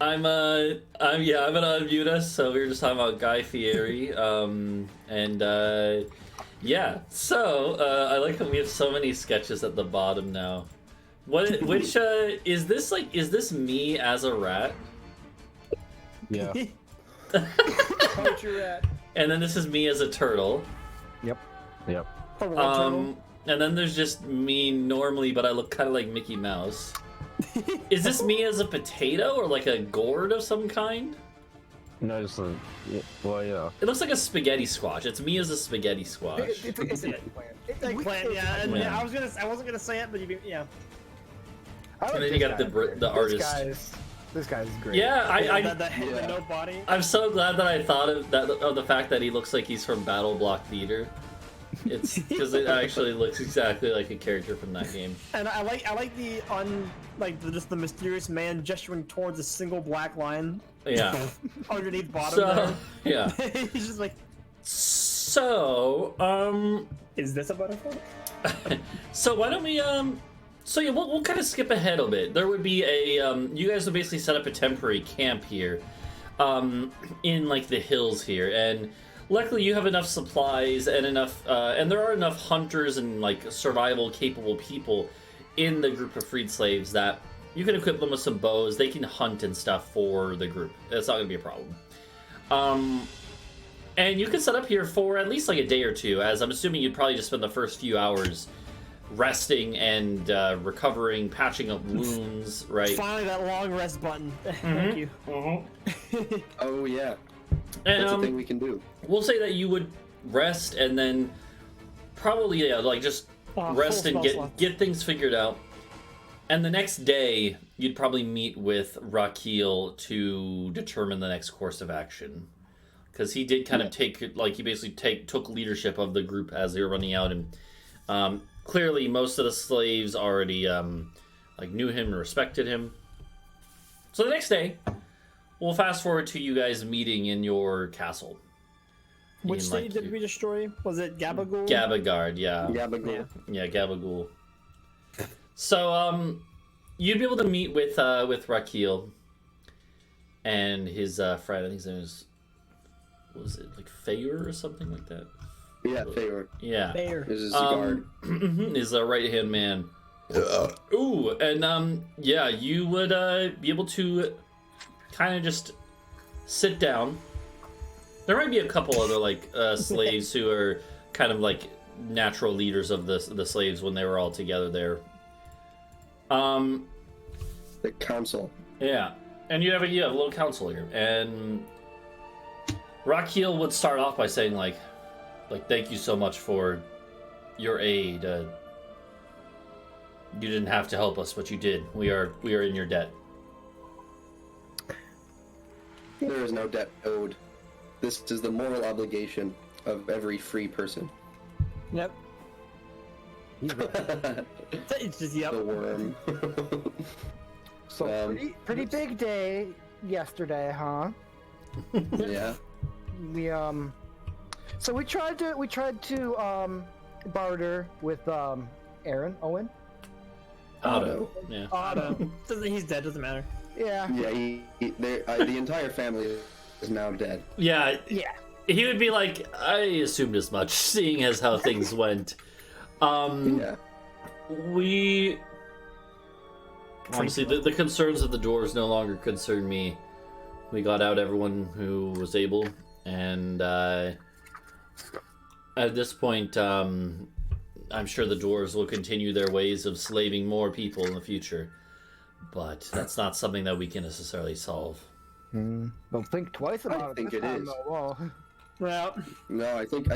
I'm gonna unmute us. So we were just talking about Guy Fieri, yeah. So I like that we have so many sketches at the bottom now. Which is this like? Is this me as a rat? Yeah. Poacher rat. And then this is me as a turtle. Yep. Yep. And then there's just me normally, but I look kind of like Mickey Mouse. Is this me as a potato or like a gourd of some kind? No, it's a, well, yeah. It looks like a spaghetti squash. It's me as a spaghetti squash. It's an eggplant. Eggplant, yeah. And Yeah. I wasn't gonna say it, but yeah. And then you got the artist. This guy's great. Yeah, The no body. I'm so glad that I thought of the fact that he looks like he's from Battle Block Theater. It's because it actually looks exactly like a character from that game. And I like just the mysterious man gesturing towards a single black line. Yeah. Underneath bottom there. Yeah. He's just like, So, is this a butterfly? so why don't we so yeah, we'll kind of skip ahead a bit. There would be a you guys would basically set up a temporary camp here in like the hills here, and luckily you have enough supplies and enough and there are enough hunters and like survival capable people in the group of freed slaves that you can equip them with some bows. They can hunt and stuff for the group. That's not gonna be a problem. And you can set up here for at least like a day or two, as I'm assuming you'd probably just spend the first few hours resting and recovering, patching up wounds, right? Finally, that long rest button. Thank you. Oh yeah, And that's a thing we can do. we'll say that you would rest and then probably like just rest and full spell slots. get things figured out. And the next day, you'd probably meet with Rakil to determine the next course of action. Because he did kind of he basically took leadership of the group as they were running out. And clearly, most of the slaves already knew him and respected him. So the next day, we'll fast forward to you guys meeting in your castle. Which In, city did your- we destroy? Was it Gabagool? Gabagard, yeah. Gabagool. Yeah, Gabagool. So, you'd be able to meet with Rakil and his friend. I think his name was it like Feyre or something like that? Yeah, Feyre. Yeah. There. This is guard. His right hand man. Ooh, and yeah, you would be able to kind of just sit down. There might be a couple other like slaves who are kind of like natural leaders of the slaves when they were all together there. The council. Yeah, and you have a little council here, and Rakil would start off by saying like thank you so much for your aid. You didn't have to help us, but you did. We are in your debt. There is no debt owed. This is the moral obligation of every free person. Yep. The It's just yep. worm. So pretty big day yesterday, huh? Yeah. So we tried to barter with Owen. Otto. Yeah. He's dead. Doesn't matter. Yeah. Yeah. The entire family is now dead. Yeah. Yeah. He would be like, I assumed as much, seeing as how things went. Yeah. We honestly, the concerns of the dwarves no longer concern me. We got out everyone who was able, and at this point, I'm sure the dwarves will continue their ways of slaving more people in the future. But that's not something that we can necessarily solve. Don't think twice about it. I think this it time, is. though. Well, Well, No, I think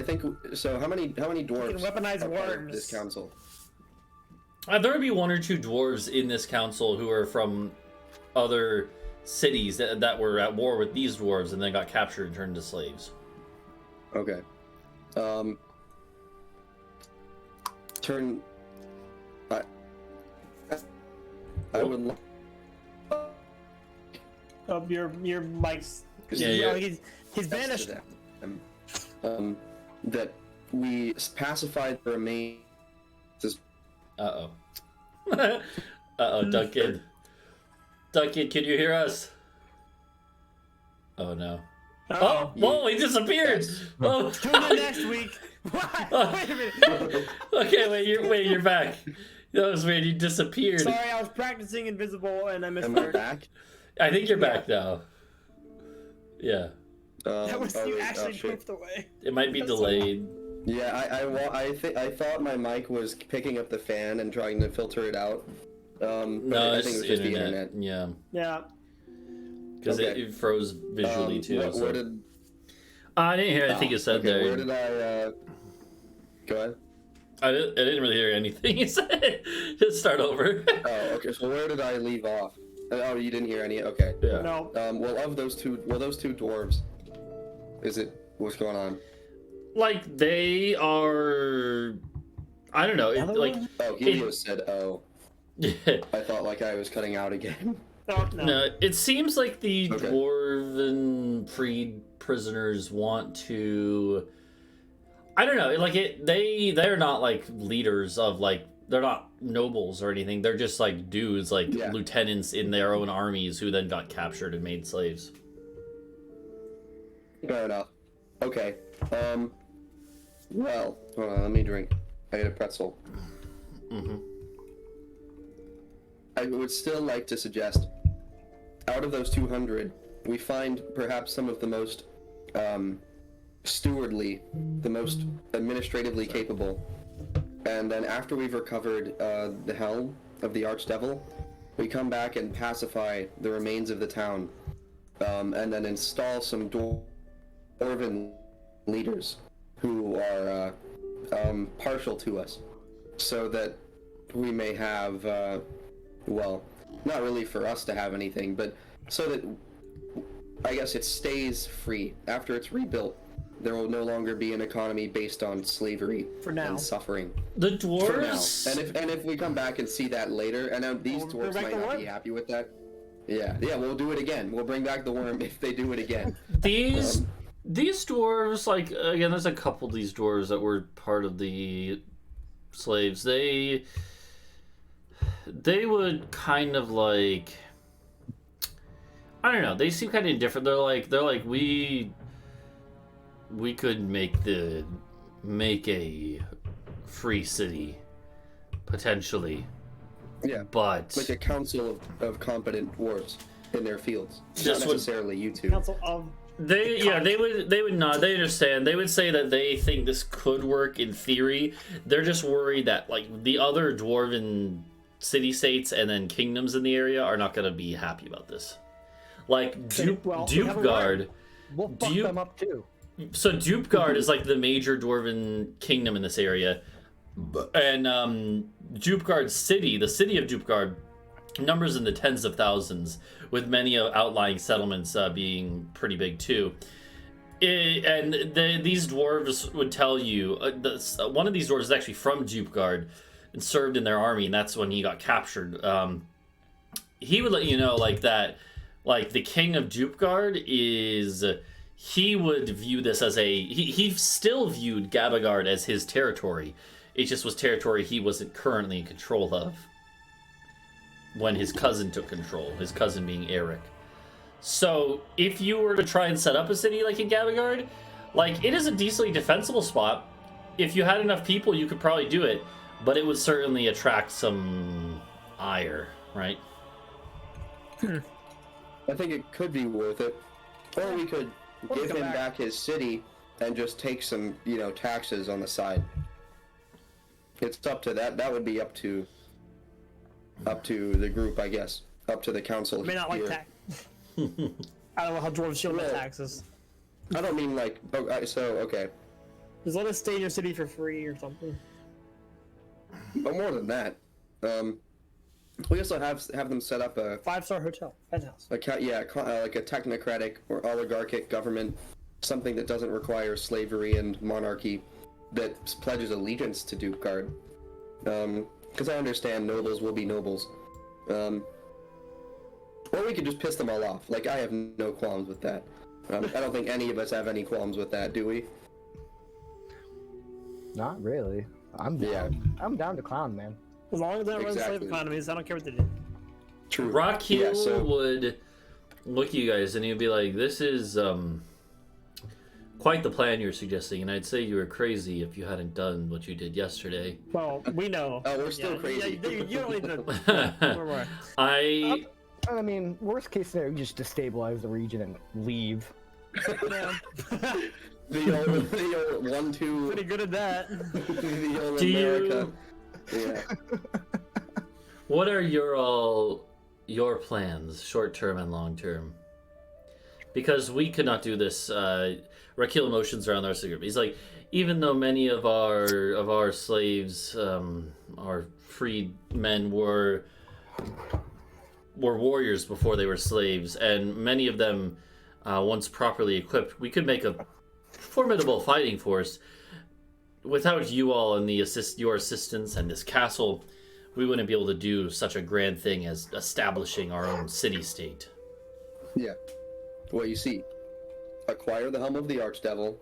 so. How many dwarves can weaponize are part of worms. this council? There would be one or two dwarves in this council who are from other cities that were at war with these dwarves and then got captured and turned into slaves. Okay. I would like your mic's. Yeah, He's vanished. that we pacified the remains. Uh-oh. Uh-oh, Duncan. Duncan, can you hear us? Oh no. Uh-oh. Oh, whoa, he disappeared. Oh. Tune in next week. What? Wait a minute. Okay, you're back. That was weird. You disappeared. Sorry, I was practicing invisible and I missed Am I it. back? I think you're back now. Yeah. That was you wait, actually shit. poofed away. It might be delayed. Yeah, I thought my mic was picking up the fan and trying to filter it out. But No, I it's think it was just the internet. internet. Yeah. Yeah. Because Okay. it froze visually too. Where So. did? I didn't hear anything you said Okay, there. where did I? Go ahead. I didn't really hear anything you said. Just start over. Oh, okay. So where did I leave off? Oh, you didn't hear any. Okay. Yeah. No. Well, of those two dwarves, what's going on? Like they are. I don't know. It, Another like one? Oh, Helios said, "Oh." yeah. I thought like I was cutting out again. Oh, no. No, it seems like the Okay. dwarven freed prisoners want to. I don't know. Like they're not like leaders of like they're not nobles or anything. They're just like dudes, like Yeah. lieutenants in their own armies who then got captured and made slaves. Fair enough. Okay. Well, hold on. Let me drink. I ate a pretzel. Mm-hmm. I would still like to suggest, out of those 200, we find perhaps some of the most stewardly, the most administratively capable, and then after we've recovered the helm of the Archdevil, we come back and pacify the remains of the town, and then install some dwarven leaders who are partial to us, so that we may have, well, not really for us to have anything, but so that I guess it stays free. After it's rebuilt, there will no longer be an economy based on slavery For now. and suffering. The For now. dwarves. And if we come back and see that later, and these We'll bring dwarves back might the not worm. be happy with that. Yeah, we'll do it again. We'll bring back the worm if they do it again. These dwarves, like again, there's a couple of these dwarves that were part of the slaves. They would kind of like, I don't know. They seem kind of indifferent. They're like we could make a free city potentially, Yeah, but like a council of competent dwarves in their fields. This Not would- necessarily you two. Council of. they would not. They understand. They would say that they think this could work in theory. They're just worried that like the other dwarven city states and then kingdoms in the area are not going to be happy about this. Like Well, we have a Dupegard. We'll fuck you- them up too. So Dupegard is like the major dwarven kingdom in this area, and Dupegard city, the city of Dupegard, numbers in the tens of thousands, with many outlying settlements being pretty big too. These dwarves would tell you one of these dwarves is actually from Dupegard and served in their army, and that's when he got captured. He would let you know like that, like the king of Dupegard is. He would view this as he still viewed Gabagard as his territory. It just was territory he wasn't currently in control of when his cousin took control, his cousin being Eric. So if you were to try and set up a city like in Gabagard, like it is a decently defensible spot. If you had enough people, you could probably do it, but it would certainly attract some ire, right? I think it could be worth it. Or we could give him back his city and just take some, taxes on the side. It's up to that. That would be up to the group, I guess. Up to the council. I may not like here. tax. I don't know how dwarves feel about No. taxes. I don't mean like. Okay. Just let us stay in your city for free or something. But more than that, we also have them set up a 5-star hotel, penthouse. like a technocratic or oligarchic government, something that doesn't require slavery and monarchy, that pledges allegiance to Dupegard. Because I understand nobles will be nobles. Or we could just piss them all off. Like, I have no qualms with that. I don't think any of us have any qualms with that, do we? Not really. I'm down. Yeah. I'm down to clown, man. As long as they don't run slave Exactly. economies, I don't care what they do. True. Rock Hill Yeah, so- would look at you guys and he'd be like, "This is quite the plan you're suggesting, and I'd say you were crazy if you hadn't done what you did yesterday." Well, we know. Oh, we're still crazy. Yeah, you don't need to. I mean, worst case scenario, you just destabilize the region and leave. Yeah. the old 1-2. Pretty good at that. The old Do America. you? Yeah. What are your plans, short term and long term? Because we could not do this. Rakil motions around our cigarette. He's like, even though many of our slaves, our freed men were warriors before they were slaves, and many of them, once properly equipped, we could make a formidable fighting force. Without you all and your assistance and this castle, we wouldn't be able to do such a grand thing as establishing our own city-state. Yeah. Well, you see, acquire the helm of the Archdevil.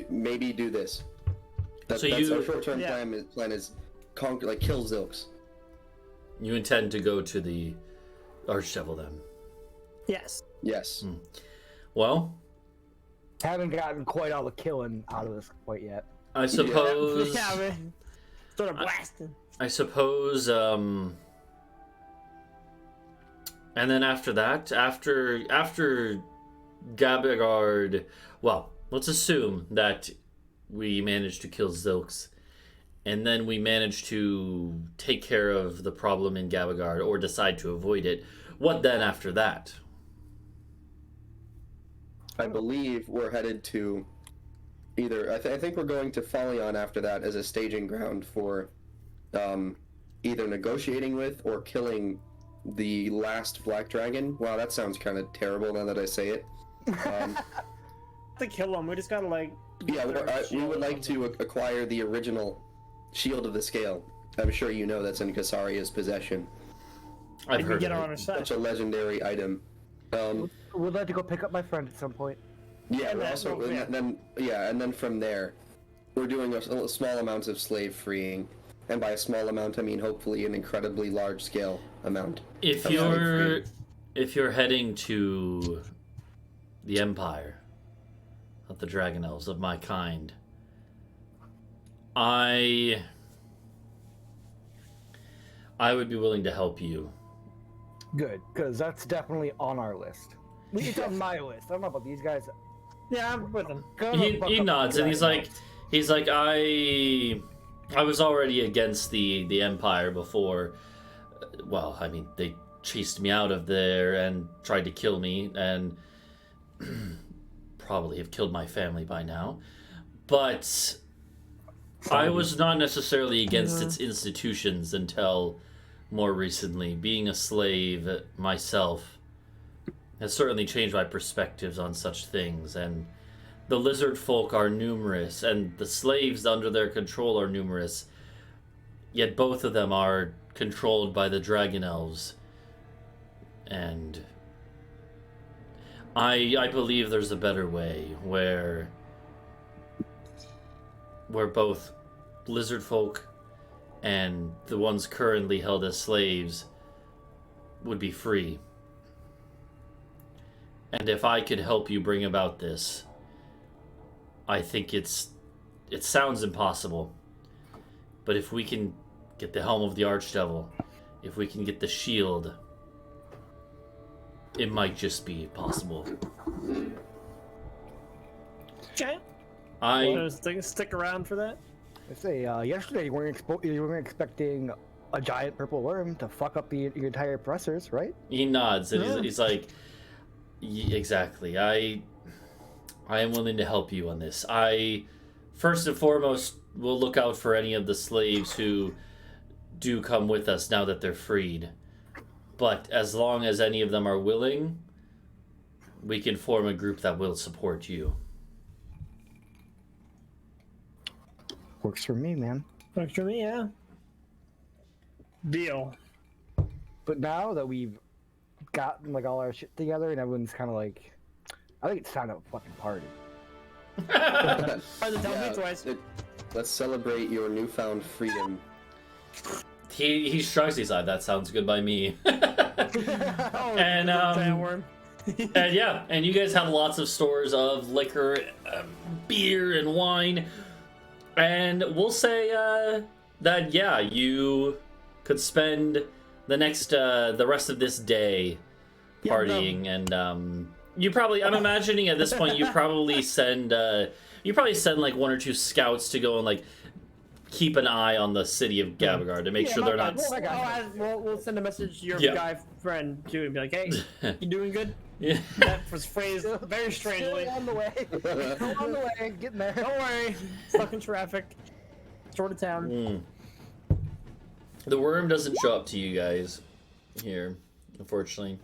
Maybe do this. That's our short-term plan is conquer, like kill Zilks. You intend to go to the Archdevil then? Yes. Yes. Well, Haven't gotten quite all the killing out of this quite yet. I suppose. Yeah, man. Sort of blasting. I suppose. And then after that, after Gabagard, well, let's assume that we managed to kill Zilks, and then we managed to take care of the problem in Gabagard, or decide to avoid it. What then after that? I believe we're headed to either. I think we're going to Falion after that as a staging ground for either negotiating with or killing the last black dragon. Wow, that sounds kind of terrible now that I say it. To kill him, we just gotta like. Yeah, we would like to acquire the original Shield of the Scale. I'm sure you know that's in Kasaria's possession. I've heard get of her it. on our side. Such a legendary item. We'd like to go pick up my friend at some point. Yeah, And we're then- also yeah. and then from there, we're doing a small amount of slave freeing, and by a small amount I mean hopefully an incredibly large scale amount. If of slave freeing. you're heading to the Empire of the Dragon Elves of my kind, I would be willing to help you. Good, because that's definitely on our list. It's on my list. I don't know about these guys. Yeah, I'm with him. He nods and he's like, I was already against the Empire before. Well, I mean, they chased me out of there and tried to kill me, and probably have killed my family by now. But I was not necessarily against its institutions until more recently. Being a slave myself has certainly changed my perspectives on such things, and the lizard folk are numerous, and the slaves under their control are numerous, yet both of them are controlled by the dragon elves. And I believe there's a better way where both lizard folk and the ones currently held as slaves would be free. And if I could help you bring about this, I think it sounds impossible. But if we can get the helm of the Archdevil, if we can get the shield, it might just be possible. Okay. Stick around for that. I say, yesterday you weren't expecting a giant purple worm to fuck up your entire oppressors, right? He nods and he's like, exactly. I am willing to help you on this. I, first and foremost, will look out for any of the slaves who do come with us now that they're freed. But as long as any of them are willing, we can form a group that will support you. Works for me, man. Works for me, yeah. Deal. But now that we've gotten like all our shit together and everyone's kind of like, I think it's time to fucking party. Tell me twice. Let's celebrate your newfound freedom. He shrugs his eye. That sounds good by me. Oh, And, sandworm. And yeah, and you guys have lots of stores of liquor, beer, and wine. And we'll say that, yeah, you could spend the rest of this day partying. And you probably, I'm imagining at this point, you probably send like 1 or 2 scouts to go and like keep an eye on the city of Gabagard to make sure they're not. We'll send a message to your Yeah. guy friend too and be like, hey, you doing good? Yeah. That was phrased very strangely. Still on the way. Still on the way. Getting there. Don't worry, stuck in traffic. Short of town. The worm doesn't show up to you guys here, unfortunately.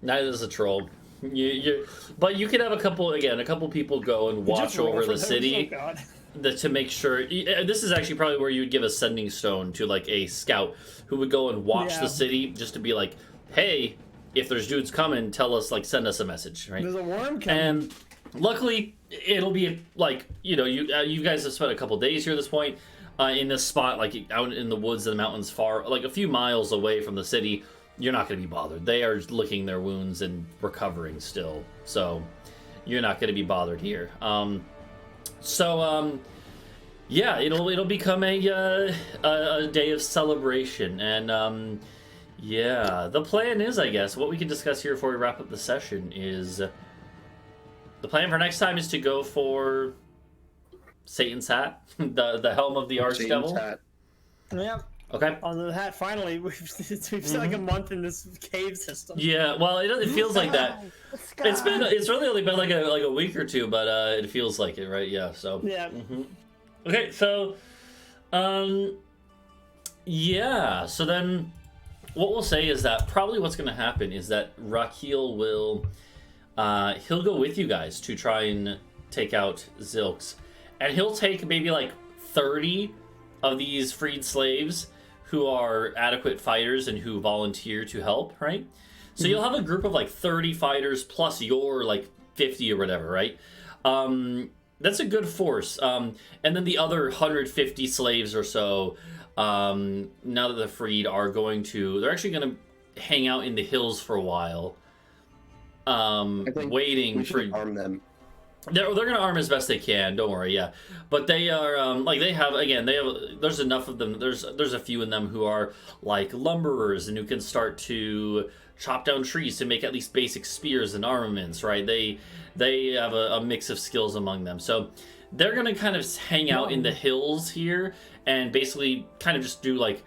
Neither does the troll. But you could have a couple people go and watch Just roll over for the those. city. Oh, God. To make sure, this is actually probably where you would give a sending stone to like a scout who would go and watch Yeah. the city, just to be like, hey, if there's dudes coming, tell us, like, send us a message, right? There's a worm coming. And luckily, it'll be like, you guys have spent a couple days here at this point in this spot, like out in the woods and the mountains, far, like a few miles away from the city. You're not going to be bothered. They are licking their wounds and recovering still, so you're not going to be bothered here. Yeah, it'll become a day of celebration, and yeah, the plan is, I guess, what we can discuss here before we wrap up the session is the plan for next time is to go for Satan's hat, the helm of the Archdevil. Hat. Yeah. Okay. On the hat, finally, we've spent like a month in this cave system. Yeah, well, it feels like that. It's really only been like a week or two, but it feels like it, right? Yeah. So. Yeah. Okay, so, yeah. So then, what we'll say is that probably what's going to happen is that Rakil will, he'll go with you guys to try and take out Zilks, and he'll take maybe like 30 of these freed slaves who are adequate fighters and who volunteer to help, right? So you'll have a group of like 30 fighters plus your like 50 or whatever, right? That's a good force. And then the other 150 slaves or so, now that they're freed, they're actually going to hang out in the hills for a while, I think waiting we for... should arm them. They're going to arm as best they can, don't worry, yeah. But they are, there's enough of them, there's a few in them who are, like, lumberers and who can start to chop down trees to make at least basic spears and armaments, right? They have a mix of skills among them. So they're going to kind of hang out in the hills here and basically kind of just do, like,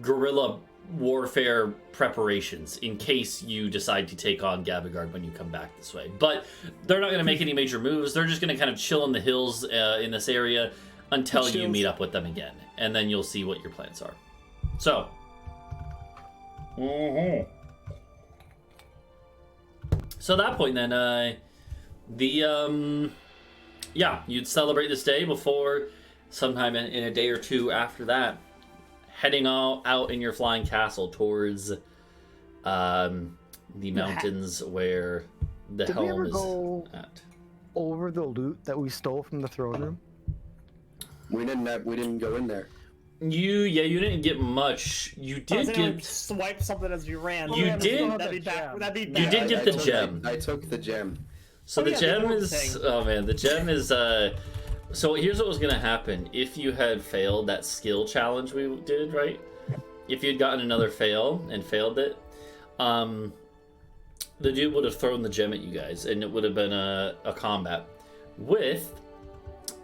guerrilla warfare preparations in case you decide to take on Gabagard when you come back this way. But they're not going to make any major moves. They're just going to kind of chill in the hills in this area until you meet up with them again. And then you'll see what your plans are. So. So at that point then, you'd celebrate this day before sometime in a day or two after that, heading out in your flying castle towards the mountains where the helm is at. Over the loot that we stole from the throne room? We didn't go in there. You didn't get much. You did get swipe something as you ran. You did. That'd be bad. You did get the gem. I took the gem. So the gem is. Oh man, the gem is. So here's what was gonna happen if you had failed that skill challenge we did, right? If you'd gotten another fail and failed it, the dude would have thrown the gem at you guys, and it would have been a combat with.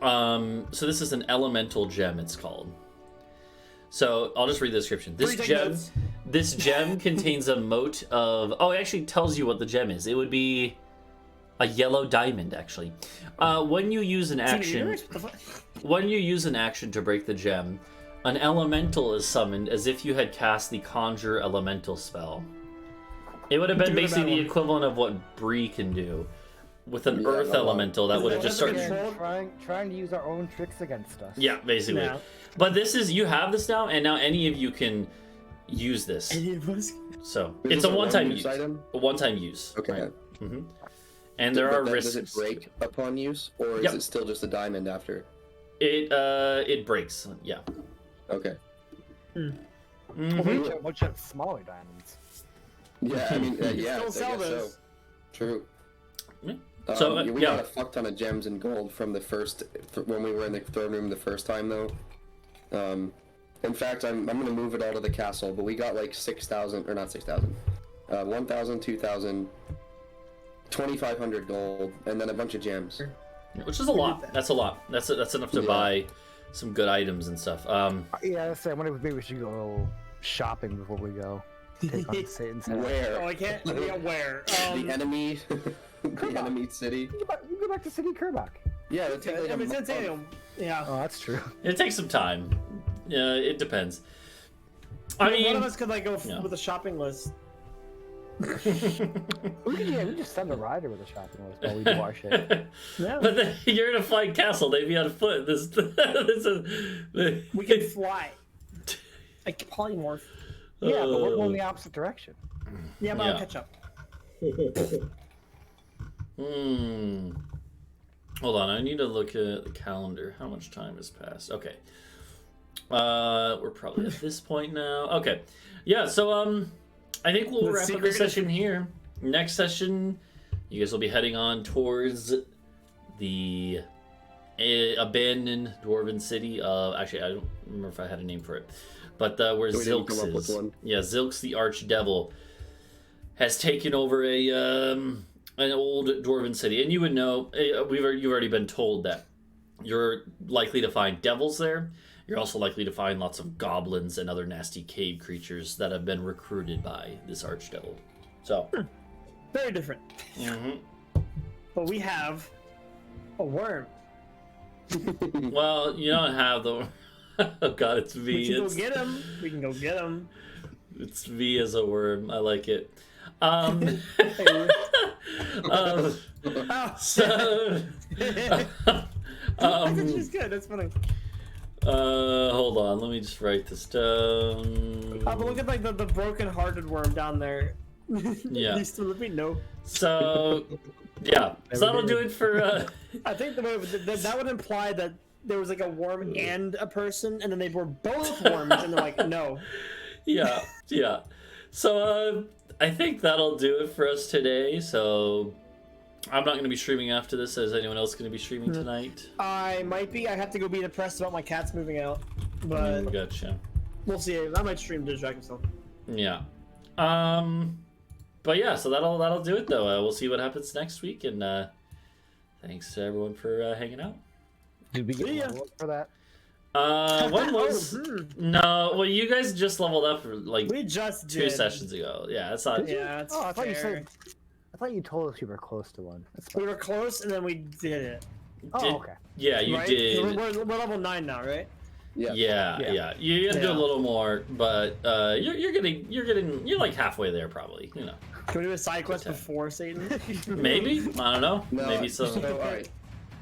So this is an elemental gem. It's called. So I'll just read the description. This gem contains a mote of. Oh, it actually tells you what the gem is. It would be a yellow diamond, actually. When you use an action, to break the gem, an elemental is summoned as if you had cast the Conjure Elemental spell. It would have been basically the equivalent of what Bree can do with an earth elemental that would have just started trying to use our own tricks against us. Yeah, basically. Yeah. But this is, you have this now, and now any of you can use this. So it's a one-time use. Item? A one-time use. Okay. Right? Mm-hmm. And there are risks. Does it break upon use, or is it still just a diamond after? It breaks. Yeah. Okay. Well, we have a bunch of smaller diamonds. Yeah, I mean, yeah, Still I sell guess so. those. True. Yeah. So, we yeah. got a fuck ton of gems and gold from the first when we were in the throne room the first time though. In fact, I'm gonna move it all to the castle, but we got like 6,000 or not 6,000, 1,000, 2,000, 2,500 gold, and then a bunch of gems. Which is a lot. That's a lot. That's enough to buy some good items and stuff. Yeah, that's it. I wonder if maybe we should go shopping before we go. Take on Satan's head. Where? Oh, I can't. Yeah, where? The enemy, the enemy city. You go back to City Kerbach. Yeah, it takes like I mean, a it's month. insane. Yeah. Oh, that's true. It takes some time. Yeah, it depends. I One mean, of us could like go yeah. with a shopping list. We just send a rider with a shopping list while we do our shit. Yeah. but then you're in a flying castle. They'd be on foot. This is. We can fly. Like polymorph. Yeah, but we're going the opposite direction. Yeah, but Yeah. I'll catch up. Hold on, I need to look at the calendar. How much time has passed? Okay. We're probably at this point now. Okay. Yeah, so I think we'll wrap up this session here. Next session, you guys will be heading on towards the abandoned dwarven city of, actually I don't remember if I had a name for it, but where We didn't come Zilks up with is. one. Yeah, Zilks the Archdevil has taken over an old dwarven city, and you would know, you've already been told that you're likely to find devils there. You're also likely to find lots of goblins and other nasty cave creatures that have been recruited by this archdevil. So, Very different. But we have a worm. well, you don't have the. Oh God, it's V. We can go It's, get him. We can go get him. it's V as a worm. I like it. So. She's good. That's funny. Hold on. Let me just write this down. But look at like the broken-hearted worm down there. Yeah. He's still living. No. So, yeah. So that'll do it for. I think that would imply that there was like a worm and a person, and then they were both worms, and they're like, no. Yeah. So, I think that'll do it for us today. So, I'm not going to be streaming after this. Is anyone else going to be streaming tonight? I might be. I have to go be depressed about my cats moving out, but Gotcha. we'll see. I might stream to distract myself. Yeah. But yeah, so that'll do it though. We'll see what happens next week, and thanks to everyone for hanging out. Did we get See ya. level up for that? When was? No, well, you guys just leveled up for like We just 2 did. sessions ago. Yeah, that's not. Yeah, it's Oh, I thought you fair. said. I thought you told us you were close to one. That's We fine. were close, and then we did it. Oh, Did- okay. Yeah, you right? did. We're level 9 now, right? Yeah. Yeah. You gotta do a Yeah. little more, but you're like halfway there probably. You know, Can we do a side quest before Satan? maybe I don't know. No, Maybe so. all right.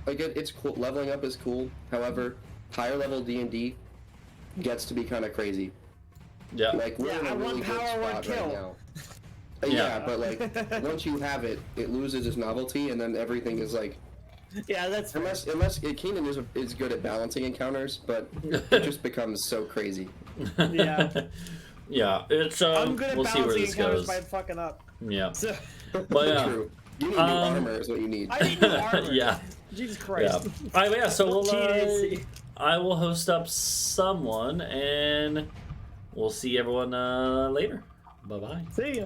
Like it's cool. Leveling up is cool. However, higher level D&D gets to be kind of crazy. Yeah. Like we're Yeah, in I a want really good power, one spot kill. right now. Yeah. Yeah, but like once you have it, it loses its novelty, and then everything is like Yeah, that's fair. unless Keenan is good at balancing encounters, but it just becomes so crazy. Yeah. Yeah. It's I'm good at we'll see where balancing this encounters goes. by fucking up. Yeah. So, But yeah. True. You need new armor is what you need. I need new armor. Yeah. Jesus Yeah. Christ. All right, yeah. So we'll, TAC. I will host up someone, and we'll see everyone later. Bye bye. See ya.